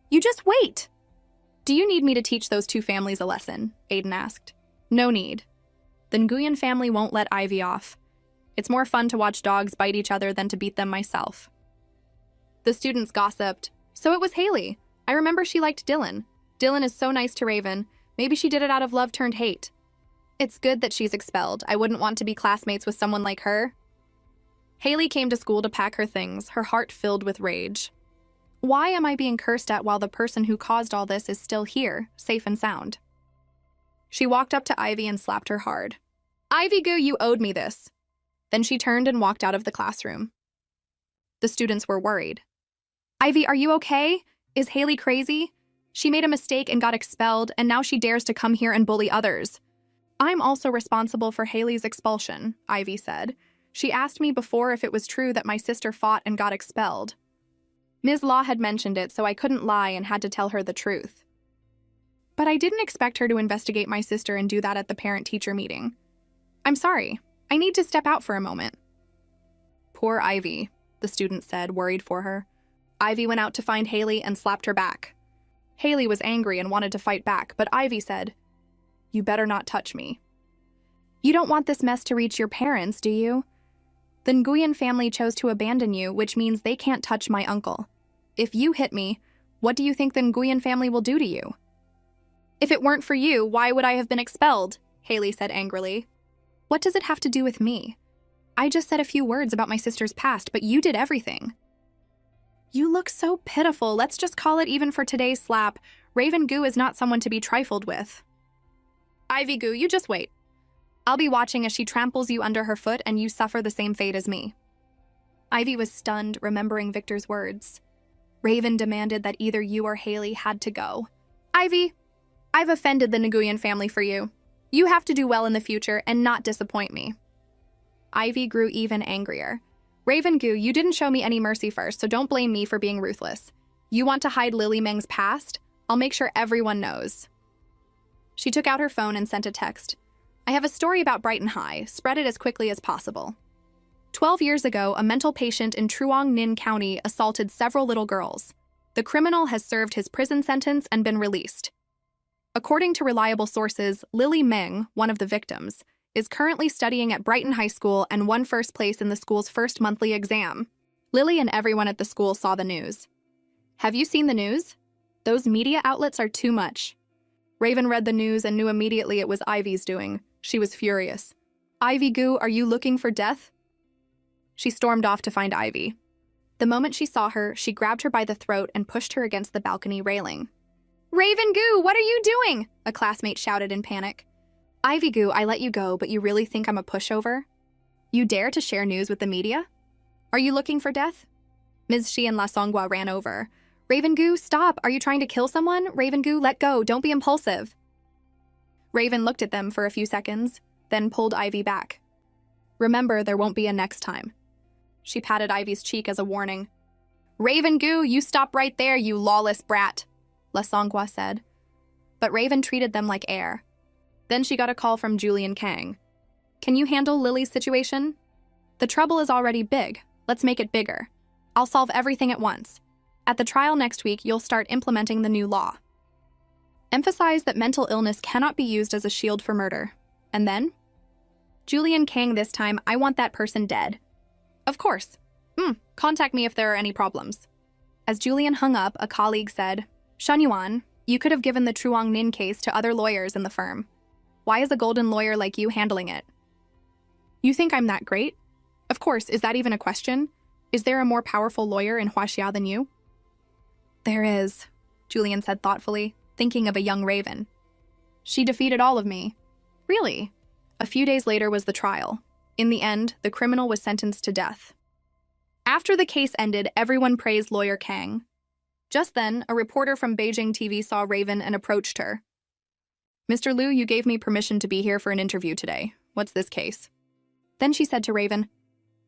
You just wait! Do you need me to teach those two families a lesson? Aiden asked. No need. The Nguyen family won't let Ivy off. It's more fun to watch dogs bite each other than to beat them myself. The students gossiped. So it was Haley. I remember she liked Dylan. Dylan is so nice to Raven. Maybe she did it out of love turned hate. It's good that she's expelled. I wouldn't want to be classmates with someone like her. Haley came to school to pack her things, her heart filled with rage. Why am I being cursed at while the person who caused all this is still here, safe and sound? She walked up to Ivy and slapped her hard. Ivy Goo, you owed me this. Then she turned and walked out of the classroom. The students were worried. Ivy, are you okay? Is Haley crazy? She made a mistake and got expelled, and now she dares to come here and bully others. I'm also responsible for Haley's expulsion, Ivy said. She asked me before if it was true that my sister fought and got expelled. Ms. Law had mentioned it, so I couldn't lie and had to tell her the truth. But I didn't expect her to investigate my sister and do that at the parent-teacher meeting. I'm sorry. I need to step out for a moment. Poor Ivy, the student said, worried for her. Ivy went out to find Haley and slapped her back. Haley was angry and wanted to fight back, but Ivy said, You better not touch me. You don't want this mess to reach your parents, do you? The Nguyen family chose to abandon you, which means they can't touch my uncle. If you hit me, what do you think the Nguyen family will do to you? If it weren't for you, why would I have been expelled? Haley said angrily. What does it have to do with me? I just said a few words about my sister's past, but you did everything. You look so pitiful. Let's just call it even for today's slap. Raven Goo is not someone to be trifled with. Ivy Goo, you just wait. I'll be watching as she tramples you under her foot and you suffer the same fate as me. Ivy was stunned, remembering Victor's words. Raven demanded that either you or Haley had to go. Ivy, I've offended the Nguyen family for you. You have to do well in the future and not disappoint me. Ivy grew even angrier. Raven Gu, you didn't show me any mercy first, so don't blame me for being ruthless. You want to hide Lily Meng's past? I'll make sure everyone knows. She took out her phone and sent a text. I have a story about Brighton High. Spread it as quickly as possible. 12 years ago, a mental patient in Truong Ninh County assaulted several little girls. The criminal has served his prison sentence and been released. According to reliable sources, Lily Meng, one of the victims, is currently studying at Brighton High School and won first place in the school's first monthly exam. Lily and everyone at the school saw the news. Have you seen the news? Those media outlets are too much. Raven read the news and knew immediately it was Ivy's doing. She was furious. Ivy Gu, are you looking for death? She stormed off to find Ivy. The moment she saw her, she grabbed her by the throat and pushed her against the balcony railing. Raven Gu, what are you doing? A classmate shouted in panic. Ivy Gu, I let you go, but you really think I'm a pushover? You dare to share news with the media? Are you looking for death? Ms. Shi and La Songhua ran over. Raven Gu, stop! Are you trying to kill someone? Raven Gu, let go! Don't be impulsive! Raven looked at them for a few seconds, then pulled Ivy back. Remember, there won't be a next time. She patted Ivy's cheek as a warning. Raven Gu, you stop right there, you lawless brat, La Songhua said. But Raven treated them like air. Then she got a call from Julian Kang. Can you handle Lily's situation? The trouble is already big. Let's make it bigger. I'll solve everything at once. At the trial next week, you'll start implementing the new law. Emphasize that mental illness cannot be used as a shield for murder. And then? Julian Kang this time, I want that person dead. Of course. Contact me if there are any problems. As Julian hung up, a colleague said, Shen Yuan, you could have given the Truong Ninh case to other lawyers in the firm. Why is a golden lawyer like you handling it? You think I'm that great? Of course, is that even a question? Is there a more powerful lawyer in Huaxia than you? There is, Julian said thoughtfully, thinking of a young raven. She defeated all of me. Really? A few days later was the trial. In the end, the criminal was sentenced to death. After the case ended, everyone praised lawyer Kang. Just then, a reporter from Beijing TV saw Raven and approached her. Mr. Liu, you gave me permission to be here for an interview today. What's this case? Then she said to Raven,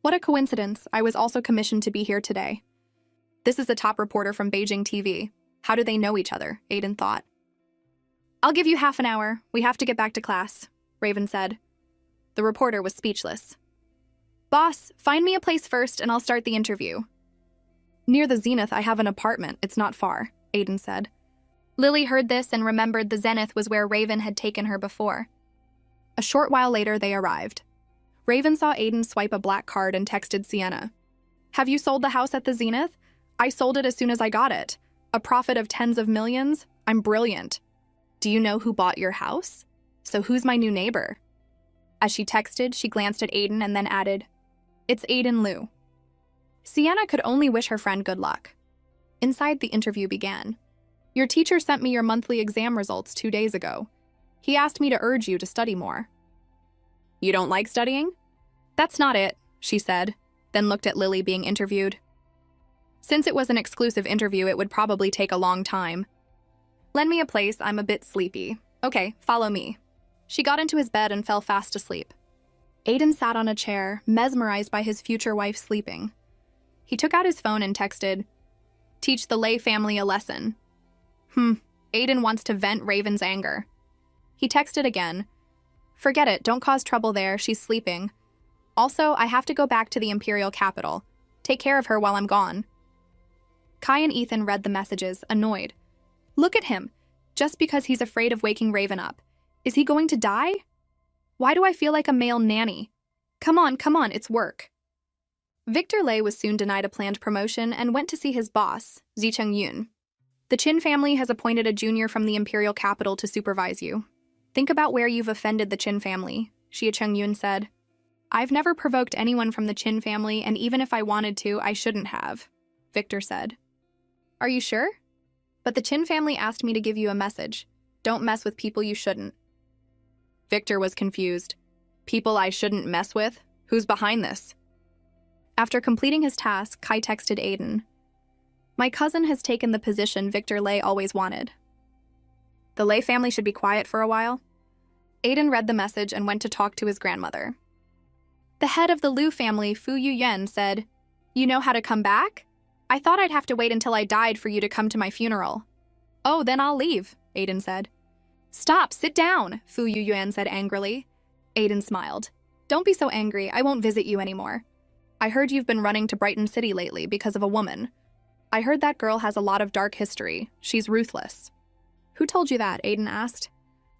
What a coincidence, I was also commissioned to be here today. This is a top reporter from Beijing TV. How do they know each other? Aiden thought. I'll give you half an hour. We have to get back to class, Raven said. The reporter was speechless. Boss, find me a place first and I'll start the interview. Near the Zenith, I have an apartment. It's not far, Aiden said. Lily heard this and remembered the Zenith was where Raven had taken her before. A short while later, they arrived. Raven saw Aiden swipe a black card and texted Sienna. Have you sold the house at the Zenith? I sold it as soon as I got it. A profit of tens of millions? I'm brilliant. Do you know who bought your house? So who's my new neighbor? As she texted, she glanced at Aiden and then added, It's Aiden Liu. Sienna could only wish her friend good luck. Inside, the interview began. Your teacher sent me your monthly exam results 2 days ago. He asked me to urge you to study more. You don't like studying? That's not it, she said, then looked at Lily being interviewed. Since it was an exclusive interview, it would probably take a long time. Lend me a place, I'm a bit sleepy. Okay, follow me. She got into his bed and fell fast asleep. Aiden sat on a chair, mesmerized by his future wife sleeping. He took out his phone and texted, Teach the Lei family a lesson. Aiden wants to vent Raven's anger. He texted again. Forget it, don't cause trouble there, she's sleeping. Also, I have to go back to the Imperial capital. Take care of her while I'm gone. Kai and Ethan read the messages, annoyed. Look at him. Just because he's afraid of waking Raven up. Is he going to die? Why do I feel like a male nanny? Come on, it's work. Victor Lei was soon denied a planned promotion and went to see his boss, Zicheng Yun. The Qin family has appointed a junior from the Imperial capital to supervise you. Think about where you've offended the Qin family, Xie Chengyun said. I've never provoked anyone from the Qin family, and even if I wanted to, I shouldn't have, Victor said. Are you sure? But the Qin family asked me to give you a message. Don't mess with people you shouldn't. Victor was confused. People I shouldn't mess with? Who's behind this? After completing his task, Kai texted Aiden. My cousin has taken the position Victor Lei always wanted. The Lei family should be quiet for a while. Aiden read the message and went to talk to his grandmother. The head of the Liu family, Fu Yuyen, said, "You know how to come back? I thought I'd have to wait until I died for you to come to my funeral." "Oh, then I'll leave," Aiden said. "Stop, sit down," Fu Yuyen said angrily. Aiden smiled. "Don't be so angry, I won't visit you anymore. I heard you've been running to Brighton City lately because of a woman. I heard that girl has a lot of dark history. She's ruthless." "Who told you that?" Aiden asked.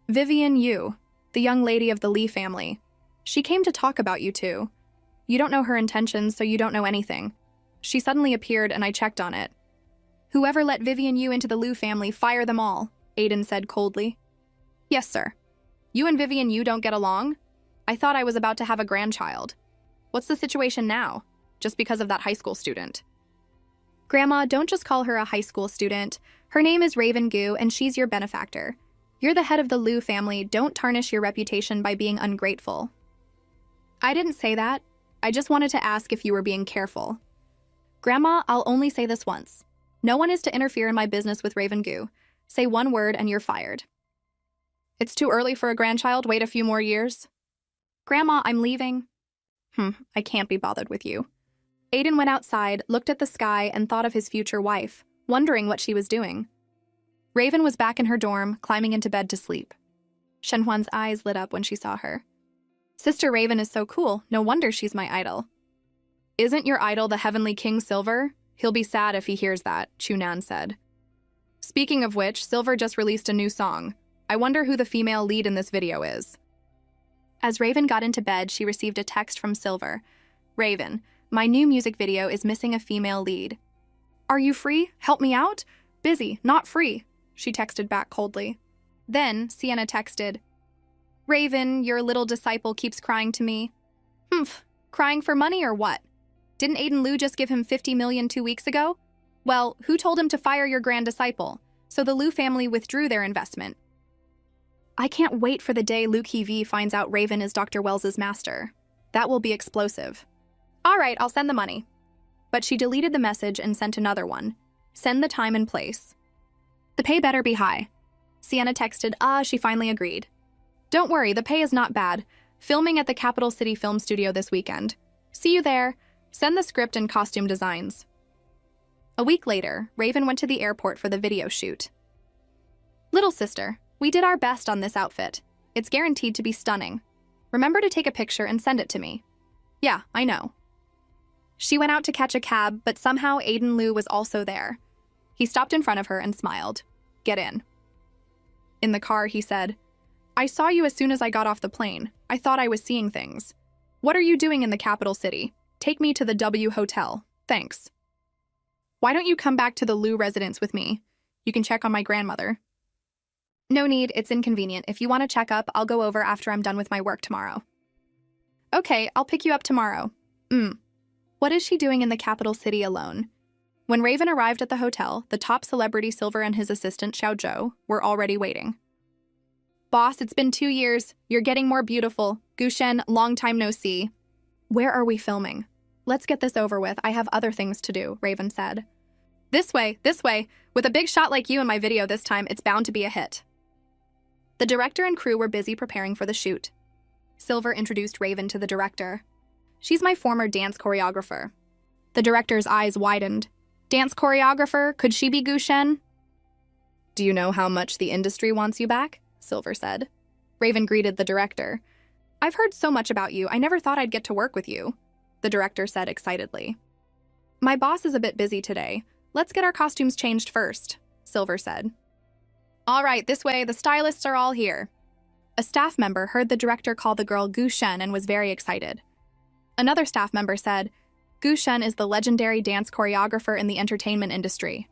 "Vivian Yu, the young lady of the Lee family. She came to talk about you two. You don't know her intentions, so you don't know anything. She suddenly appeared and I checked on it." "Whoever let Vivian Yu into the Liu family, fire them all," Aiden said coldly. "Yes, sir. You and Vivian Yu don't get along? I thought I was about to have a grandchild. What's the situation now? Just because of that high school student?" "Grandma, don't just call her a high school student. Her name is Raven Gu, and she's your benefactor. You're the head of the Liu family. Don't tarnish your reputation by being ungrateful." "I didn't say that. I just wanted to ask if you were being careful." "Grandma, I'll only say this once. No one is to interfere in my business with Raven Gu. Say one word and you're fired." "It's too early for a grandchild. Wait a few more years." "Grandma, I'm leaving." I can't be bothered with you." Aiden went outside, looked at the sky, and thought of his future wife, wondering what she was doing. Raven was back in her dorm, climbing into bed to sleep. Shenhuan's eyes lit up when she saw her. "Sister Raven is so cool. No wonder she's my idol." "Isn't your idol the Heavenly King Silver? He'll be sad if he hears that," Chunan said. "Speaking of which, Silver just released a new song. I wonder who the female lead in this video is." As Raven got into bed, she received a text from Silver. "Raven, my new music video is missing a female lead. Are you free? Help me out? Busy, not free," she texted back coldly. Then Sienna texted, "Raven, your little disciple keeps crying to me." Crying for money or what? Didn't Aiden Liu just give him 50 million 2 weeks ago? Well, who told him to fire your grand disciple? So the Liu family withdrew their investment. I can't wait for the day Luke V finds out Raven is Dr. Wells's master. That will be explosive. All right, I'll send the money. But she deleted the message and sent another one. Send the time and place. The pay better be high. Sienna texted, she finally agreed. Don't worry, the pay is not bad. Filming at the Capital City Film Studio this weekend. See you there. Send the script and costume designs. A week later, Raven went to the airport for the video shoot. Little sister, we did our best on this outfit. It's guaranteed to be stunning. Remember to take a picture and send it to me. Yeah, I know. She went out to catch a cab, but somehow Aiden Liu was also there. He stopped in front of her and smiled. Get in. In the car, he said, I saw you as soon as I got off the plane. I thought I was seeing things. What are you doing in the capital city? Take me to the W Hotel. Thanks. Why don't you come back to the Liu residence with me? You can check on my grandmother. No need, it's inconvenient. If you want to check up, I'll go over after I'm done with my work tomorrow. Okay, I'll pick you up tomorrow. What is she doing in the capital city alone? When Raven arrived at the hotel, the top celebrity Silver and his assistant Xiao Zhou were already waiting. Boss, it's been 2 years. You're getting more beautiful. Gushen, long time no see. Where are we filming? Let's get this over with. I have other things to do, Raven said. This way, this way. With a big shot like you in my video this time, it's bound to be a hit. The director and crew were busy preparing for the shoot. Silver introduced Raven to the director. She's my former dance choreographer. The director's eyes widened. Dance choreographer? Could she be Gushen? Do you know how much the industry wants you back? Silver said. Raven greeted the director. I've heard so much about you. I never thought I'd get to work with you, the director said excitedly. My boss is a bit busy today. Let's get our costumes changed first, Silver said. All right, this way. The stylists are all here. A staff member heard the director call the girl Gushen and was very excited. Another staff member said, Gushen is the legendary dance choreographer in the entertainment industry.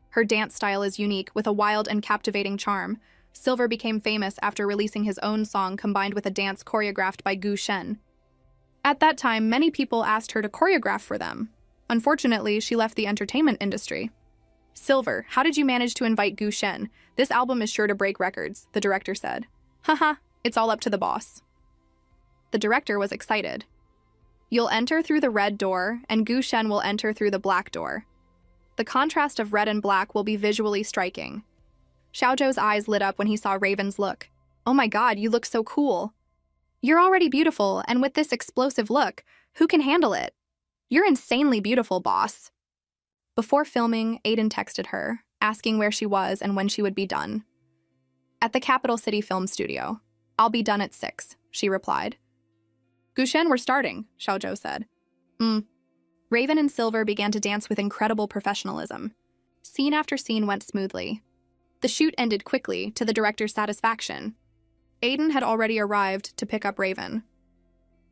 Her dance style is unique, with a wild and captivating charm. Silver became famous after releasing his own song combined with a dance choreographed by Gushen. At that time, many people asked her to choreograph for them. Unfortunately, she left the entertainment industry. Silver, how did you manage to invite Gushen? This album is sure to break records, the director said. Haha, it's all up to the boss. The director was excited. You'll enter through the red door, and Gushen will enter through the black door. The contrast of red and black will be visually striking. Xiao Zhou's eyes lit up when he saw Raven's look. Oh my god, you look so cool. You're already beautiful, and with this explosive look, who can handle it? You're insanely beautiful, boss. Before filming, Aiden texted her, asking where she was and when she would be done. At the Capital City Film Studio. I'll be done at 6, she replied. Gushen, we're starting, Xiaozhou said. Raven and Silver began to dance with incredible professionalism. Scene after scene went smoothly. The shoot ended quickly, to the director's satisfaction. Aiden had already arrived to pick up Raven.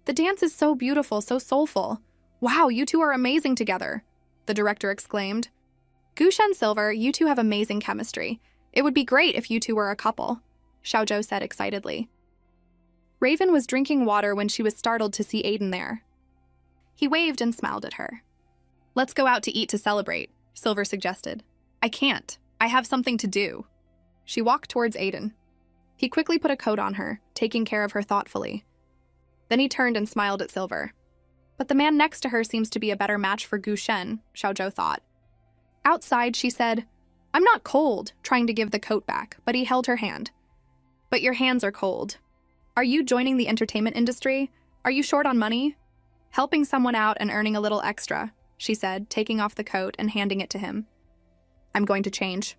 The dance is so beautiful, so soulful. Wow, you two are amazing together, the director exclaimed. Gushen, Silver, you two have amazing chemistry. It would be great if you two were a couple, Xiaozhou said excitedly. Raven was drinking water when she was startled to see Aiden there. He waved and smiled at her. Let's go out to eat to celebrate, Silver suggested. I can't. I have something to do. She walked towards Aiden. He quickly put a coat on her, taking care of her thoughtfully. Then he turned and smiled at Silver. But the man next to her seems to be a better match for Gushen, Xiaozhou thought. Outside, she said, I'm not cold, trying to give the coat back, but he held her hand. But your hands are cold. Are you joining the entertainment industry? Are you short on money? Helping someone out and earning a little extra, she said, taking off the coat and handing it to him. I'm going to change.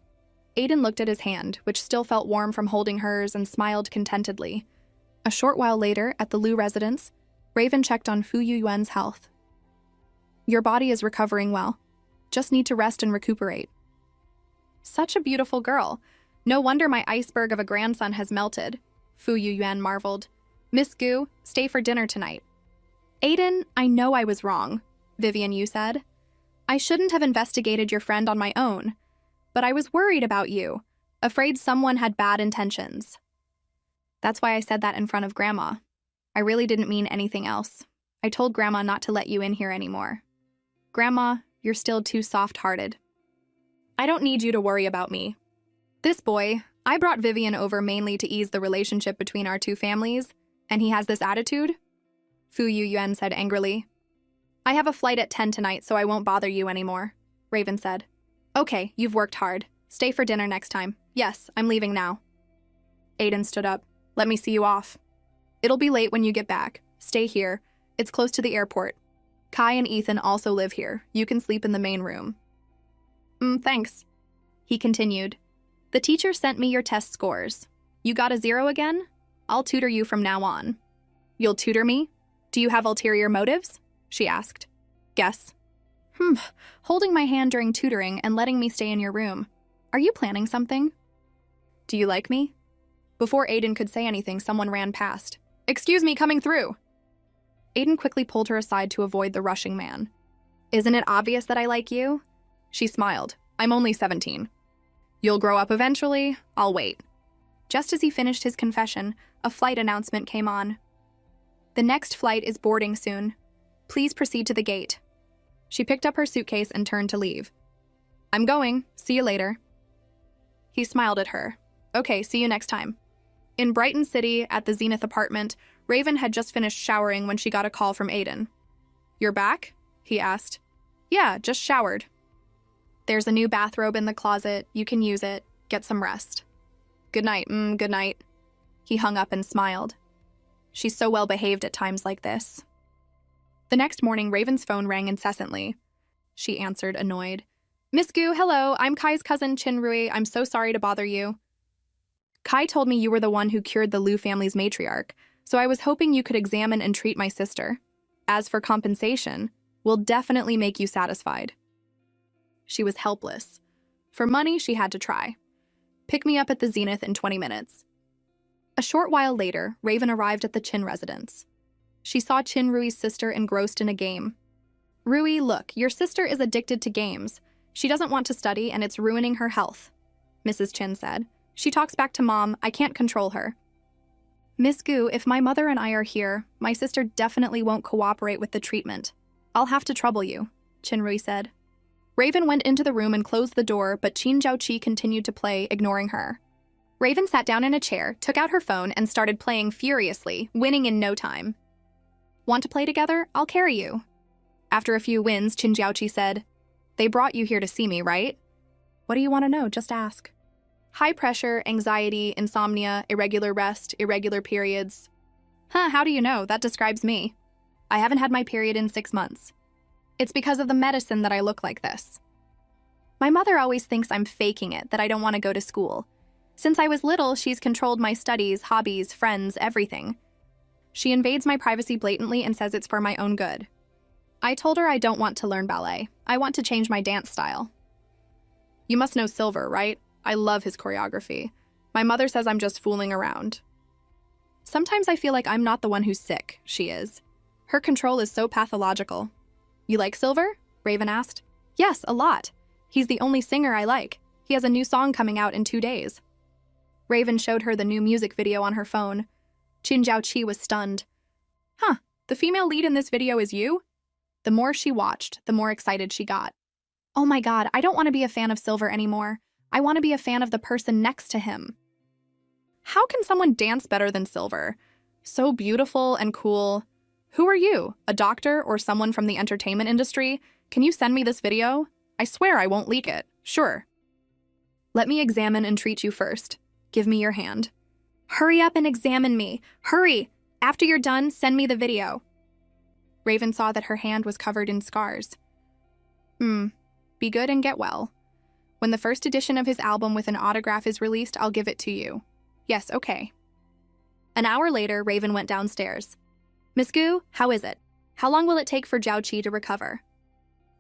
Aiden looked at his hand, which still felt warm from holding hers, and smiled contentedly. A short while later, at the Liu residence, Raven checked on Fu Yuyuan's health. Your body is recovering well. Just need to rest and recuperate. Such a beautiful girl. No wonder my iceberg of a grandson has melted, Fu Yuyuan marveled. Miss Gu, stay for dinner tonight. Aiden, I know I was wrong, Vivian Yu said. I shouldn't have investigated your friend on my own, but I was worried about you, afraid someone had bad intentions. That's why I said that in front of Grandma. I really didn't mean anything else. I told Grandma not to let you in here anymore. Grandma, you're still too soft-hearted. I don't need you to worry about me. This boy, I brought Vivian over mainly to ease the relationship between our two families, and he has this attitude? Fu Yuyuan said angrily. I have a flight at 10 tonight, so I won't bother you anymore, Raven said. Okay, you've worked hard. Stay for dinner next time. Yes, I'm leaving now. Aiden stood up. Let me see you off. It'll be late when you get back. Stay here. It's close to the airport. Kai and Ethan also live here. You can sleep in the main room. Thanks. He continued. The teacher sent me your test scores. You got a 0 again? I'll tutor you from now on. You'll tutor me? Do you have ulterior motives? She asked. Guess. Holding my hand during tutoring and letting me stay in your room. Are you planning something? Do you like me? Before Aiden could say anything, someone ran past. Excuse me, coming through. Aiden quickly pulled her aside to avoid the rushing man. Isn't it obvious that I like you? She smiled. I'm only 17. You'll grow up eventually. I'll wait. Just as he finished his confession, a flight announcement came on. The next flight is boarding soon. Please proceed to the gate. She picked up her suitcase and turned to leave. I'm going. See you later. He smiled at her. Okay, see you next time. In Brighton City, at the Zenith apartment, Raven had just finished showering when she got a call from Aiden. You're back? He asked. Yeah, just showered. There's a new bathrobe in the closet. You can use it. Get some rest. Good night, good night. He hung up and smiled. She's so well behaved at times like this. The next morning, Raven's phone rang incessantly. She answered, annoyed. Miss Gu, hello, I'm Kai's cousin Chinrui. I'm so sorry to bother you. Kai told me you were the one who cured the Liu family's matriarch, so I was hoping you could examine and treat my sister. As for compensation, we'll definitely make you satisfied. She was helpless. For money, she had to try. Pick me up at the Zenith in 20 minutes. A short while later, Raven arrived at the Chin residence. She saw Chin Rui's sister engrossed in a game. Rui, look, your sister is addicted to games. She doesn't want to study, and it's ruining her health, Mrs. Chin said. She talks back to Mom. I can't control her. Miss Gu, if my mother and I are here, my sister definitely won't cooperate with the treatment. I'll have to trouble you, Chin Rui said. Raven went into the room and closed the door, but Qin Jiaoqi continued to play, ignoring her. Raven sat down in a chair, took out her phone, and started playing furiously, winning in no time. Want to play together? I'll carry you. After a few wins, Qin Jiaoqi said, They brought you here to see me, right? What do you want to know? Just ask. High pressure, anxiety, insomnia, irregular rest, irregular periods. Huh, how do you know? That describes me. I haven't had my period in 6 months. It's because of the medicine that I look like this. My mother always thinks I'm faking it, that I don't want to go to school. Since I was little, she's controlled my studies, hobbies, friends, everything. She invades my privacy blatantly and says it's for my own good. I told her I don't want to learn ballet. I want to change my dance style. You must know Silver, right? I love his choreography. My mother says I'm just fooling around. Sometimes I feel like I'm not the one who's sick, she is. Her control is so pathological. You like Silver? Raven asked. Yes, a lot. He's the only singer I like. He has a new song coming out in 2 days. Raven showed her the new music video on her phone. Qin Jiaoqi was stunned. Huh, the female lead in this video is you? The more she watched, the more excited she got. Oh my god, I don't want to be a fan of Silver anymore. I want to be a fan of the person next to him. How can someone dance better than Silver? So beautiful and cool. Who are you? A doctor or someone from the entertainment industry? Can you send me this video? I swear I won't leak it. Sure. Let me examine and treat you first. Give me your hand. Hurry up and examine me. Hurry! After you're done, send me the video. Raven saw that her hand was covered in scars. Be good and get well. When the first edition of his album with an autograph is released, I'll give it to you. Yes, okay. An hour later, Raven went downstairs. Miss Gu, how is it? How long will it take for Jiaoqi to recover?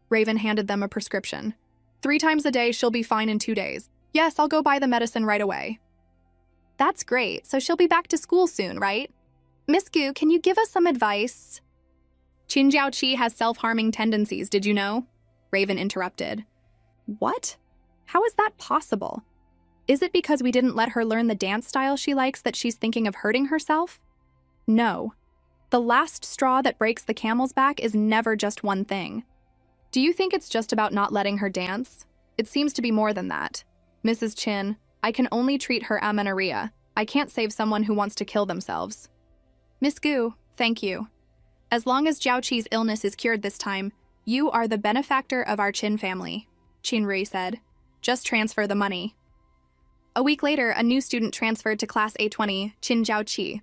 Raven handed them a prescription. 3 times a day, she'll be fine in 2 days. Yes, I'll go buy the medicine right away. That's great, so she'll be back to school soon, right? Miss Gu, can you give us some advice? Qin Jiaoqi has self-harming tendencies, did you know? Raven interrupted. What? How is that possible? Is it because we didn't let her learn the dance style she likes that she's thinking of hurting herself? No. The last straw that breaks the camel's back is never just one thing. Do you think it's just about not letting her dance? It seems to be more than that. Mrs. Qin, I can only treat her amenorrhea. I can't save someone who wants to kill themselves. Miss Gu, thank you. As long as Jiaoqi's illness is cured this time, you are the benefactor of our Qin family, Qin Rui said. Just transfer the money. A week later, a new student transferred to class A20, Qin Jiaoqi.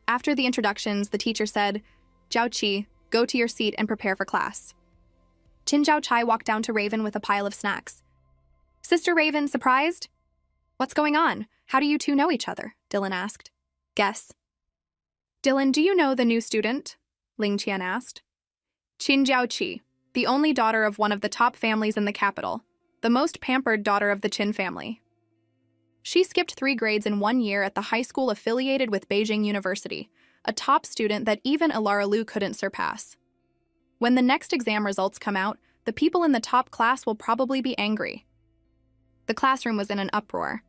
After the introductions, the teacher said, Jiaoqi, go to your seat and prepare for class. Qin Jiaoqi walked down to Raven with a pile of snacks. Sister Raven, surprised? What's going on? How do you two know each other? Dylan asked. Guess. Dylan, do you know the new student? Ling Qian asked. Qin Jiaoqi, the only daughter of one of the top families in the capital, the most pampered daughter of the Qin family. She skipped 3 grades in 1 year at the high school affiliated with Beijing University, a top student that even Ilara Lu couldn't surpass. When the next exam results come out, the people in the top class will probably be angry. The classroom was in an uproar.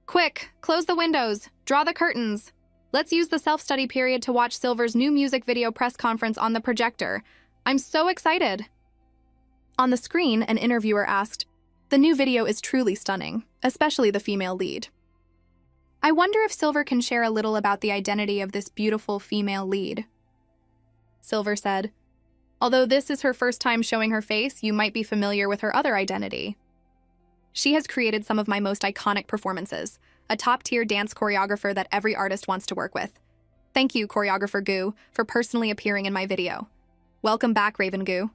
Quick, close the windows, draw the curtains. Let's use the self-study period to watch Silver's new music video press conference on the projector. I'm so excited. On the screen, an interviewer asked, the new video is truly stunning, especially the female lead. I wonder if Silver can share a little about the identity of this beautiful female lead. Silver said, although this is her first time showing her face, you might be familiar with her other identity. She has created some of my most iconic performances, a top-tier dance choreographer that every artist wants to work with. Thank you, choreographer Gu, for personally appearing in my video. Welcome back, Raven Gu.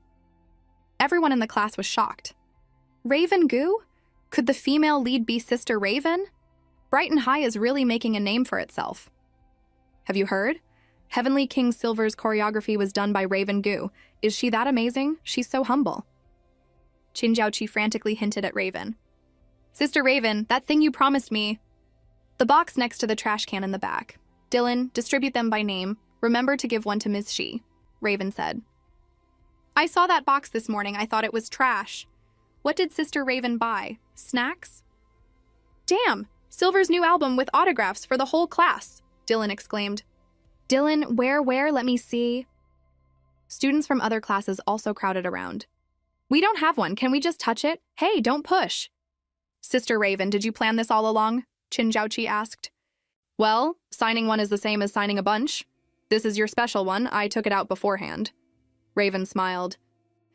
Everyone in the class was shocked. Raven Gu? Could the female lead be Sister Raven? Brighton High is really making a name for itself. Have you heard? Heavenly King Silver's choreography was done by Raven Gu. Is she that amazing? She's so humble. Qin Jiaoqi frantically hinted at Raven. Sister Raven, that thing you promised me. The box next to the trash can in the back. Dylan, distribute them by name. Remember to give one to Ms. Shi, Raven said. I saw that box this morning. I thought it was trash. What did Sister Raven buy? Snacks? Damn, Silver's new album with autographs for the whole class, Dylan exclaimed. Dylan, where, let me see. Students from other classes also crowded around. We don't have one. Can we just touch it? Hey, don't push. Sister Raven, did you plan this all along? Qin Jiaoqi asked. Well, signing one is the same as signing a bunch. This is your special one. I took it out beforehand. Raven smiled.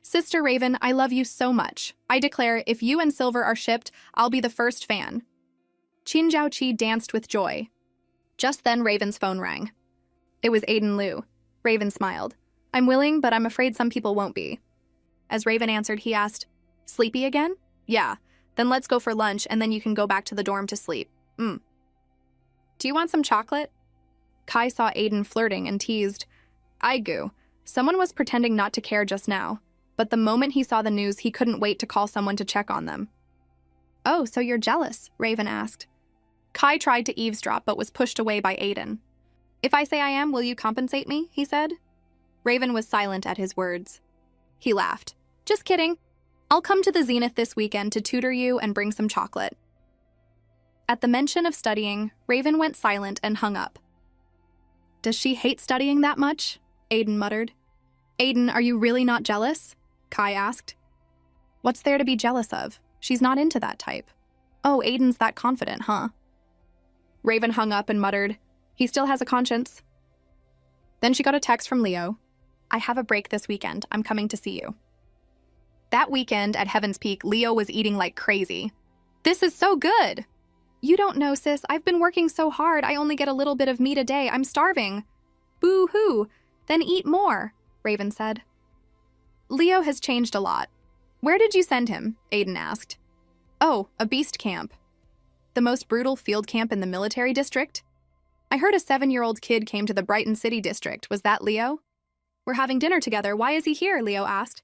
Sister Raven, I love you so much. I declare, if you and Silver are shipped, I'll be the first fan. Qin Jiaoqi danced with joy. Just then, Raven's phone rang. It was Aiden Liu. Raven smiled. I'm willing, but I'm afraid some people won't be. As Raven answered, he asked, Sleepy again? Yeah. Then let's go for lunch, and then you can go back to the dorm to sleep. Do you want some chocolate? Kai saw Aiden flirting and teased. Aigu. Someone was pretending not to care just now, but the moment he saw the news, he couldn't wait to call someone to check on them. Oh, so you're jealous? Raven asked. Kai tried to eavesdrop, but was pushed away by Aiden. If I say I am, will you compensate me? He said. Raven was silent at his words. He laughed. Just kidding. I'll come to the Zenith this weekend to tutor you and bring some chocolate. At the mention of studying, Raven went silent and hung up. Does she hate studying that much? Aiden muttered. Aiden, are you really not jealous? Kai asked. What's there to be jealous of? She's not into that type. Oh, Aiden's that confident, huh? Raven hung up and muttered, he still has a conscience. Then she got a text from Leo. I have a break this weekend. I'm coming to see you. That weekend at Heaven's Peak, Leo was eating like crazy. This is so good. You don't know, sis. I've been working so hard. I only get a little bit of meat a day. I'm starving. Boo-hoo. Then eat more, Raven said. Leo has changed a lot. Where did you send him? Aiden asked. Oh, a beast camp. The most brutal field camp in the military district? I heard a 7-year-old kid came to the Brighton City district. Was that Leo? We're having dinner together. Why is he here? Leo asked.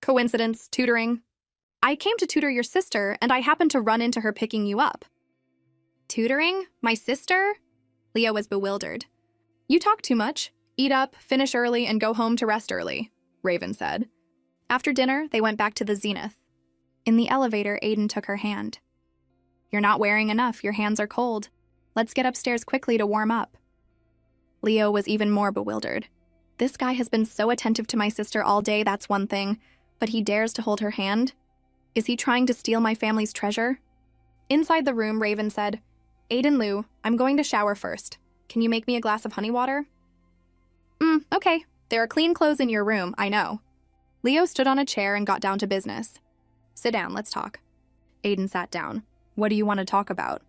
Coincidence, tutoring. I came to tutor your sister, and I happened to run into her picking you up. Tutoring? My sister? Leo was bewildered. You talk too much. Eat up, finish early, and go home to rest early, Raven said. After dinner, they went back to the Zenith. In the elevator, Aiden took her hand. You're not wearing enough. Your hands are cold. Let's get upstairs quickly to warm up. Leo was even more bewildered. This guy has been so attentive to my sister all day, that's one thing, but he dares to hold her hand? Is he trying to steal my family's treasure? Inside the room, Raven said, Aiden Liu, I'm going to shower first. Can you make me a glass of honey water? Okay. There are clean clothes in your room, I know. Leo stood on a chair and got down to business. Sit down, let's talk. Aiden sat down. What do you want to talk about?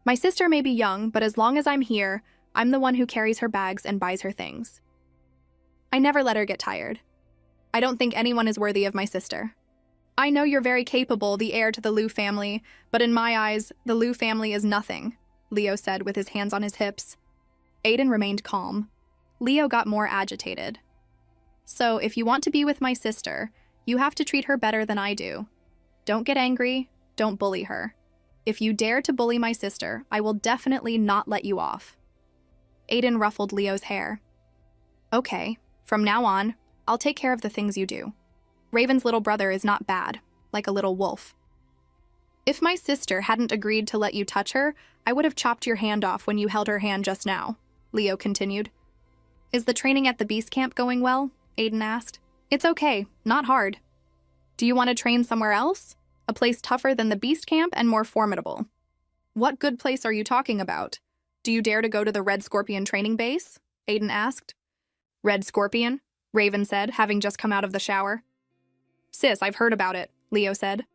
My sister may be young, but as long as I'm here, I'm the one who carries her bags and buys her things. I never let her get tired. I don't think anyone is worthy of my sister. I know you're very capable, the heir to the Liu family, but in my eyes, the Liu family is nothing, Leo said with his hands on his hips. Aiden remained calm. Leo got more agitated. So, if you want to be with my sister, you have to treat her better than I do. Don't get angry, don't bully her. If you dare to bully my sister, I will definitely not let you off. Aiden ruffled Leo's hair. Okay, from now on, I'll take care of the things you do. Raven's little brother is not bad, like a little wolf. If my sister hadn't agreed to let you touch her, I would have chopped your hand off when you held her hand just now, Leo continued. Is the training at the beast camp going well? Aiden asked. It's okay, not hard. Do you want to train somewhere else? A place tougher than the beast camp and more formidable. What good place are you talking about? Do you dare to go to the Red Scorpion training base? Aiden asked. Red Scorpion? Raven said, having just come out of the shower. Sis, I've heard about it, Leo said.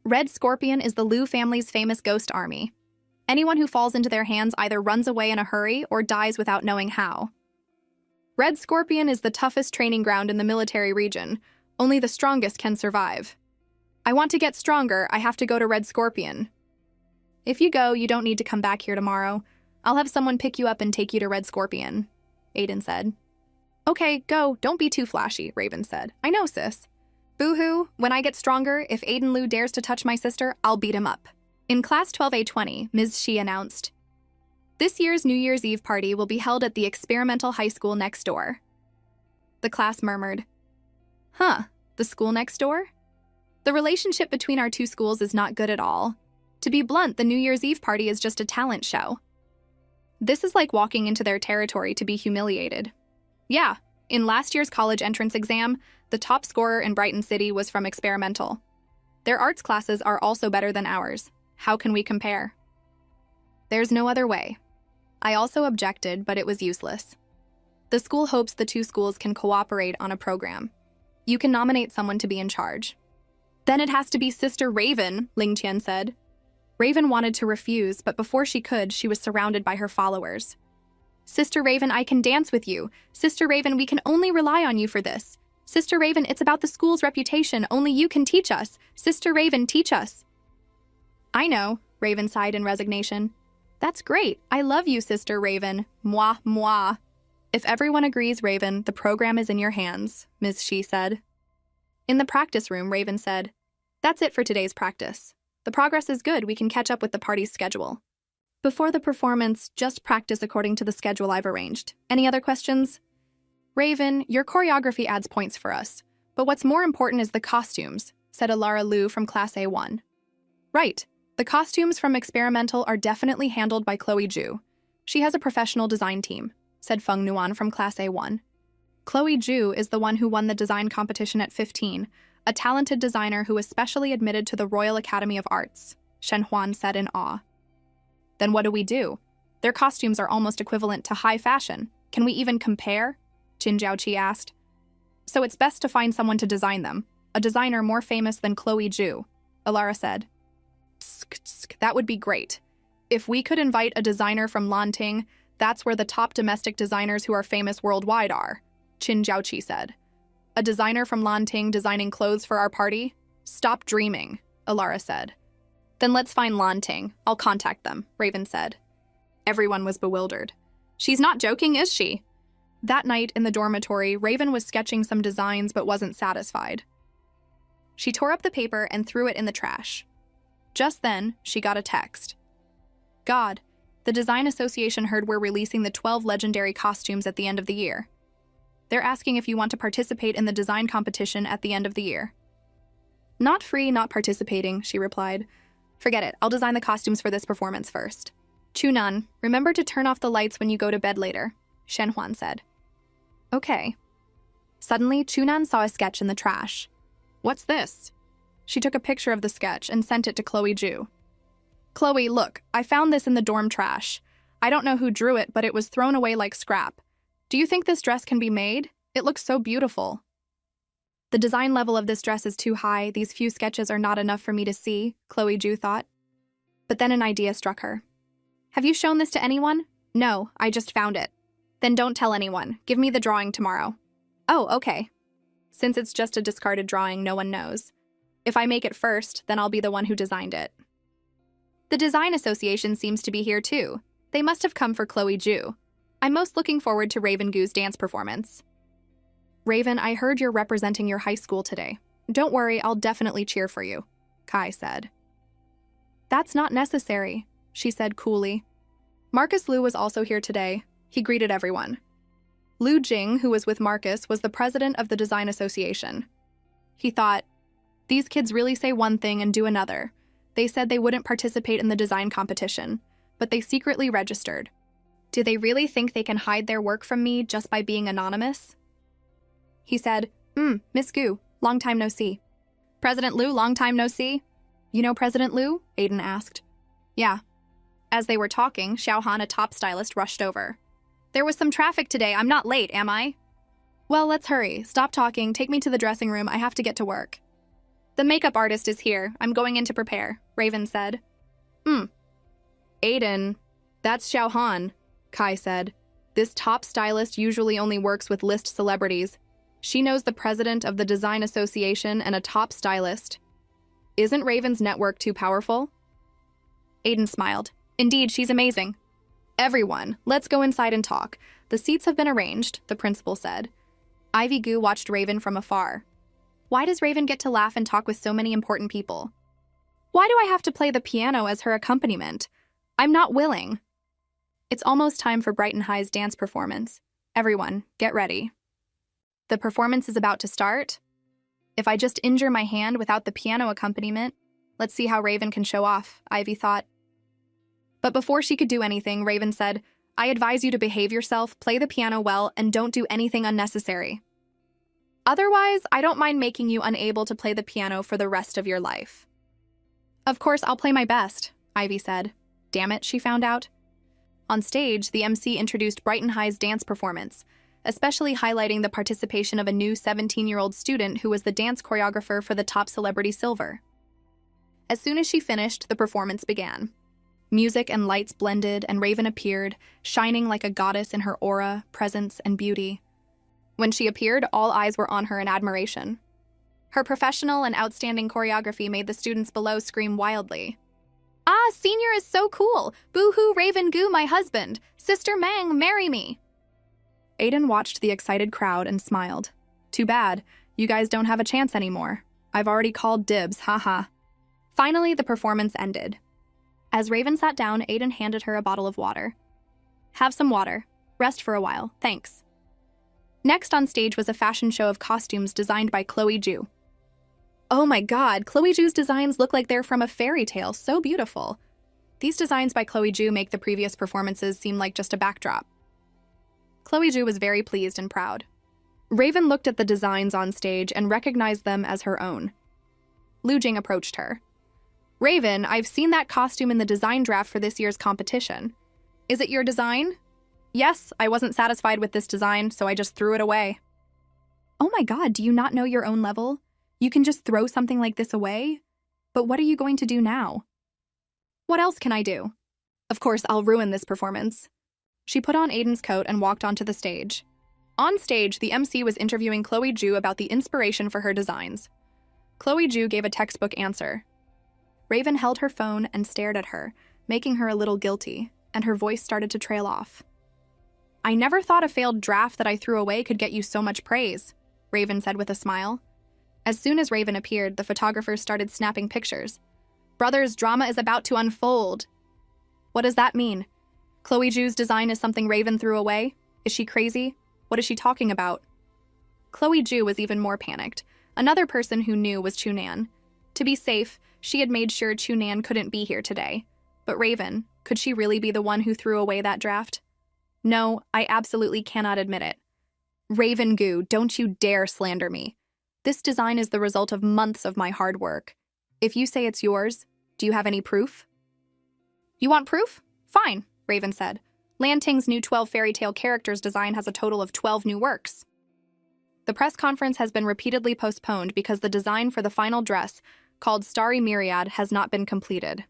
Red Scorpion is the Liu family's famous ghost army. Anyone who falls into their hands either runs away in a hurry or dies without knowing how. Red Scorpion is the toughest training ground in the military region. Only the strongest can survive. I want to get stronger, I have to go to Red Scorpion. If you go, you don't need to come back here tomorrow. I'll have someone pick you up and take you to Red Scorpion, Aiden said. Okay, go, don't be too flashy, Raven said. I know, sis. Boo-hoo, when I get stronger, if Aiden Liu dares to touch my sister, I'll beat him up. In Class 12A20, Ms. Shi announced, this year's New Year's Eve party will be held at the experimental high school next door. The class murmured. Huh, the school next door? The relationship between our two schools is not good at all. To be blunt, the New Year's Eve party is just a talent show. This is like walking into their territory to be humiliated. Yeah, in last year's college entrance exam, the top scorer in Brighton City was from experimental. Their arts classes are also better than ours. How can we compare? There's no other way. I also objected, but it was useless. The school hopes the two schools can cooperate on a program. You can nominate someone to be in charge. Then it has to be Sister Raven, Ling Qian said. Raven wanted to refuse, but before she could, she was surrounded by her followers. Sister Raven, I can dance with you. Sister Raven, we can only rely on you for this. Sister Raven, it's about the school's reputation. Only you can teach us. Sister Raven, teach us. I know, Raven sighed in resignation. That's great. I love you, Sister Raven. Moi, moi. If everyone agrees, Raven, the program is in your hands, Ms. Shi said. In the practice room, Raven said, That's it for today's practice. The progress is good. We can catch up with the party's schedule. Before the performance, just practice according to the schedule I've arranged. Any other questions? Raven, your choreography adds points for us. But what's more important is the costumes, said Alara Liu from Class A1. Right. The costumes from Experimental are definitely handled by Chloe Ju. She has a professional design team, said Feng Nuan from Class A1. Chloe Ju is the one who won the design competition at 15, a talented designer who was specially admitted to the Royal Academy of Arts, Shen Huan said in awe. Then what do we do? Their costumes are almost equivalent to high fashion. Can we even compare? Jin Jiaoqi asked. So it's best to find someone to design them, a designer more famous than Chloe Ju, Alara said. Tsk, tsk, that would be great. If we could invite a designer from Lanting, that's where the top domestic designers who are famous worldwide are, Qin Jiaoqi said. A designer from Lanting designing clothes for our party? Stop dreaming, Alara said. Then let's find Lanting. I'll contact them, Raven said. Everyone was bewildered. She's not joking, is she? That night in the dormitory, Raven was sketching some designs but wasn't satisfied. She tore up the paper and threw it in the trash. Just then, she got a text. God, the Design Association heard we're releasing the 12 legendary costumes at the end of the year. They're asking if you want to participate in the design competition at the end of the year. Not free, not participating, she replied. Forget it, I'll design the costumes for this performance first. Chunan, remember to turn off the lights when you go to bed later, Shen Huan said. Okay. Suddenly, Chunan saw a sketch in the trash. What's this? She took a picture of the sketch and sent it to Chloe Ju. Chloe, look, I found this in the dorm trash. I don't know who drew it, but it was thrown away like scrap. Do you think this dress can be made? It looks so beautiful. The design level of this dress is too high. These few sketches are not enough for me to see, Chloe Ju thought. But then an idea struck her. Have you shown this to anyone? No, I just found it. Then don't tell anyone. Give me the drawing tomorrow. Oh, okay. Since it's just a discarded drawing, no one knows. If I make it first, then I'll be the one who designed it. The Design Association seems to be here too. They must have come for Chloe Ju. I'm most looking forward to Raven Gu's dance performance. Raven, I heard you're representing your high school today. Don't worry, I'll definitely cheer for you, Kai said. That's not necessary, she said coolly. Marcus Liu was also here today. He greeted everyone. Liu Jing, who was with Marcus, was the president of the Design Association. He thought, these kids really say one thing and do another. They said they wouldn't participate in the design competition, but they secretly registered. Do they really think they can hide their work from me just by being anonymous? He said, Miss Gu, long time no see. President Liu, long time no see. You know President Liu? Aiden asked. Yeah. As they were talking, Xiaohan, a top stylist, rushed over. There was some traffic today. I'm not late, am I? Well, let's hurry. Stop talking. Take me to the dressing room. I have to get to work. The makeup artist is here. I'm going in to prepare, Raven said. Aiden, that's Xiaohan, Kai said. This top stylist usually only works with list celebrities. She knows the president of the Design Association and a top stylist. Isn't Raven's network too powerful? Aiden smiled. Indeed, she's amazing. Everyone, let's go inside and talk. The seats have been arranged, the principal said. Ivy Gu watched Raven from afar. Why does Raven get to laugh and talk with so many important people? Why do I have to play the piano as her accompaniment? I'm not willing. It's almost time for Brighton High's dance performance. Everyone, get ready. The performance is about to start. If I just injure my hand without the piano accompaniment, let's see how Raven can show off, Ivy thought. But before she could do anything, Raven said, I advise you to behave yourself, play the piano well, and don't do anything unnecessary. Otherwise, I don't mind making you unable to play the piano for the rest of your life. Of course, I'll play my best, Ivy said. Damn it, she found out. On stage, the MC introduced Brighton High's dance performance, especially highlighting the participation of a new 17-year-old student who was the dance choreographer for the top celebrity Silver. As soon as she finished, the performance began. Music and lights blended, and Raven appeared, shining like a goddess in her aura, presence, and beauty. When she appeared, all eyes were on her in admiration. Her professional and outstanding choreography made the students below scream wildly. "Ah, Senior is so cool! Boo-hoo, Raven Goo, my husband! Sister Mang, marry me!" Aiden watched the excited crowd and smiled. "Too bad. You guys don't have a chance anymore. I've already called dibs, haha." Finally, the performance ended. As Raven sat down, Aiden handed her a bottle of water. "Have some water. Rest for a while, thanks." Next on stage was a fashion show of costumes designed by Chloe Ju. Oh my god, Chloe Ju's designs look like they're from a fairy tale, so beautiful. These designs by Chloe Ju make the previous performances seem like just a backdrop. Chloe Ju was very pleased and proud. Raven looked at the designs on stage and recognized them as her own. Lu Jing approached her. "Raven, I've seen that costume in the design draft for this year's competition. Is it your design?" "Yes, I wasn't satisfied with this design, so I just threw it away." Oh my god, do you not know your own level? You can just throw something like this away? But what are you going to do now? "What else can I do? Of course, I'll ruin this performance." She put on Aiden's coat and walked onto the stage. On stage, the MC was interviewing Chloe Ju about the inspiration for her designs. Chloe Ju gave a textbook answer. Raven held her phone and stared at her, making her a little guilty, and her voice started to trail off. "I never thought a failed draft that I threw away could get you so much praise," Raven said with a smile. As soon as Raven appeared, the photographers started snapping pictures. "Brothers, drama is about to unfold." What does that mean? Chloe Ju's design is something Raven threw away? Is she crazy? What is she talking about? Chloe Ju was even more panicked. Another person who knew was Chunan. To be safe, she had made sure Chunan couldn't be here today. But Raven, could she really be the one who threw away that draft? No, I absolutely cannot admit it. Raven Goo, don't you dare slander me. This design is the result of months of my hard work. If you say it's yours, do you have any proof? You want proof? Fine, Raven said. Lanting's new 12 fairy tale characters design has a total of 12 new works. The press conference has been repeatedly postponed because the design for the final dress, called Starry Myriad, has not been completed.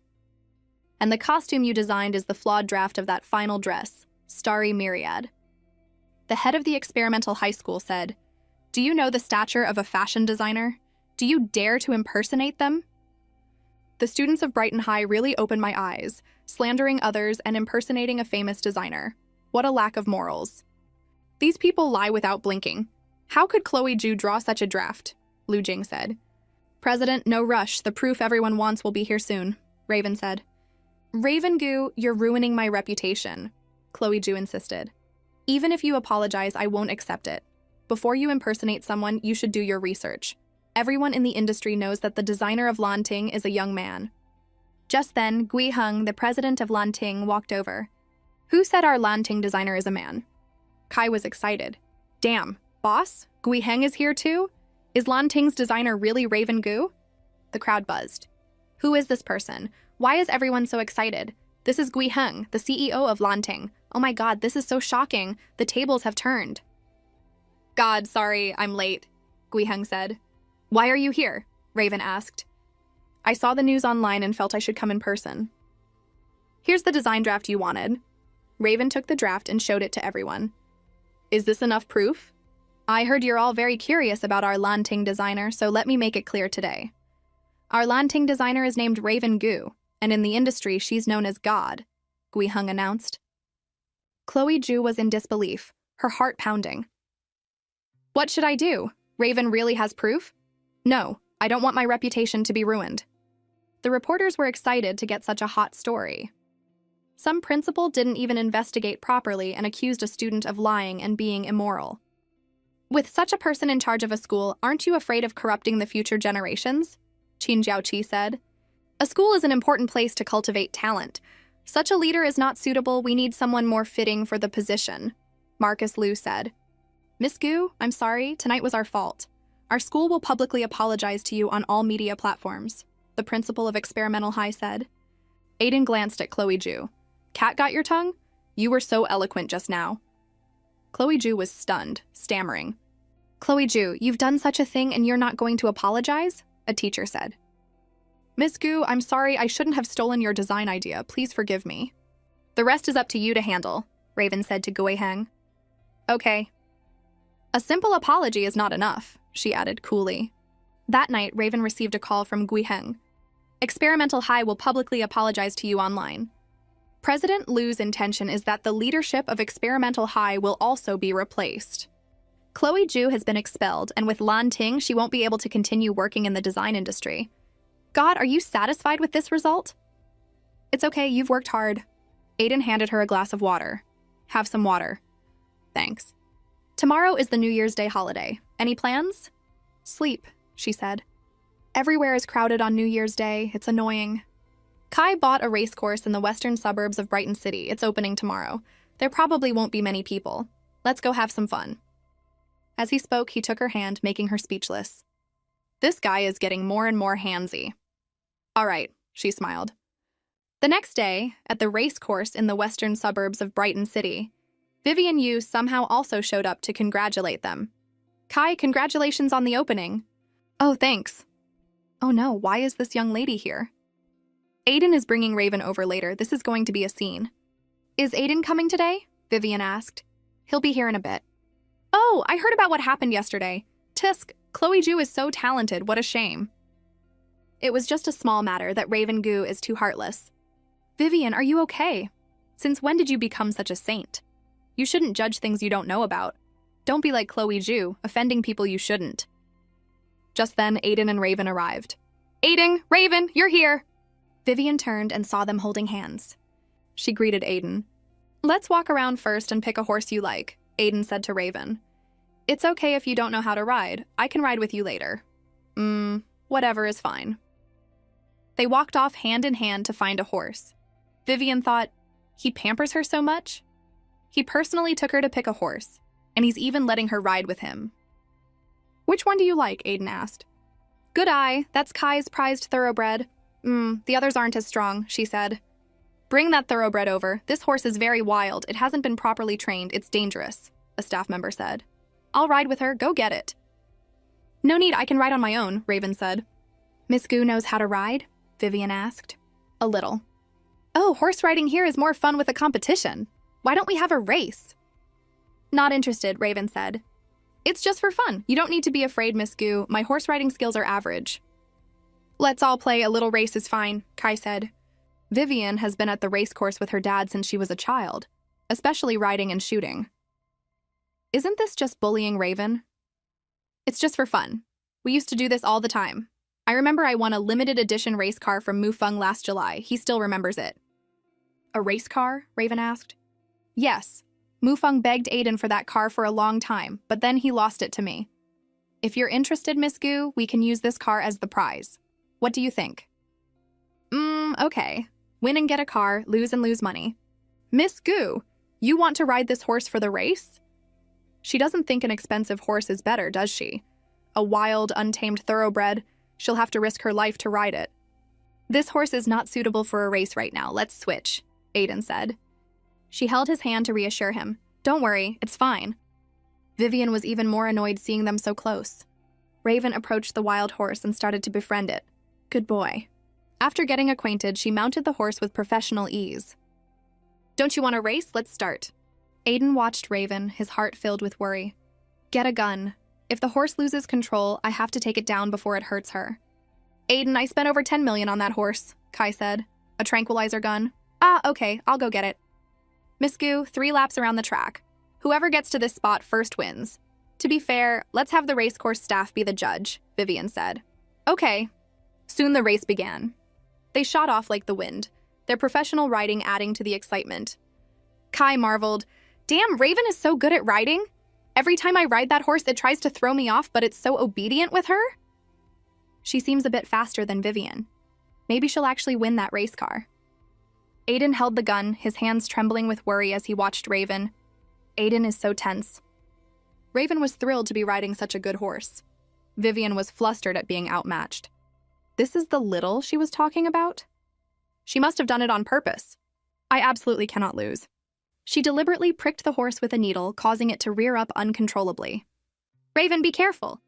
And the costume you designed is the flawed draft of that final dress, Starry Myriad. The head of the experimental high school said, "Do you know the stature of a fashion designer? Do you dare to impersonate them?" The students of Brighton High really opened my eyes, slandering others and impersonating a famous designer. What a lack of morals. These people lie without blinking. How could Chloe Ju draw such a draft? Lu Jing said. President, no rush. The proof everyone wants will be here soon, Raven said. Raven Goo, you're ruining my reputation, Chloe Ju insisted. Even if you apologize, I won't accept it. Before you impersonate someone, you should do your research. Everyone in the industry knows that the designer of Lanting is a young man. Just then, Gui Heng, the president of Lanting, walked over. Who said our Lanting designer is a man? Kai was excited. Damn, boss? Gui Heng is here too? Is Lanting's designer really Raven Goo? The crowd buzzed. Who is this person? Why is everyone so excited? This is Gui Heng, the CEO of Lanting. Oh my god, this is so shocking. The tables have turned. God, sorry, I'm late, Gui Heng said. Why are you here? Raven asked. I saw the news online and felt I should come in person. Here's the design draft you wanted. Raven took the draft and showed it to everyone. Is this enough proof? I heard you're all very curious about our Lanting designer, so let me make it clear today. Our Lanting designer is named Raven Goo, and in the industry she's known as God, Gui Heng announced. Chloe Ju was in disbelief, her heart pounding. What should I do? Raven really has proof? No, I don't want my reputation to be ruined. The reporters were excited to get such a hot story. Some principal didn't even investigate properly and accused a student of lying and being immoral. With such a person in charge of a school, aren't you afraid of corrupting the future generations? Qin Jiaoqi said. A school is an important place to cultivate talent. Such a leader is not suitable. We need someone more fitting for the position, Marcus Liu said. Miss Gu, I'm sorry, tonight was our fault. Our school will publicly apologize to you on all media platforms, the principal of Experimental High said. Aiden glanced at Chloe Ju. Cat got your tongue? You were so eloquent just now. Chloe Ju was stunned, stammering. Chloe Ju, you've done such a thing and you're not going to apologize? A teacher said. Miss Gu, I'm sorry, I shouldn't have stolen your design idea. Please forgive me. The rest is up to you to handle, Raven said to Guiheng. Okay. A simple apology is not enough, she added coolly. That night, Raven received a call from Guiheng. Experimental High will publicly apologize to you online. President Lu's intention is that the leadership of Experimental High will also be replaced. Chloe Ju has been expelled, and with Lan Ting, she won't be able to continue working in the design industry. God, are you satisfied with this result? It's okay, you've worked hard. Aiden handed her a glass of water. Have some water. Thanks. Tomorrow is the New Year's Day holiday. Any plans? Sleep, she said. Everywhere is crowded on New Year's Day. It's annoying. Kai bought a race course in the western suburbs of Brighton City. It's opening tomorrow. There probably won't be many people. Let's go have some fun. As he spoke, he took her hand, making her speechless. This guy is getting more and more handsy. All right, she smiled. The next day, at the race course in the western suburbs of Brighton City, Vivian Yu somehow also showed up to congratulate them. Kai, congratulations on the opening. Oh, thanks. Oh no, why is this young lady here? Aiden is bringing Raven over later. This is going to be a scene. Is Aiden coming today? Vivian asked. He'll be here in a bit. Oh, I heard about what happened yesterday. Tisk, Chloe Ju is so talented. What a shame. It was just a small matter that Raven Gu is too heartless. Vivian, are you okay? Since when did you become such a saint? You shouldn't judge things you don't know about. Don't be like Chloe Ju, offending people you shouldn't. Just then, Aiden and Raven arrived. Aiden, Raven, you're here! Vivian turned and saw them holding hands. She greeted Aiden. Let's walk around first and pick a horse you like, Aiden said to Raven. It's okay if you don't know how to ride. I can ride with you later. Whatever is fine. They walked off hand in hand to find a horse. Vivian thought, he pampers her so much? He personally took her to pick a horse, and he's even letting her ride with him. Which one do you like? Aiden asked. Good eye, that's Kai's prized thoroughbred. The others aren't as strong, she said. Bring that thoroughbred over. This horse is very wild. It hasn't been properly trained. It's dangerous, a staff member said. I'll ride with her. Go get it. No need, I can ride on my own, Raven said. Miss Gu knows how to ride? Vivian asked. A little. Oh, horse riding here is more fun with a competition. Why don't we have a race? Not interested, Raven said. It's just for fun. You don't need to be afraid, Miss Gu. My horse riding skills are average. Let's all play. A little race is fine, Kai said. Vivian has been at the race course with her dad since she was a child, especially riding and shooting. Isn't this just bullying Raven? It's just for fun. We used to do this all the time. I remember I won a limited edition race car from Mufeng last July. He still remembers it. A race car? Raven asked. Yes. Mufeng begged Aiden for that car for a long time, but then he lost it to me. If you're interested, Miss Gu, we can use this car as the prize. What do you think? Okay. Win and get a car, lose and lose money. Miss Gu, you want to ride this horse for the race? She doesn't think an expensive horse is better, does she? A wild, untamed thoroughbred. She'll have to risk her life to ride it. This horse is not suitable for a race right now. Let's switch, Aiden said. She held his hand to reassure him. Don't worry, it's fine. Vivian was even more annoyed seeing them so close. Raven approached the wild horse and started to befriend it. Good boy. After getting acquainted, she mounted the horse with professional ease. Don't you want to race? Let's start. Aiden watched Raven, his heart filled with worry. Get a gun. If the horse loses control, I have to take it down before it hurts her. Aiden, I spent over 10 million on that horse, Kai said. A tranquilizer gun? Okay, I'll go get it. Miss Gu, 3 laps around the track. Whoever gets to this spot first wins. To be fair, let's have the racecourse staff be the judge, Vivian said. Okay. Soon the race began. They shot off like the wind, their professional riding adding to the excitement. Kai marveled, Damn, Raven is so good at riding. Every time I ride that horse, it tries to throw me off, but it's so obedient with her. She seems a bit faster than Vivian. Maybe she'll actually win that race car. Aiden held the gun, his hands trembling with worry as he watched Raven. Aiden is so tense. Raven was thrilled to be riding such a good horse. Vivian was flustered at being outmatched. This is the little she was talking about? She must have done it on purpose. I absolutely cannot lose. She deliberately pricked the horse with a needle, causing it to rear up uncontrollably. Raven, be careful.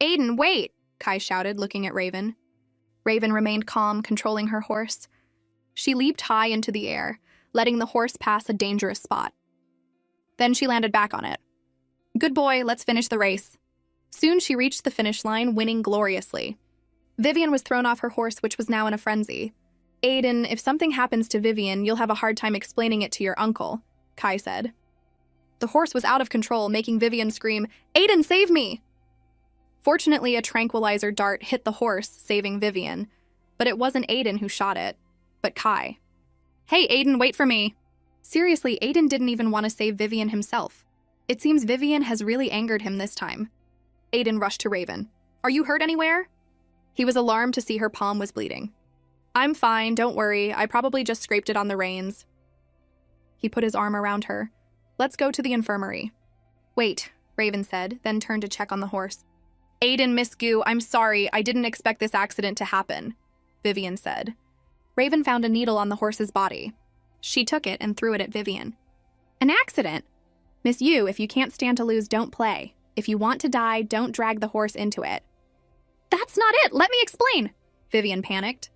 Aiden, wait, Kai shouted, looking at Raven. Raven remained calm, controlling her horse. She leaped high into the air, letting the horse pass a dangerous spot. Then she landed back on it. Good boy, let's finish the race. Soon she reached the finish line, winning gloriously. Vivian was thrown off her horse, which was now in a frenzy. Aiden, if something happens to Vivian, you'll have a hard time explaining it to your uncle, Kai said. The horse was out of control, making Vivian scream, Aiden, save me! Fortunately, a tranquilizer dart hit the horse, saving Vivian. But it wasn't Aiden who shot it, but Kai. Hey, Aiden, wait for me. Seriously, Aiden didn't even want to save Vivian himself. It seems Vivian has really angered him this time. Aiden rushed to Raven. Are you hurt anywhere? He was alarmed to see her palm was bleeding. I'm fine, don't worry. I probably just scraped it on the reins. He put his arm around her. Let's go to the infirmary. Wait, Raven said, then turned to check on the horse. Aiden, Miss Goo, I'm sorry. I didn't expect this accident to happen, Vivian said. Raven found a needle on the horse's body. She took it and threw it at Vivian. An accident? Miss Yu, if you can't stand to lose, don't play. If you want to die, don't drag the horse into it. That's not it! Let me explain! Vivian panicked.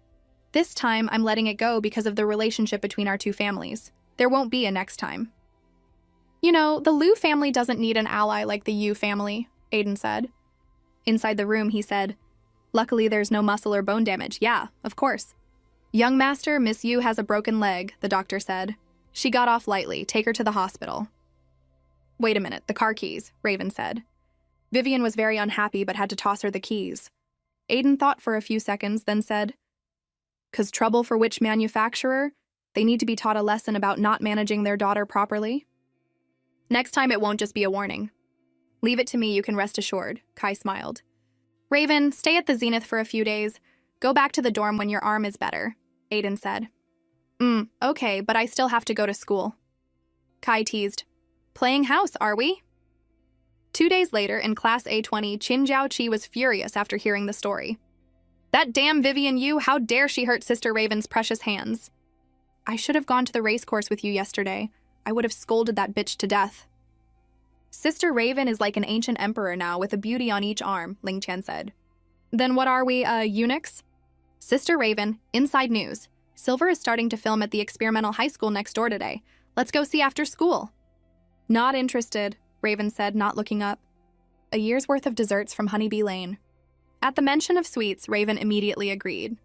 This time, I'm letting it go because of the relationship between our two families. There won't be a next time. You know, the Liu family doesn't need an ally like the Yu family, Aiden said. Inside the room, he said, Luckily, there's no muscle or bone damage. Yeah, of course. Young master, Miss Yu has a broken leg, the doctor said. She got off lightly. Take her to the hospital. Wait a minute, the car keys, Raven said. Vivian was very unhappy but had to toss her the keys. Aiden thought for a few seconds, then said, 'Cause trouble for which manufacturer? They need to be taught a lesson about not managing their daughter properly. Next time it won't just be a warning. Leave it to me, you can rest assured, Kai smiled. Raven, stay at the Zenith for a few days. Go back to the dorm when your arm is better, Aiden said. Okay, but I still have to go to school. Kai teased. Playing house, are we? 2 days later, in Class A20, Qin Jiaoqi was furious after hearing the story. That damn Vivian Yu, how dare she hurt Sister Raven's precious hands? I should have gone to the race course with you yesterday. I would have scolded that bitch to death. Sister Raven is like an ancient emperor now with a beauty on each arm, Ling Qian said. Then what are we, eunuchs? Sister Raven, inside news. Silver is starting to film at the experimental high school next door today. Let's go see after school. Not interested, Raven said, not looking up. A year's worth of desserts from Honeybee Lane. At the mention of sweets, Raven immediately agreed.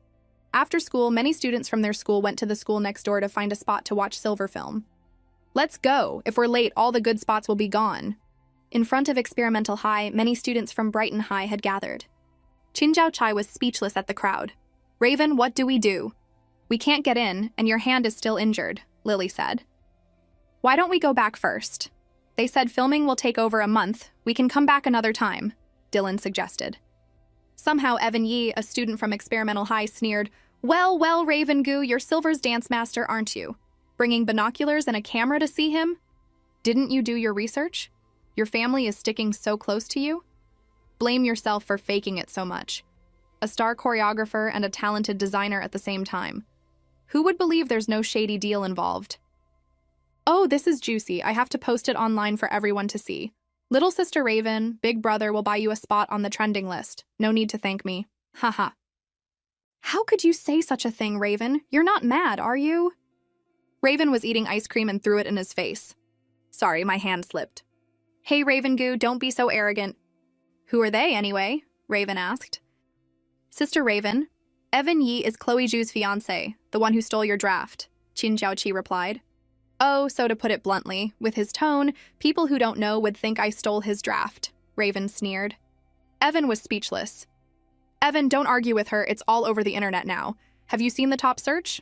After school, many students from their school went to the school next door to find a spot to watch Silver film. Let's go. If we're late, all the good spots will be gone. In front of Experimental High, many students from Brighton High had gathered. Qin Jiaoqi was speechless at the crowd. Raven, what do? We can't get in, and your hand is still injured, Lily said. Why don't we go back first? They said filming will take over a month. We can come back another time, Dylan suggested. Somehow Evan Yi, a student from Experimental High, sneered, Well, Raven Goo, you're Silver's dance master, aren't you? Bringing binoculars and a camera to see him? Didn't you do your research? Your family is sticking so close to you? Blame yourself for faking it so much. A star choreographer and a talented designer at the same time. Who would believe there's no shady deal involved? Oh, this is juicy. I have to post it online for everyone to see. Little Sister Raven, Big Brother will buy you a spot on the trending list. No need to thank me. Haha. How could you say such a thing, Raven? You're not mad, are you? Raven was eating ice cream and threw it in his face. Sorry, my hand slipped. Hey, Raven Goo, don't be so arrogant. Who are they, anyway? Raven asked. Sister Raven, Evan Yi is Chloe Ju's fiancé, the one who stole your draft, Qin Jiaoqi replied. Oh, so to put it bluntly, with his tone, people who don't know would think I stole his draft, Raven sneered. Evan was speechless. Evan, don't argue with her, it's all over the internet now. Have you seen the top search?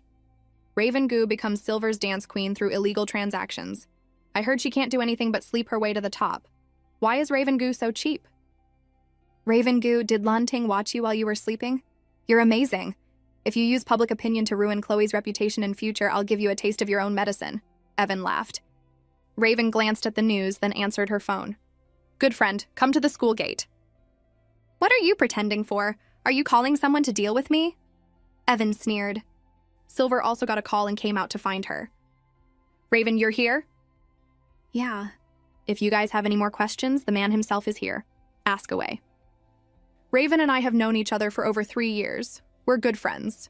Raven Goo becomes Silver's dance queen through illegal transactions. I heard she can't do anything but sleep her way to the top. Why is Raven Goo so cheap? Raven Goo, did Lan Ting watch you while you were sleeping? You're amazing. If you use public opinion to ruin Chloe's reputation in future, I'll give you a taste of your own medicine. Evan laughed. Raven glanced at the news, then answered her phone. Good friend, come to the school gate. What are you pretending for? Are you calling someone to deal with me? Evan sneered. Silver also got a call and came out to find her. Raven, you're here? Yeah. If you guys have any more questions, the man himself is here. Ask away. Raven and I have known each other for over 3 years. We're good friends.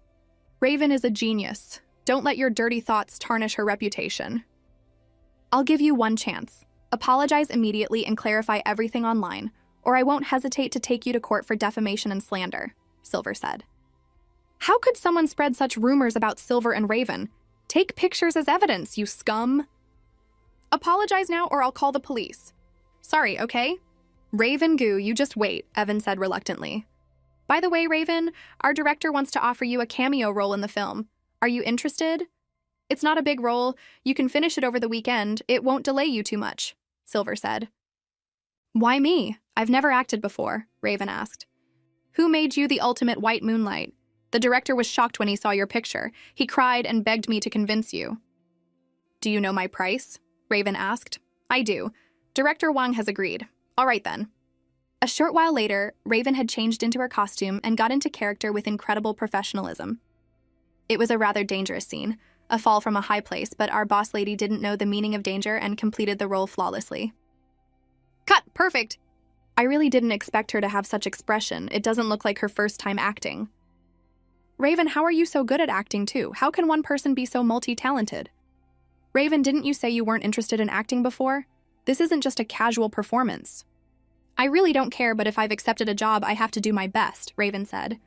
Raven is a genius. Don't let your dirty thoughts tarnish her reputation. I'll give you one chance. Apologize immediately and clarify everything online, or I won't hesitate to take you to court for defamation and slander, Silver said. How could someone spread such rumors about Silver and Raven? Take pictures as evidence, you scum. Apologize now or I'll call the police. Sorry, okay? Raven Goo, you just wait, Evan said reluctantly. By the way, Raven, our director wants to offer you a cameo role in the film. Are you interested? It's not a big role. You can finish it over the weekend. It won't delay you too much, Silver said. Why me? I've never acted before, Raven asked. Who made you the ultimate white moonlight? The director was shocked when he saw your picture. He cried and begged me to convince you. Do you know my price? Raven asked. I do. Director Wang has agreed. All right then. A short while later, Raven had changed into her costume and got into character with incredible professionalism. It was a rather dangerous scene, a fall from a high place, but our boss lady didn't know the meaning of danger and completed the role flawlessly. Cut! Perfect! I really didn't expect her to have such expression. It doesn't look like her first time acting. Raven, how are you so good at acting too? How can one person be so multi-talented? Raven, didn't you say you weren't interested in acting before? This isn't just a casual performance. I really don't care, but if I've accepted a job, I have to do my best, Raven said.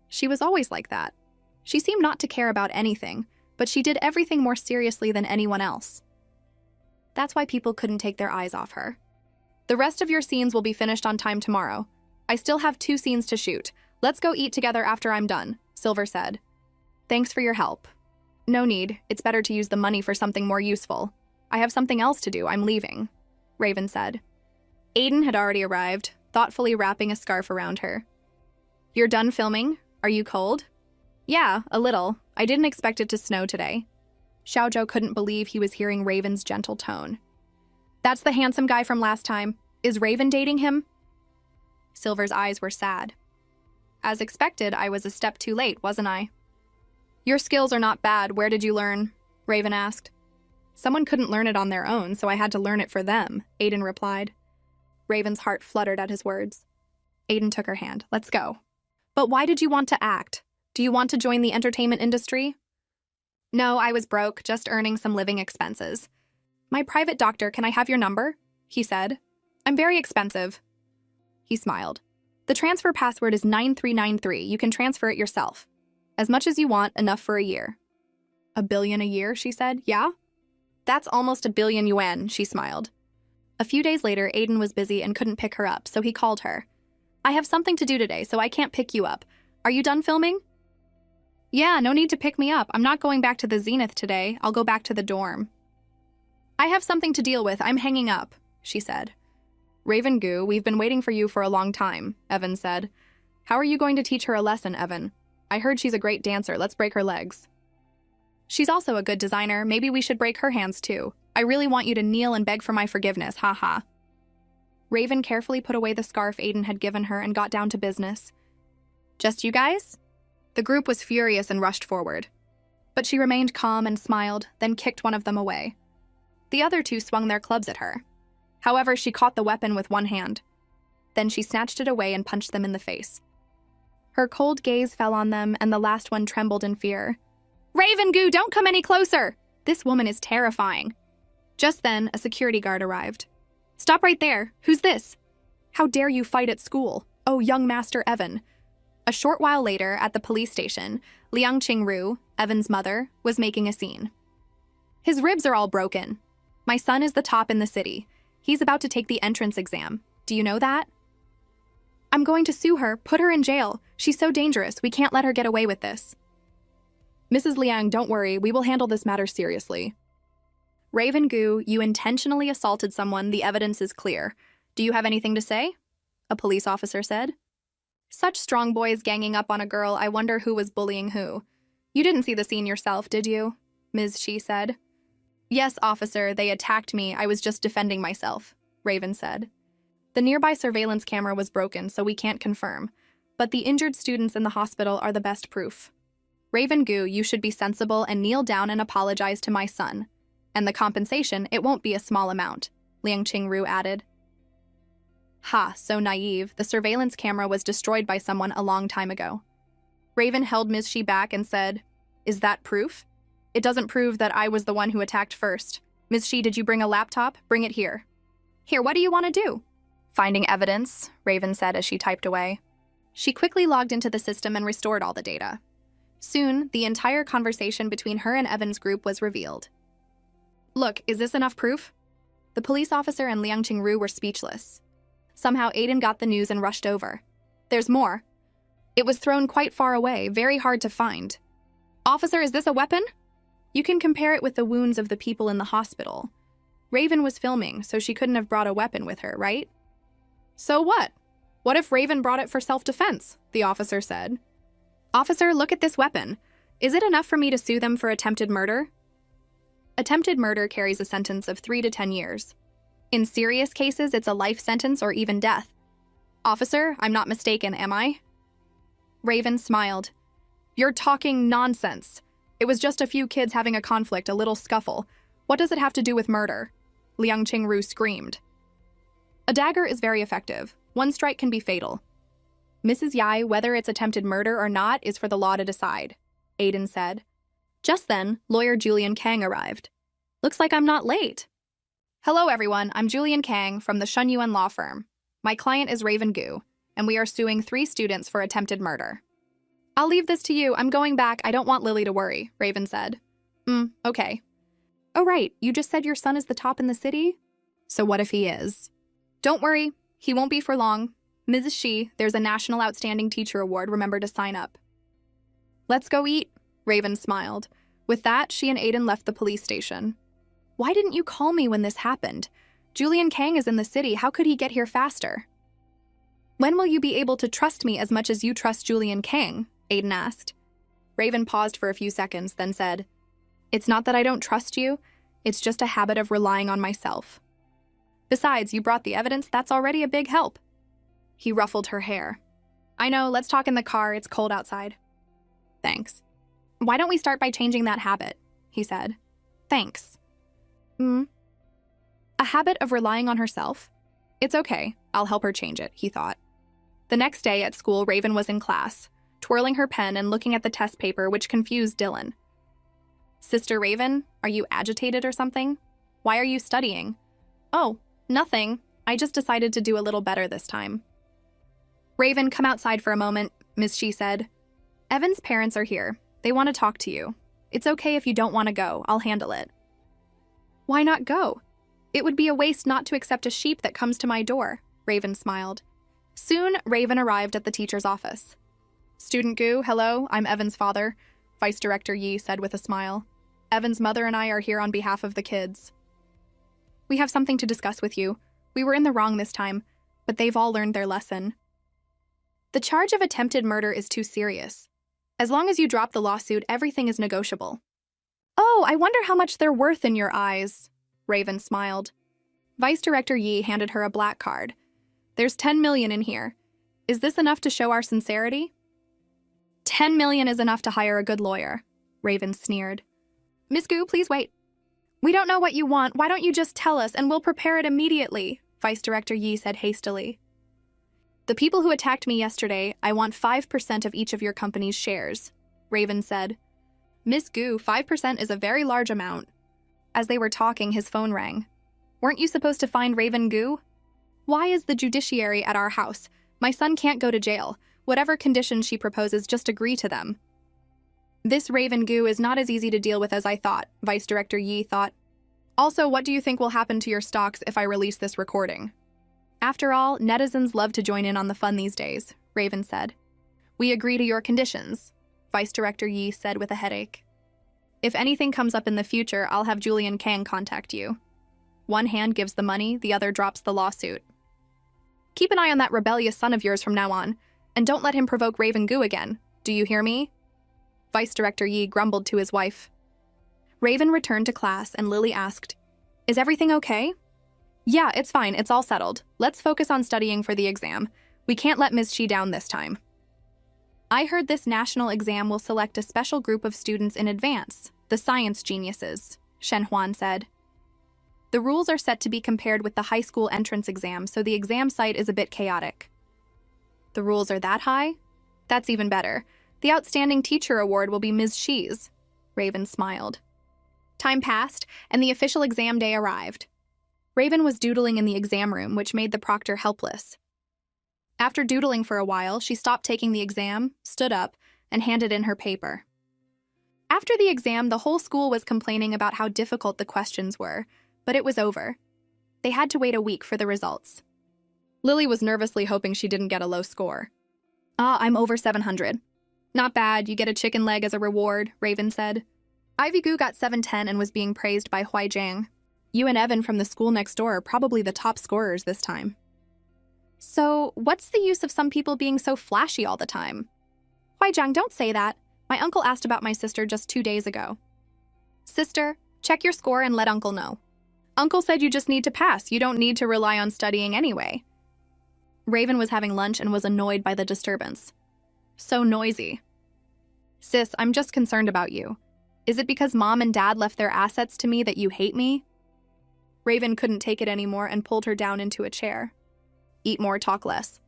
She was always like that. She seemed not to care about anything, but she did everything more seriously than anyone else. That's why people couldn't take their eyes off her. The rest of your scenes will be finished on time tomorrow. I still have 2 scenes to shoot. Let's go eat together after I'm done, Silver said. Thanks for your help. No need. It's better to use the money for something more useful. I have something else to do. I'm leaving, Raven said. Aiden had already arrived, thoughtfully wrapping a scarf around her. You're done filming? Are you cold? Yeah, a little. I didn't expect it to snow today. Xiaozhou couldn't believe he was hearing Raven's gentle tone. That's the handsome guy from last time. Is Raven dating him? Silver's eyes were sad. As expected, I was a step too late, wasn't I? Your skills are not bad. Where did you learn? Raven asked. Someone couldn't learn it on their own, so I had to learn it for them, Aiden replied. Raven's heart fluttered at his words. Aiden took her hand. Let's go. But why did you want to act? Do you want to join the entertainment industry? No, I was broke, just earning some living expenses. My private doctor, can I have your number? He said. I'm very expensive. He smiled. The transfer password is 9393. You can transfer it yourself. As much as you want, enough for a year. $1 billion a year, she said. Yeah? That's almost 1 billion yuan, she smiled. A few days later, Aiden was busy and couldn't pick her up, so he called her. I have something to do today, so I can't pick you up. Are you done filming? Yeah, no need to pick me up. I'm not going back to the Zenith today. I'll go back to the dorm. I have something to deal with. I'm hanging up, she said. Raven Goo, we've been waiting for you for a long time, Evan said. How are you going to teach her a lesson, Evan? I heard she's a great dancer. Let's break her legs. She's also a good designer. Maybe we should break her hands too. I really want you to kneel and beg for my forgiveness, haha. Raven carefully put away the scarf Aiden had given her and got down to business. Just you guys? The group was furious and rushed forward. But she remained calm and smiled, then kicked one of them away. The other 2 swung their clubs at her. However, she caught the weapon with one hand. Then she snatched it away and punched them in the face. Her cold gaze fell on them, and the last one trembled in fear. Raven Goo, don't come any closer! This woman is terrifying. Just then, a security guard arrived. Stop right there. Who's this? How dare you fight at school? Oh, young Master Evan. A short while later, at the police station, Liang Qingru, Evan's mother, was making a scene. His ribs are all broken. My son is the top in the city. He's about to take the entrance exam. Do you know that? I'm going to sue her, put her in jail. She's so dangerous, we can't let her get away with this. Mrs. Liang, don't worry, we will handle this matter seriously. Raven Goo, you intentionally assaulted someone, the evidence is clear. Do you have anything to say? A police officer said. Such strong boys ganging up on a girl, I wonder who was bullying who. You didn't see the scene yourself, did you? Ms. Shi said. Yes, officer, they attacked me, I was just defending myself, Raven said. The nearby surveillance camera was broken, so we can't confirm, but the injured students in the hospital are the best proof. Raven Goo, you should be sensible and kneel down and apologize to my son. And the compensation, it won't be a small amount, Liang Qingru added. Ha, so naive. The surveillance camera was destroyed by someone a long time ago. Raven held Ms. Shi back and said, "Is that proof? It doesn't prove that I was the one who attacked first. Ms. Shi, did you bring a laptop? Bring it here." "Here, what do you want to do?" "Finding evidence," Raven said as she typed away. She quickly logged into the system and restored all the data. Soon, the entire conversation between her and Evan's group was revealed. "Look, is this enough proof?" The police officer and Liang Qingru were speechless. Somehow Aiden got the news and rushed over. "There's more. It was thrown quite far away, very hard to find." "Officer, is this a weapon?" "You can compare it with the wounds of the people in the hospital. Raven was filming, so she couldn't have brought a weapon with her, right?" "So what? What if Raven brought it for self-defense?" the officer said. "Officer, look at this weapon. Is it enough for me to sue them for attempted murder?" Attempted murder carries a sentence of 3 to 10 years. In serious cases, it's a life sentence or even death. "Officer, I'm not mistaken, am I?" Raven smiled. "You're talking nonsense. It was just a few kids having a conflict, a little scuffle. What does it have to do with murder?" Liang Qingru screamed. "A dagger is very effective. One strike can be fatal." "Mrs. Yai, whether it's attempted murder or not is for the law to decide," Aiden said. Just then, lawyer Julian Kang arrived. "Looks like I'm not late." "Hello, everyone. I'm Julian Kang from the Shenyuan law firm. My client is Raven Gu, and we are suing 3 students for attempted murder." "I'll leave this to you. I'm going back. I don't want Lily to worry," Raven said. Okay. "Oh, right. You just said your son is the top in the city? So what if he is?" "Don't worry. He won't be for long. Mrs. Shi, there's a National Outstanding Teacher Award. Remember to sign up." "Let's go eat," Raven smiled. With that, she and Aiden left the police station. "Why didn't you call me when this happened? Julian Kang is in the city. How could he get here faster?" "When will you be able to trust me as much as you trust Julian Kang?" Aiden asked. Raven paused for a few seconds, then said, "It's not that I don't trust you. It's just a habit of relying on myself. Besides, you brought the evidence. That's already a big help." He ruffled her hair. "I know, let's talk in the car. It's cold outside." "Thanks." "Why don't we start by changing that habit?" he said. "Thanks." A habit of relying on herself? It's okay. I'll help her change it, he thought. The next day at school, Raven was in class, twirling her pen and looking at the test paper, which confused Dylan. "Sister Raven, are you agitated or something? Why are you studying?" "Oh, nothing. I just decided to do a little better this time." "Raven, come outside for a moment," Ms. Shi said. "Evan's parents are here. They want to talk to you. It's okay if you don't want to go. I'll handle it." "Why not go? It would be a waste not to accept a sheep that comes to my door," Raven smiled. Soon, Raven arrived at the teacher's office. "Student Gu, hello, I'm Evan's father," Vice Director Yi said with a smile. "Evan's mother and I are here on behalf of the kids. We have something to discuss with you. We were in the wrong this time, but they've all learned their lesson. The charge of attempted murder is too serious. As long as you drop the lawsuit, everything is negotiable." "Oh, I wonder how much they're worth in your eyes," Raven smiled. Vice Director Yi handed her a black card. "There's 10 million in here. Is this enough to show our sincerity?" 10 million is enough to hire a good lawyer," Raven sneered. "Miss Gu, please wait. We don't know what you want. Why don't you just tell us and we'll prepare it immediately?" Vice Director Yi said hastily. "The people who attacked me yesterday, I want 5% of each of your company's shares," Raven said. "Miss Gu, 5% is a very large amount." As they were talking, his phone rang. "Weren't you supposed to find Raven Gu?" "Why is the judiciary at our house? My son can't go to jail. Whatever conditions she proposes, just agree to them." "This Raven Gu is not as easy to deal with as I thought," Vice Director Yi thought. "Also, what do you think will happen to your stocks if I release this recording?" "After all, netizens love to join in on the fun these days," Raven said. "We agree to your conditions," Vice Director Yi said with a headache. "If anything comes up in the future, I'll have Julian Kang contact you. One hand gives the money, the other drops the lawsuit. Keep an eye on that rebellious son of yours from now on, and don't let him provoke Raven Gu again. Do you hear me?" Vice Director Yi grumbled to his wife. Raven returned to class and Lily asked, "Is everything okay?" "Yeah, it's fine. It's all settled. Let's focus on studying for the exam. We can't let Ms. Shi down this time." "I heard this national exam will select a special group of students in advance, the science geniuses," Shen Huan said. "The rules are set to be compared with the high school entrance exam, so the exam site is a bit chaotic." "The rules are that high? That's even better. The Outstanding Teacher Award will be Ms. Shi's. Raven smiled. Time passed, and the official exam day arrived. Raven was doodling in the exam room, which made the proctor helpless. After doodling for a while, she stopped taking the exam, stood up, and handed in her paper. After the exam, the whole school was complaining about how difficult the questions were, but it was over. They had to wait a week for the results. Lily was nervously hoping she didn't get a low score. I'm over 700. Not bad, you get a chicken leg as a reward, Raven said. Ivy Gu got 710 and was being praised by Huai Jiang. You and Evan from the school next door are probably the top scorers this time. So, what's the use of some people being so flashy all the time? Huai Jiang, don't say that. My uncle asked about my sister just 2 days ago. Sister, check your score and let uncle know. Uncle said you just need to pass. You don't need to rely on studying anyway. Raven was having lunch and was annoyed by the disturbance. So noisy. Sis, I'm just concerned about you. Is it because Mom and Dad left their assets to me that you hate me? Raven couldn't take it anymore and pulled her down into a chair. Eat more, talk less.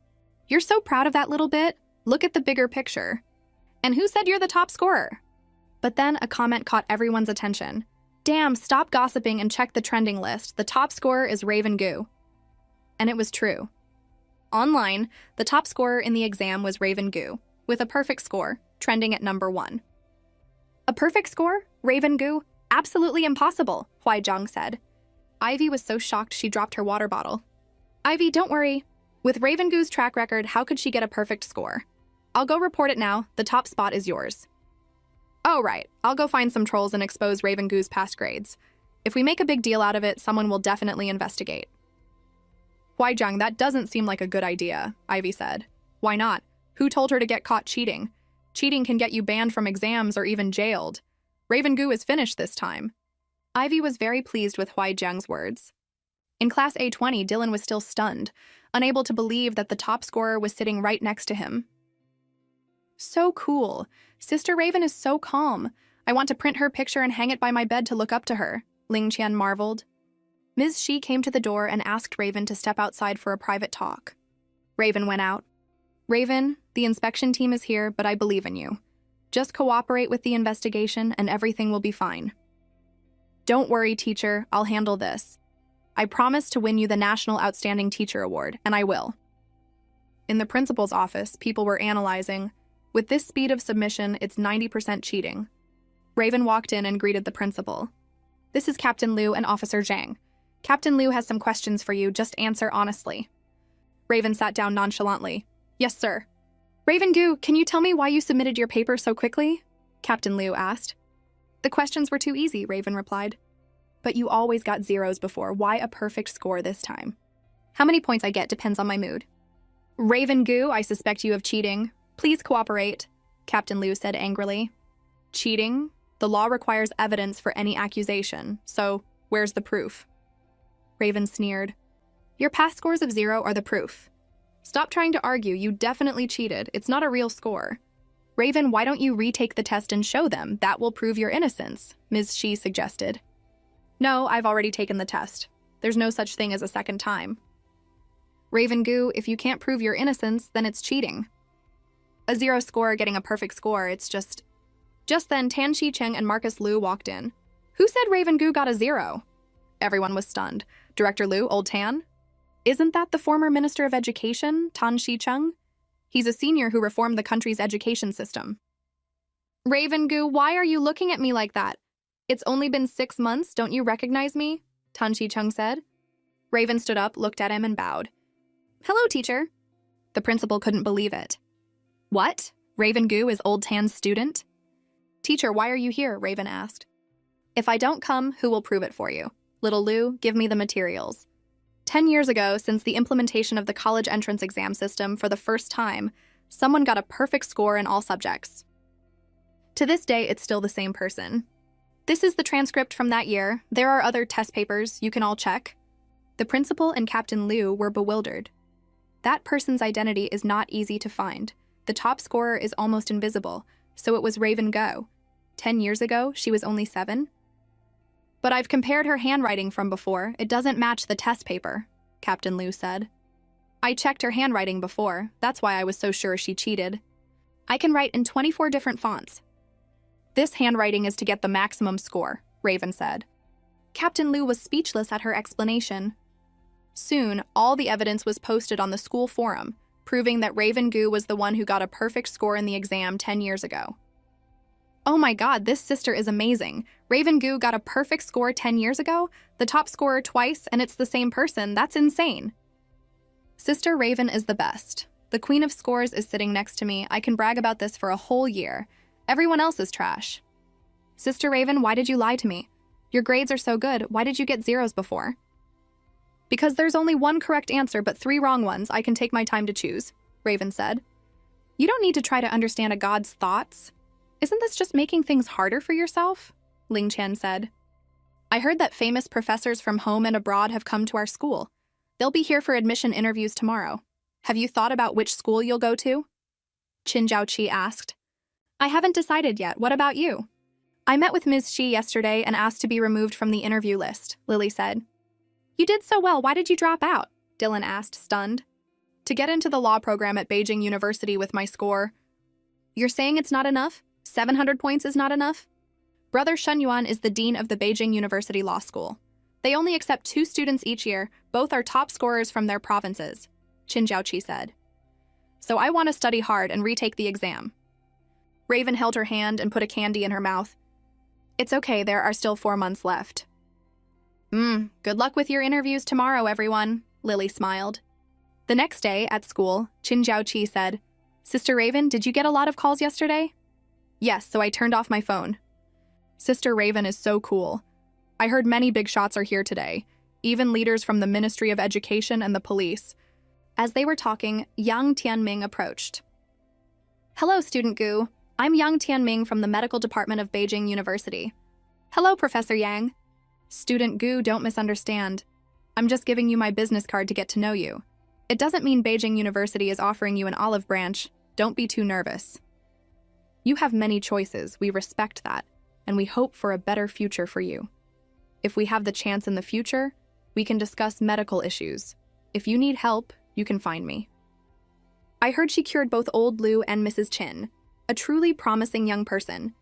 You're so proud of that little bit. Look at the bigger picture. And who said you're the top scorer? But then a comment caught everyone's attention. Damn, stop gossiping and check the trending list. The top scorer is Raven Gu. And it was true. Online, the top scorer in the exam was Raven Gu, with a perfect score, trending at number 1. A perfect score? Raven Gu? Absolutely impossible, Huai Jiang said. Ivy was so shocked she dropped her water bottle. Ivy, don't worry. With Raven Gu's track record, how could she get a perfect score? I'll go report it now. The top spot is yours. Oh, right. I'll go find some trolls and expose Raven Gu's past grades. If we make a big deal out of it, someone will definitely investigate. Huai Jiang, that doesn't seem like a good idea, Ivy said. Why not? Who told her to get caught cheating? Cheating can get you banned from exams or even jailed. Raven Gu is finished this time. Ivy was very pleased with Huai Jiang's words. In Class A20, Dylan was still stunned, unable to believe that the top scorer was sitting right next to him. So cool. Sister Raven is so calm. I want to print her picture and hang it by my bed to look up to her, Ling Qian marveled. Ms. Shi came to the door and asked Raven to step outside for a private talk. Raven went out. Raven, the inspection team is here, but I believe in you. Just cooperate with the investigation and everything will be fine. Don't worry, teacher, I'll handle this. I promise to win you the National Outstanding Teacher Award, and I will. In the principal's office, people were analyzing. With this speed of submission, it's 90% cheating. Raven walked in and greeted the principal. This is Captain Liu and Officer Zhang. Captain Liu has some questions for you, just answer honestly. Raven sat down nonchalantly. Yes, sir. Raven Gu, can you tell me why you submitted your paper so quickly? Captain Liu asked. The questions were too easy, Raven replied. But you always got zeros before. Why a perfect score this time? How many points I get depends on my mood. Raven Gu, I suspect you of cheating. Please cooperate, Captain Liu said angrily. Cheating? The law requires evidence for any accusation, so where's the proof? Raven sneered. Your past scores of 0 are the proof. Stop trying to argue, you definitely cheated. It's not a real score. Raven, why don't you retake the test and show them? That will prove your innocence, Ms. Shi suggested. No, I've already taken the test. There's no such thing as a second time. Raven Gu, if you can't prove your innocence, then it's cheating. A 0 score getting a perfect score, it's just... Just then, Tan Shicheng and Marcus Liu walked in. Who said Raven Gu got a 0? Everyone was stunned. Director Liu, old Tan? Isn't that the former Minister of Education, Tan Shicheng? He's a senior who reformed the country's education system. Raven Gu, why are you looking at me like that? It's only been 6 months, don't you recognize me? Tan Shicheng said. Raven stood up, looked at him, and bowed. Hello, teacher. The principal couldn't believe it. What? Raven Gu is old Tan's student? Teacher, why are you here? Raven asked. If I don't come, who will prove it for you? Little Liu, give me the materials. 10 years ago, since the implementation of the college entrance exam system for the first time, someone got a perfect score in all subjects. To this day, it's still the same person. This is the transcript from that year. There are other test papers you can all check. The principal and Captain Liu were bewildered. That person's identity is not easy to find. The top scorer is almost invisible, so it was Raven Gu. 10 years ago, she was only 7. But I've compared her handwriting from before. It doesn't match the test paper, Captain Liu said. I checked her handwriting before. That's why I was so sure she cheated. I can write in 24 different fonts. This handwriting is to get the maximum score, Raven said. Captain Liu was speechless at her explanation. Soon, all the evidence was posted on the school forum, proving that Raven Gu was the one who got a perfect score in the exam 10 years ago. Oh my god, this sister is amazing. Raven Gu got a perfect score 10 years ago, the top scorer twice, and it's the same person. That's insane. Sister Raven is the best. The queen of scores is sitting next to me. I can brag about this for a whole year. Everyone else is trash. Sister Raven, why did you lie to me? Your grades are so good. Why did you get zeros before? Because there's only one correct answer but 3 wrong ones. I can take my time to choose, Raven said. You don't need to try to understand a god's thoughts. Isn't this just making things harder for yourself? Ling Qian said. I heard that famous professors from home and abroad have come to our school. They'll be here for admission interviews tomorrow. Have you thought about which school you'll go to? Qin Zhaoqi asked. I haven't decided yet. What about you? I met with Ms. Shi yesterday and asked to be removed from the interview list, Lily said. You did so well. Why did you drop out? Dylan asked, stunned. To get into the law program at Beijing University with my score. You're saying it's not enough? 700 points is not enough? Brother Shen Yuan is the dean of the Beijing University Law School. They only accept 2 students each year. Both are top scorers from their provinces, Qin Zhaoqi said. So I want to study hard and retake the exam. Raven held her hand and put a candy in her mouth. It's okay, there are still 4 months left. Good luck with your interviews tomorrow, everyone, Lily smiled. The next day, at school, Qin Zhaoqi said, Sister Raven, did you get a lot of calls yesterday? Yes, so I turned off my phone. Sister Raven is so cool. I heard many big shots are here today, even leaders from the Ministry of Education and the police. As they were talking, Yang Tianming approached. Hello, Student Gu. I'm Yang Tianming from the Medical Department of Beijing University. Hello, Professor Yang. Student Gu, don't misunderstand. I'm just giving you my business card to get to know you. It doesn't mean Beijing University is offering you an olive branch. Don't be too nervous. You have many choices, we respect that, and we hope for a better future for you. If we have the chance in the future, we can discuss medical issues. If you need help, you can find me. I heard she cured both old Liu and Mrs. Qin, a truly promising young person.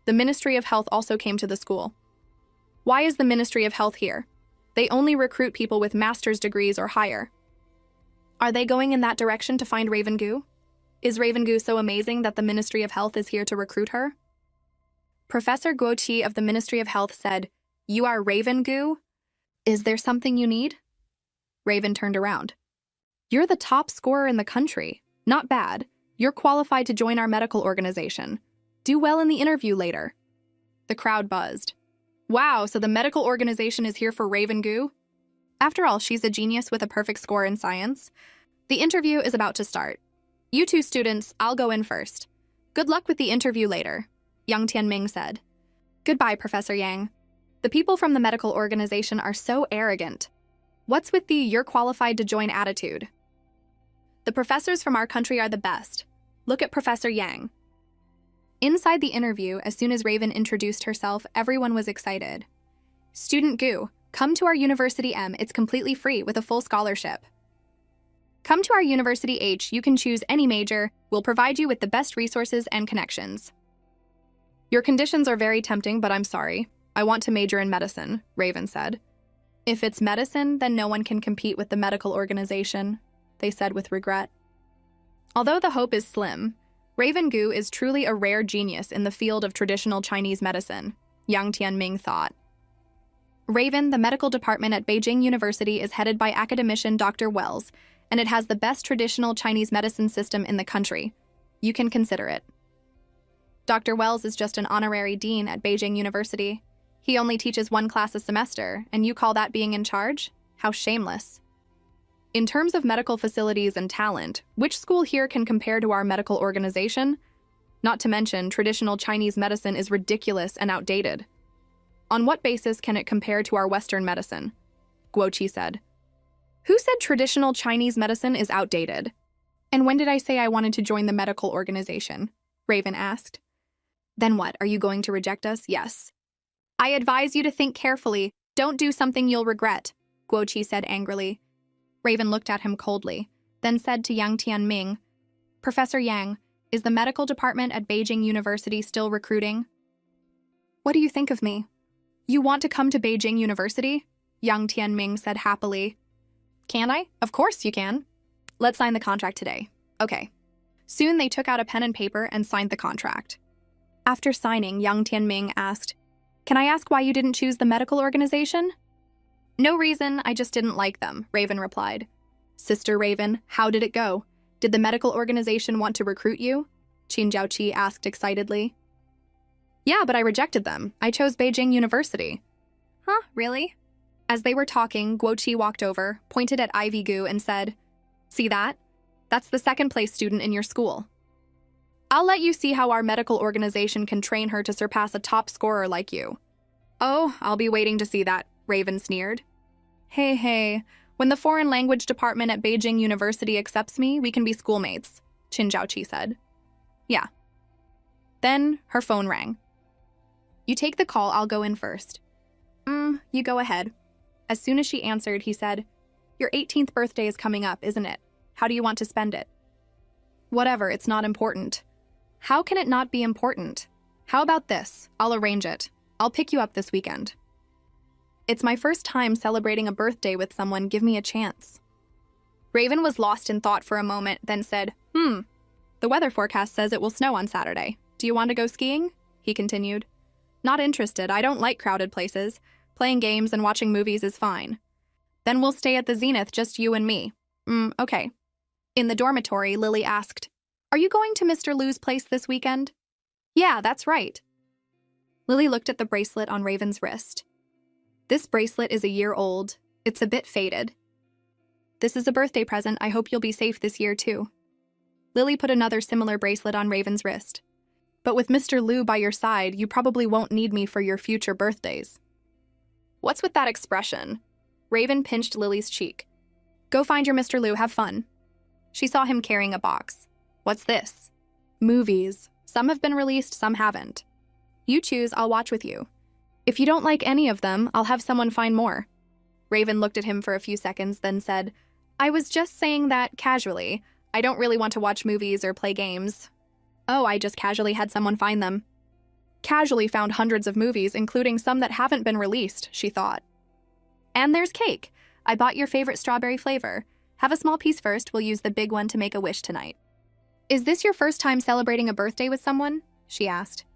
The Ministry of Health also came to the school. Why is the Ministry of Health here? They only recruit people with master's degrees or higher. Are they going in that direction to find Raven Gu? Is Raven Gu so amazing that the Ministry of Health is here to recruit her? Professor Guo Qi of the Ministry of Health said, You are Raven Gu? Is there something you need? Raven turned around. You're the top scorer in the country. Not bad. You're qualified to join our medical organization. Do well in the interview later. The crowd buzzed. Wow, so the medical organization is here for Raven Gu? After all, she's a genius with a perfect score in science. The interview is about to start. You 2 students, I'll go in first. Good luck with the interview later, Yang Tianming said. Goodbye, Professor Yang. The people from the medical organization are so arrogant. What's with the you're qualified to join attitude? The professors from our country are the best. Look at Professor Yang. Inside the interview, as soon as Raven introduced herself, everyone was excited. Student Gu, come to our University M. It's completely free with a full scholarship. Come to our University H. You can choose any major. We'll provide you with the best resources and connections. Your conditions are very tempting, but I'm sorry. I want to major in medicine, Raven said. If it's medicine, then no one can compete with the medical organization, they said with regret. Although the hope is slim, Raven Gu is truly a rare genius in the field of traditional Chinese medicine, Yang Tianming thought. Raven, the medical department at Beijing University, is headed by academician Dr. Wells, and it has the best traditional Chinese medicine system in the country. You can consider it. Dr. Wells is just an honorary dean at Beijing University. He only teaches 1 class a semester, and you call that being in charge? How shameless. In terms of medical facilities and talent, which school here can compare to our medical organization? Not to mention, traditional Chinese medicine is ridiculous and outdated. On what basis can it compare to our Western medicine? Guo Qi said. Who said traditional Chinese medicine is outdated? And when did I say I wanted to join the medical organization? Raven asked. Then what, are you going to reject us? Yes. I advise you to think carefully. Don't do something you'll regret, Guo Qi said angrily. Raven looked at him coldly, then said to Yang Tianming, Professor Yang, Is the medical department at Beijing University still recruiting? What do you think of me? You want to come to Beijing University? Yang Tianming said happily. Can I? Of course you can. Let's sign the contract today. Okay. Soon they took out a pen and paper and signed the contract. After signing, Yang Tianming asked, "Can I ask why you didn't choose the medical organization?" "No reason, I just didn't like them," Raven replied. "Sister Raven, how did it go? Did the medical organization want to recruit you?" Qin Jiaoqi asked excitedly. "Yeah, but I rejected them. I chose Beijing University." "Huh, really?" As they were talking, Guoqi walked over, pointed at Ivy Gu, and said, "See that? That's the second-place student in your school. I'll let you see how our medical organization can train her to surpass a top scorer like you." "Oh, I'll be waiting to see that," Raven sneered. Hey, when the foreign language department at Beijing University accepts me, we can be schoolmates," Qin Jiaoqi said. "Yeah." Then her phone rang. "You take the call, I'll go in first." You go ahead." As soon as she answered, he said, "Your 18th birthday is coming up, isn't it? How do you want to spend it?" "Whatever, it's not important." "How can it not be important? How about this? I'll arrange it. I'll pick you up this weekend." "It's my first time celebrating a birthday with someone. Give me a chance." Raven was lost in thought for a moment, then said, The weather forecast says it will snow on Saturday. Do you want to go skiing?" he continued. "Not interested. I don't like crowded places. Playing games and watching movies is fine." "Then we'll stay at the Zenith, just you and me." Okay." In the dormitory, Lily asked, "Are you going to Mr. Liu's place this weekend?" "Yeah, that's right." Lily looked at the bracelet on Raven's wrist. "This bracelet is a year old. It's a bit faded. This is a birthday present. I hope you'll be safe this year, too." Lily put another similar bracelet on Raven's wrist. "But with Mr. Liu by your side, you probably won't need me for your future birthdays." "What's with that expression?" Raven pinched Lily's cheek. "Go find your Mr. Liu, have fun." She saw him carrying a box. "What's this?" "Movies. Some have been released, some haven't. You choose, I'll watch with you. If you don't like any of them, I'll have someone find more." Raven looked at him for a few seconds, then said, "I was just saying that casually. I don't really want to watch movies or play games." "Oh, I just casually had someone find them." "Casually found hundreds of movies, including some that haven't been released," she thought. "And there's cake. I bought your favorite strawberry flavor. Have a small piece first. We'll use the big one to make a wish tonight." "Is this your first time celebrating a birthday with someone?" she asked.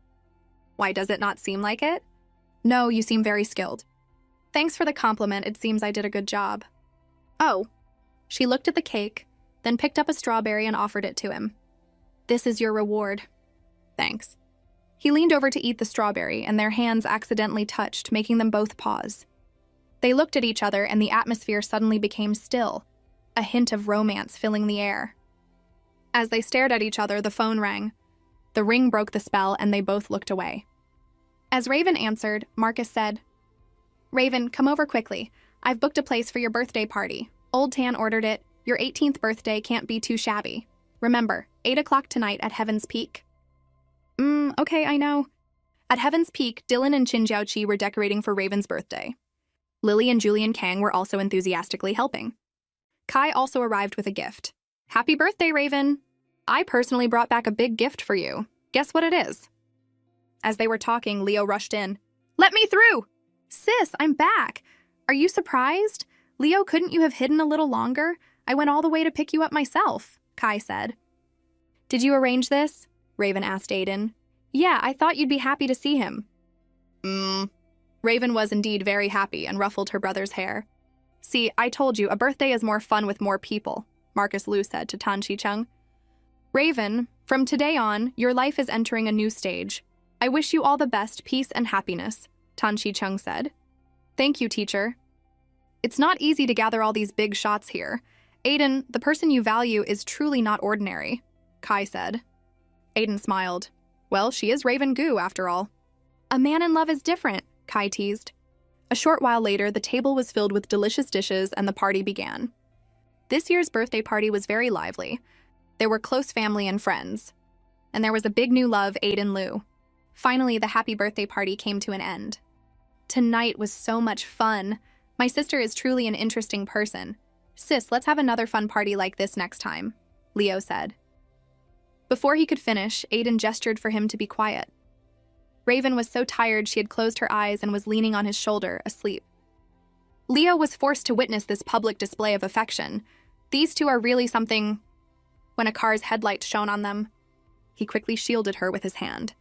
"Why, does it not seem like it?" "No, you seem very skilled." "Thanks for the compliment. It seems I did a good job." "Oh." She looked at the cake, then picked up a strawberry and offered it to him. "This is your reward." "Thanks." He leaned over to eat the strawberry, and their hands accidentally touched, making them both pause. They looked at each other, and the atmosphere suddenly became still, a hint of romance filling the air. As they stared at each other, the phone rang. The ring broke the spell, and they both looked away. As Raven answered, Marcus said, "Raven, come over quickly. I've booked a place for your birthday party. Old Tan ordered it. Your 18th birthday can't be too shabby. Remember, 8 o'clock tonight at Heaven's Peak." Okay, I know." At Heaven's Peak, Dylan and Qin Jiaoqi were decorating for Raven's birthday. Lily and Julian Kang were also enthusiastically helping. Kai also arrived with a gift. "Happy birthday, Raven! I personally brought back a big gift for you. Guess what it is?" As they were talking, Leo rushed in. "Let me through!" "Sis, I'm back. Are you surprised? Leo, couldn't you have hidden a little longer? I went all the way to pick you up myself," Kai said. "Did you arrange this?" Raven asked Aiden. "Yeah, I thought you'd be happy to see him." Raven was indeed very happy and ruffled her brother's hair. "See, I told you, a birthday is more fun with more people," Marcus Liu said to Tan Shicheng. "Raven, from today on, your life is entering a new stage. I wish you all the best peace and happiness," Tan Shicheng said. "Thank you, teacher." "It's not easy to gather all these big shots here. Aiden, the person you value is truly not ordinary," Kai said. Aiden smiled. "Well, she is Raven Gu, after all." "A man in love is different," Kai teased. A short while later, the table was filled with delicious dishes and the party began. This year's birthday party was very lively. There were close family and friends. And there was a big new love, Aiden Liu. Finally, the happy birthday party came to an end. "Tonight was so much fun. My sister is truly an interesting person. Sis, let's have another fun party like this next time," Leo said. Before he could finish, Aiden gestured for him to be quiet. Raven was so tired she had closed her eyes and was leaning on his shoulder, asleep. Leo was forced to witness this public display of affection. These two are really something. When a car's headlight shone on them, he quickly shielded her with his hand.